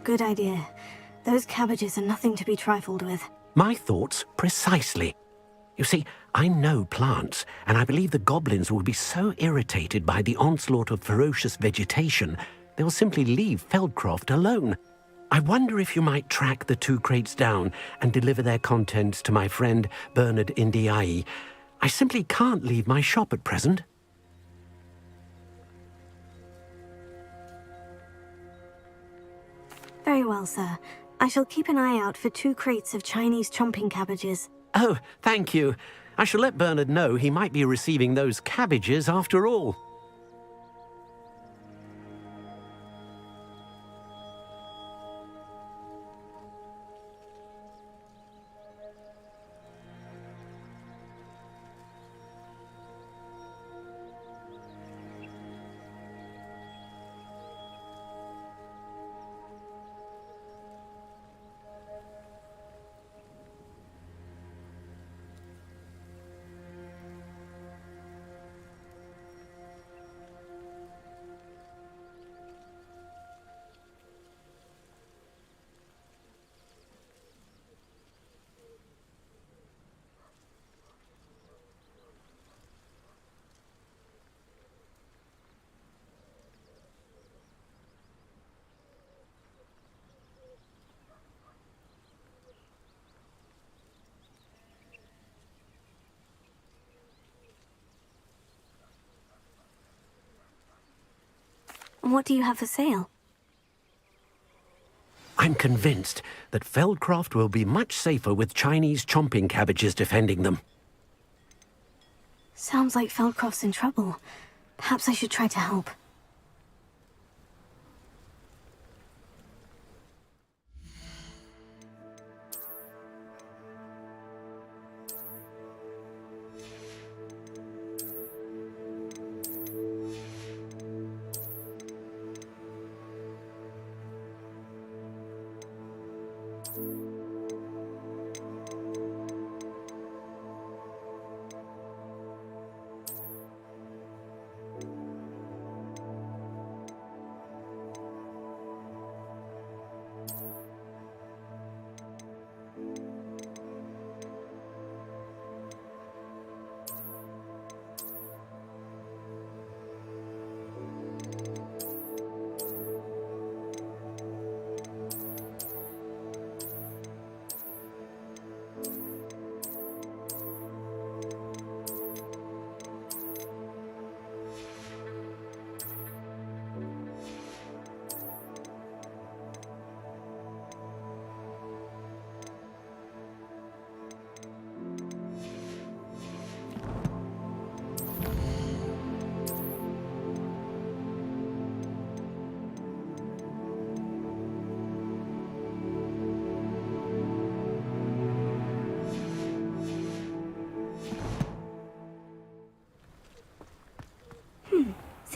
Speaker 6: Good idea. Those cabbages are nothing to be trifled with.
Speaker 14: My thoughts precisely. You see, I know plants, and I believe the goblins will be so irritated by the onslaught of ferocious vegetation, they'll simply leave Feldcroft alone. I wonder if you might track the 2 crates down and deliver their contents to my friend Bernard Indiai. I simply can't leave my shop at present.
Speaker 6: Very well, sir. I shall keep an eye out for 2 crates of Chinese chomping cabbages.
Speaker 14: Oh, thank you. I shall let Bernard know he might be receiving those cabbages after all.
Speaker 6: What do you have for sale?
Speaker 14: I'm convinced that Feldcroft will be much safer with Chinese chomping cabbages defending them.
Speaker 6: Sounds like Feldcroft's in trouble. Perhaps I should try to help.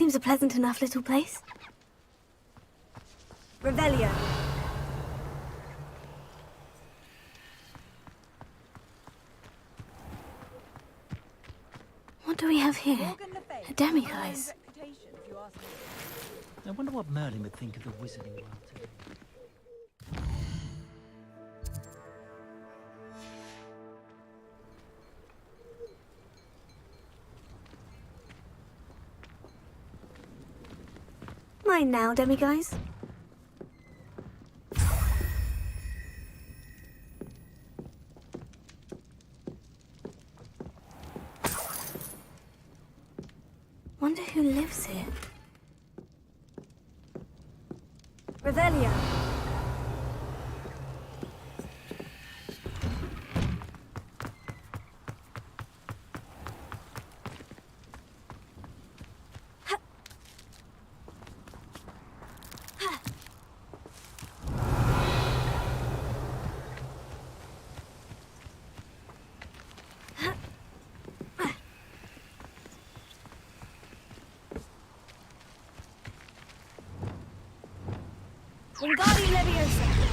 Speaker 6: Seems a pleasant enough little place.
Speaker 8: Revelio.
Speaker 6: What do we have here? A demiguise.
Speaker 1: I wonder what Merlin would think of the wizarding world today.
Speaker 6: Mine now, demiguise. Wonder who lives here.
Speaker 8: Revelio.
Speaker 6: Wingardium Leviosa.